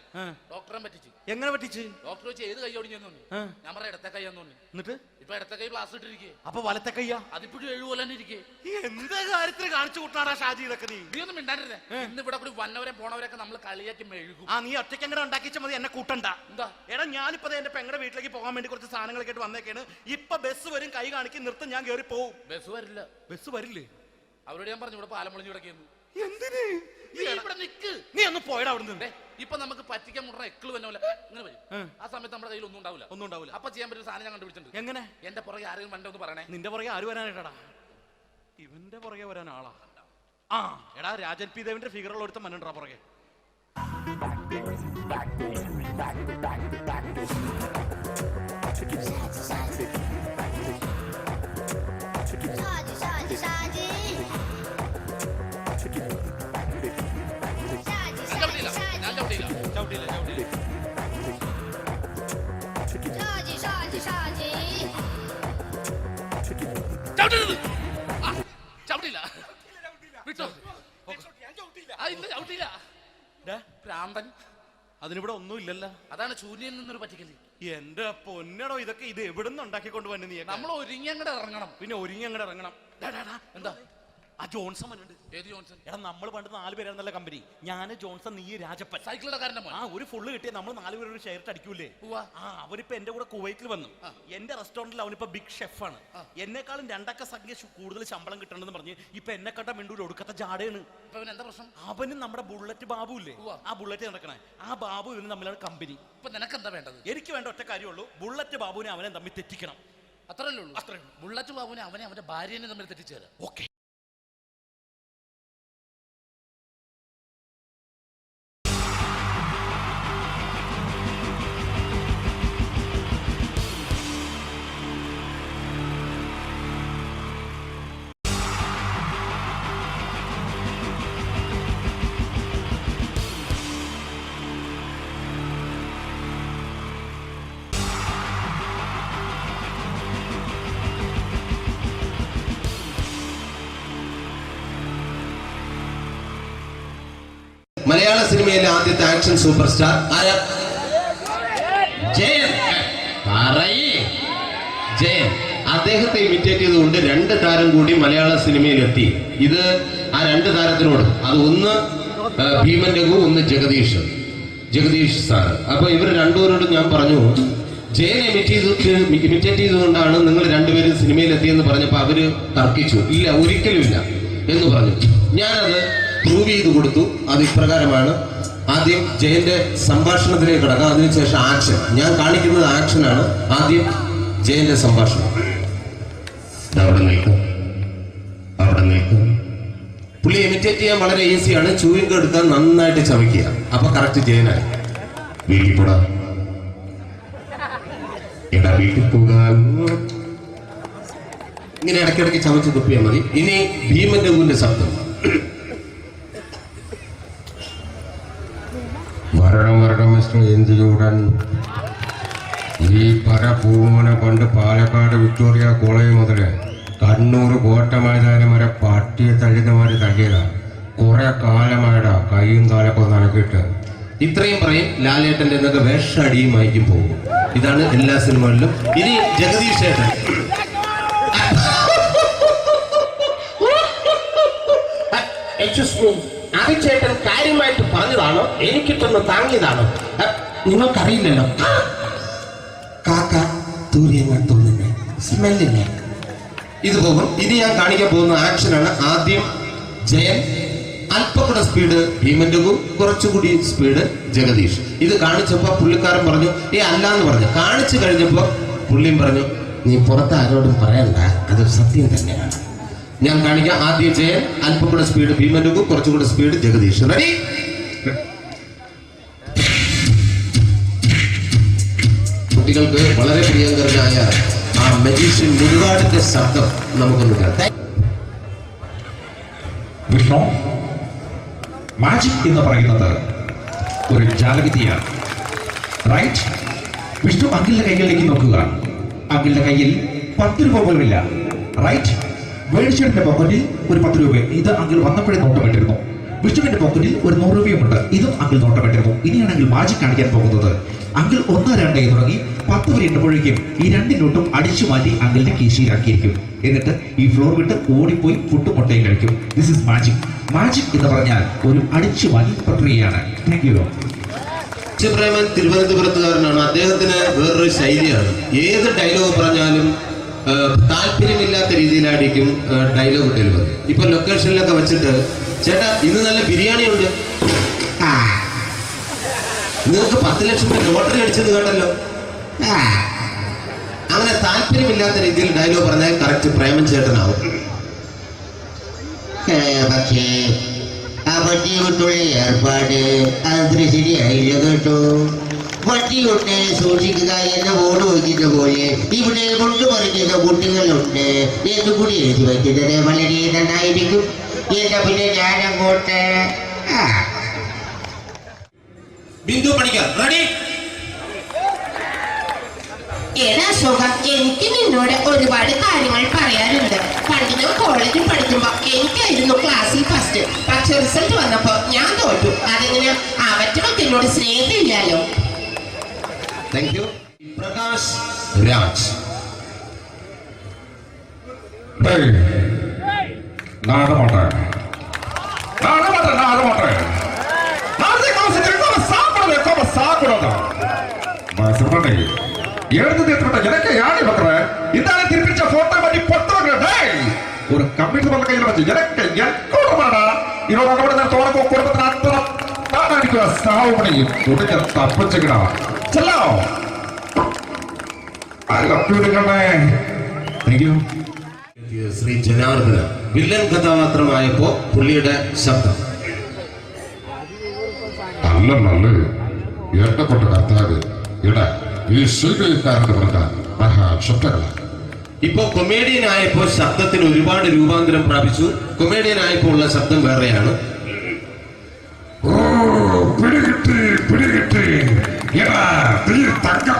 ഡോക്ടറെ പറ്റിച്ച്. എങ്ങനെ പറ്റിച്ച്? ഡോക്ടർ വെച്ച് ഏത് കൈ ഒടിഞ്ഞെന്ന് തോന്നി. ഞാൻ പറയാം ഇടത്തെ കൈയാന്ന് തോന്നി. എന്നിട്ട് ഇപ്പൊ ഇടത്തെ കൈ പ്ലാസ്റ്റർ ഇട്ടിരിക്കേ. അപ്പൊ വലത്തെ കൈയാ? അതിപ്പോഴും 7 പോലെ തന്നെ ഇരിക്കേ. എന്ത് കാര്യത്തിന് കാണിച്ചു കൂട്ടാടാ ഷാജി ഇതൊക്കെ? നീ ഒന്നും മിണ്ടാണ്ടിരുന്നേ. ഇന്ന് ഇവിടെ കൂടി വന്നവരെ പോണവരൊക്കെ നമ്മൾ കളിയാക്കി മെഴുകും. നീ ഒറ്റയ്ക്ക് അങ്ങനെ ഉണ്ടാക്കിച്ചാൽ മതി, എന്നെ കൂട്ടണ്ട. എന്താ? എടാ, ഞാനിപ്പോ എന്റെ പെങ്ങളുടെ വീട്ടിലേക്ക് പോകാൻ വേണ്ടി കുറച്ച് സാധനങ്ങളൊക്കെ ആയിട്ട് വന്നേക്കാണ്. ഇപ്പൊ ബസ് വരും, കൈ കാണിക്കും, നിർത്തും, ഞാൻ കയറി പോവും. ബസ് വരില്ല. ബസ് വരില്ലേ? അവരോട് ഞാൻ പറഞ്ഞു ഇവിടെ പാലം പൊളിഞ്ഞു കിടക്കുന്നു. എന്തിന്? ഇവിടെ നിക്ക്. നീ ഒന്ന് പോയടാ അവിടുന്ന്. ഇപ്പൊ നമുക്ക് പറ്റിക്കാൻ മുട എക്കള് വന്ന പോലെ ഇങ്ങനെ വരും. ആ സമയത്ത് നമ്മുടെ കയ്യിൽ ഒന്നും ഉണ്ടാവില്ല. അപ്പൊ ചെയ്യാൻ പറ്റുന്ന സാധനം ഞാൻ കണ്ടുപിടിച്ചിട്ടുണ്ട്. എങ്ങനെ? എന്റെ പുറകെ ആരെങ്കിലും വണ്ടി ഒന്ന് പറയണേ. നിന്റെ പുറകെ ആര് വരാനായിട്ടാടാ? ഇവന്റെ പുറകെ വരാൻ ആളാ? എടാ, രാജൻ പി ദേവിന്റെ ഫിഗറുള്ള ഒരുത്ത മനുണ്ടാ പുറകെ. അതിനിവിടെ ഒന്നും ഇല്ലല്ലോ. അതാണ് ശൂന്യൻ നിന്നൊരു പറ്റിക്കല്. എന്റെ പൊന്നടോ, ഇതൊക്കെ ഇത് എവിടുന്ന് ഉണ്ടാക്കിക്കൊണ്ട് വന്നു നീ? നമ്മൾ ഒരുങ്ങി അങ്ങോട്ട് ഇറങ്ങണം. പിന്നെ ഒരുങ്ങി അങ്ങോട്ട് ഇറങ്ങണം. എന്താ? ആ ജോൺസൺ വന്നുണ്ട്. ഏത് ജോൺസൺ? എടാ, നമ്മൾ പണ്ട് 4 പേരായിരുന്നല്ല കമ്പനി. ഞാന്, ജോൺസൺ, നീ, രാജപ്പൻ. സൈക്കിളുടെ കാരന്റെ മോൻ. ഒരു ഫുള്ള് കിട്ടിയ നമ്മൾ 4 പേര് ഒരു ഷെയർ അടിക്കൂലേ? അവനിപ്പോ എന്റെ കൂടെ കുവൈറ്റിൽ വന്നു. എന്റെ റെസ്റ്റോറന്റിൽ അവനിപ്പോ ബിഗ് ഷെഫാണ്. എന്നെക്കാളും 2 അക്ക സംഖ്യ കൂടുതൽ ശമ്പളം കിട്ടണമെന്ന് പറഞ്ഞ് ഇപ്പൊ എന്നെ കണ്ട മിണ്ടൂര് ഒടുക്കത്തെ ജാടയാണ്. എന്താ പ്രശ്നം? അവനും നമ്മുടെ ബുള്ളറ്റ് ബാബു ഇല്ലേ, ആ ബുള്ളറ്റ് നടക്കണേ, ആ ബാബു ഇവന് തമ്മിലാണ് കമ്പനി. ഇപ്പൊ നിനക്ക് എന്താ വേണ്ടത്? എനിക്ക് വേണ്ട ഒറ്റ കാര്യമുള്ളൂ, ബുള്ളറ്റ് ബാബുവിനെ അവനെ തമ്മിൽ തെറ്റിക്കണം. അത്രയല്ലേ ഉള്ളൂ? അത്രേ. ബുള്ളറ്റ് ബാബുവിനെ അവനെ അവന്റെ ഭാര്യനെ തമ്മിൽ തെറ്റിച്ചേരാ. ഓക്കെ. മലയാള സിനിമയിലെ ആദ്യത്തെ ആക്ഷൻ സൂപ്പർ സ്റ്റാർ ആരാ? ജയൻ. ജയൻ. അദ്ദേഹത്തെ ഇമിറ്റേറ്റ് ചെയ്തുകൊണ്ട് 2 താരം കൂടി മലയാള സിനിമയിലെത്തി. ഇത് ആ 2 താരത്തിനോട്, അത് ഒന്ന് ഭീമൻ രഘു, ഒന്ന് ജഗദീഷ് സാർ. അപ്പൊ ഇവർ രണ്ടുപേരോടും ഞാൻ പറഞ്ഞു, ജയനെ ഇമിറ്റേറ്റ് ചെയ്തുകൊണ്ടാണ് നിങ്ങൾ 2 പേരും സിനിമയിലെത്തിയെന്ന് പറഞ്ഞപ്പോ അവര് തർക്കിച്ചു. ഇല്ല, ഒരിക്കലും ഇല്ല എന്ന് പറഞ്ഞു. ഞാനത് പ്രൂവ് ചെയ്ത് കൊടുത്തു. അത് ഇപ്രകാരമാണ്. ആദ്യം ജയന്റെ സംഭാഷണത്തിലേക്ക് കിടക്കാം, അതിനുശേഷം ആക്ഷൻ. ഞാൻ കാണിക്കുന്നത് ആക്ഷനാണ്. ആദ്യം ജയന്റെ സംഭാഷണം. അവിടെ നിൽക്കും. പുള്ളി ഇമിറ്റേറ്റ് ചെയ്യാൻ വളരെ ഈസിയാണ്. ചൂയിങ് എടുക്കാൻ നന്നായിട്ട് ചവയ്ക്കുക. അപ്പൊ കറക്റ്റ് ജയനായി. വീട്ടിൽ പോടാ, എടാ വീട്ടിൽ പോകാൻ. ഇങ്ങനെ ഇടയ്ക്കിടയ്ക്ക് ചവച്ച് തുപ്പിയാൽ മതി. ഇനി ഭീമൻ രഘുവിന്റെ ശബ്ദം. വരണം മിസ്റ്റർ ഇന്ത്യയുടൻ. ഈ പരഭൂമനെ കൊണ്ട് പാലക്കാട് വിക്ടോറിയ കോളേജ് മുതൽ കണ്ണൂർ കോട്ട മൈതാനം വരെ പട്ടിയെ തള്ളുന്നമാര് തള്ളിയതാ. കുറെ കാലമായിടാ കൈയും കാലൊക്കെ നനക്കിട്ട്. ഇത്രയും പറയും. ലാലേട്ടന്റെ എന്നൊക്കെ വേഷടിയുമായിരിക്കും പോകും. ഇതാണ് എല്ലാ സിനിമകളിലും. ഇനി ജഗദീഷ് ഏട്ടൻ. അഭിചേട്ടൻ കാര്യമായിട്ട് പറഞ്ഞതാണോ എനിക്കിട്ടൊന്ന് താങ്ങിയതാണോ നിങ്ങൾക്കറിയില്ലല്ലോ. കാക്ക തൂര്യങ്ങൾ തോന്നുന്നു സ്മെല്ലില്ലേ. ഇത് പോകും. ഇനി ഞാൻ കാണിക്കാൻ പോകുന്ന ആക്ഷനാണ്. ആദ്യം ജയൻ, അല്പം കൂടെ സ്പീഡ് ഭീമന്റെ, കുറച്ചുകൂടി സ്പീഡ് ജഗദീഷ്. ഇത് കാണിച്ചപ്പോ പുള്ളിക്കാരൻ പറഞ്ഞു അല്ലാന്ന് പറഞ്ഞു. കാണിച്ചു കഴിഞ്ഞപ്പോ പുള്ളിയും പറഞ്ഞു നീ പുറത്ത് ആരോടും പറയണ്ട, അത് സത്യം തന്നെയാണ്. ഞാൻ കാണിക്കാം. ആദ്യം ജയൻ, അല്പം കൂടെ സ്പീഡ് ഭീമന്റെ, കുറച്ചുകൂടെ സ്പീഡ് ജഗദീഷ്. റെഡി? കുട്ടികൾക്ക് വളരെ പ്രിയങ്കരനായ ആ മജീഷ്യൻ മുരുകാടിന്റെ ശബ്ദം നമുക്കൊന്ന് കേൾക്കാം. വിഷ്ണു, മാജിക് എന്ന് പറയുന്നത് ഒരു ജാലവിദ്യയാണ്, റൈറ്റ്? വിഷ്ണു അങ്കിളിന്റെ കൈകളിലേക്ക് നോക്കുക. അങ്കിളിന്റെ കയ്യിൽ 10 രൂപ പോലുമില്ല, റൈറ്റ്? വേണിച്ചേട്ടന്റെ പോക്കറ്റിൽ ഒരു 10 രൂപ, ഇത് അങ്കിൾ വന്നപ്പോഴേ നോട്ടമിട്ടിരുന്നു. വിഷ്ണുവിന്റെ പോക്കറ്റിൽ ഒരു 100 രൂപയുമുണ്ട്, ഇതും അങ്കിൾ നോട്ടമിട്ടിരുന്നു. ഇനിയാണെങ്കിൽ മാജിക് കാണിക്കാൻ പോകുന്നത്. അങ്കിൾ 1, 2 തുടങ്ങി 10 വരെ ഇട്ടപ്പോഴേക്കും ഈ 2 നോട്ടും അടിച്ചു മാറ്റി അങ്കിളിന്റെ കീശയിലാക്കിയിരിക്കും. എന്നിട്ട് ഈ ഫ്ലോർ വിട്ട് ഓടിപ്പോയി ഫുഡ് മുട്ടയും കഴിക്കും. This is magic. മാജിക് എന്ന് പറഞ്ഞാൽ ഒരു അടിച്ചു മാറ്റി പ്രക്രിയയാണ്. Thank you. പ്രേമൻ തിരുവനന്തപുരത്തുകാരനാണ്. അദ്ദേഹത്തിന് വേറൊരു ശൈലിയാണ്. ഏത് ഡയലോഗ് പറഞ്ഞാലും താല്പര്യമില്ലാത്ത രീതിയിലായിരിക്കും ഡയലോഗ് ഡെലിവറി. ഇപ്പൊ ലൊക്കേഷനിലൊക്കെ വെച്ചിട്ട് ചേട്ടാ ഇന്ന് നല്ല ബിരിയാണി ഉണ്ട്, നിങ്ങൾക്ക് 10 ലക്ഷം രൂപ ലോട്ടറി അടിച്ചെന്ന് കേട്ടല്ലോ. അങ്ങനെ താല്പര്യമില്ലാത്ത രീതിയിൽ ഡയലോഗ് പറഞ്ഞാൽ കറക്റ്റ് പ്രേമൻ ചേട്ടനാവും. പക്ഷേ ആ വട്ടി കൊണ്ടുള്ള ഏർപ്പാട് അത്ര ശരിയായില്ല കേട്ടോ. വട്ടി കൊണ്ട് സൂക്ഷിക്കുക എന്ന ബോർഡ് വയ്ക്കുന്ന പോലെ ഇവിടെ കൊണ്ടുപറിക്കുന്ന കുട്ടികളുണ്ട് എന്ന് കൂടി എഴുതി വയ്ക്കുന്നത് വളരെ നന്നായിരിക്കും. എന്നാ പിന്നെ ഞാനങ്ങോട്ട് ബിന്ദു പണിക്കർ റെഡി? ഏതാ അശോക, എനിക്ക് നിന്നോട് ഒരുപാട് കാര്യങ്ങൾ പറയാനുണ്ട്. പണ്ട് ഞാൻ കോളേജിൽ പഠിക്കുമ്പോ എനിക്കായിരുന്നു ക്ലാസ്സിൽ ഫസ്റ്റ്. പക്ഷെ റിസൾട്ട് വന്നപ്പോ ഞാൻ തോറ്റു. അതെങ്ങനെ അവറ്റൊക്കെ എന്നോട് സ്നേഹമില്ലല്ലോ. Thank you. പ്രകാശ് രാജ്. ஒரு கம்ப்யூட்டர் பண்ண கையில வச்சு எனக்கு எக்கோடமாடா இவரோட நான் தோணப்போ குடும்பത്തിന് அத்தனை தானாடிக்குவா சாவு பண்ணி உடக்க தப்பிச்சுக்கடா ചെല്ലോ. ശ്രീ ജനാർദ്ദന വില്ലൻ കഥാപാത്രമായപ്പോ പുള്ളിയുടെ ശബ്ദം നല്ല നല്ല എണ്ണപ്പെട്ട കർത്താവ് ഇട ഈ ശ്രീകാരന്റെ പറഞ്ഞാൽ മഹാശബ്ദങ്ങളാണ്. ഇപ്പൊ കൊമേഡിയൻ ആയപ്പോ ശബ്ദത്തിന് ഒരുപാട് രൂപാന്തരം പ്രാപിച്ചു. കൊമേഡിയൻ ആയപ്പോ ഉള്ള ശബ്ദം വേറെയാണ്. പിടികിട്ടി പിടികിട്ടി തങ്കം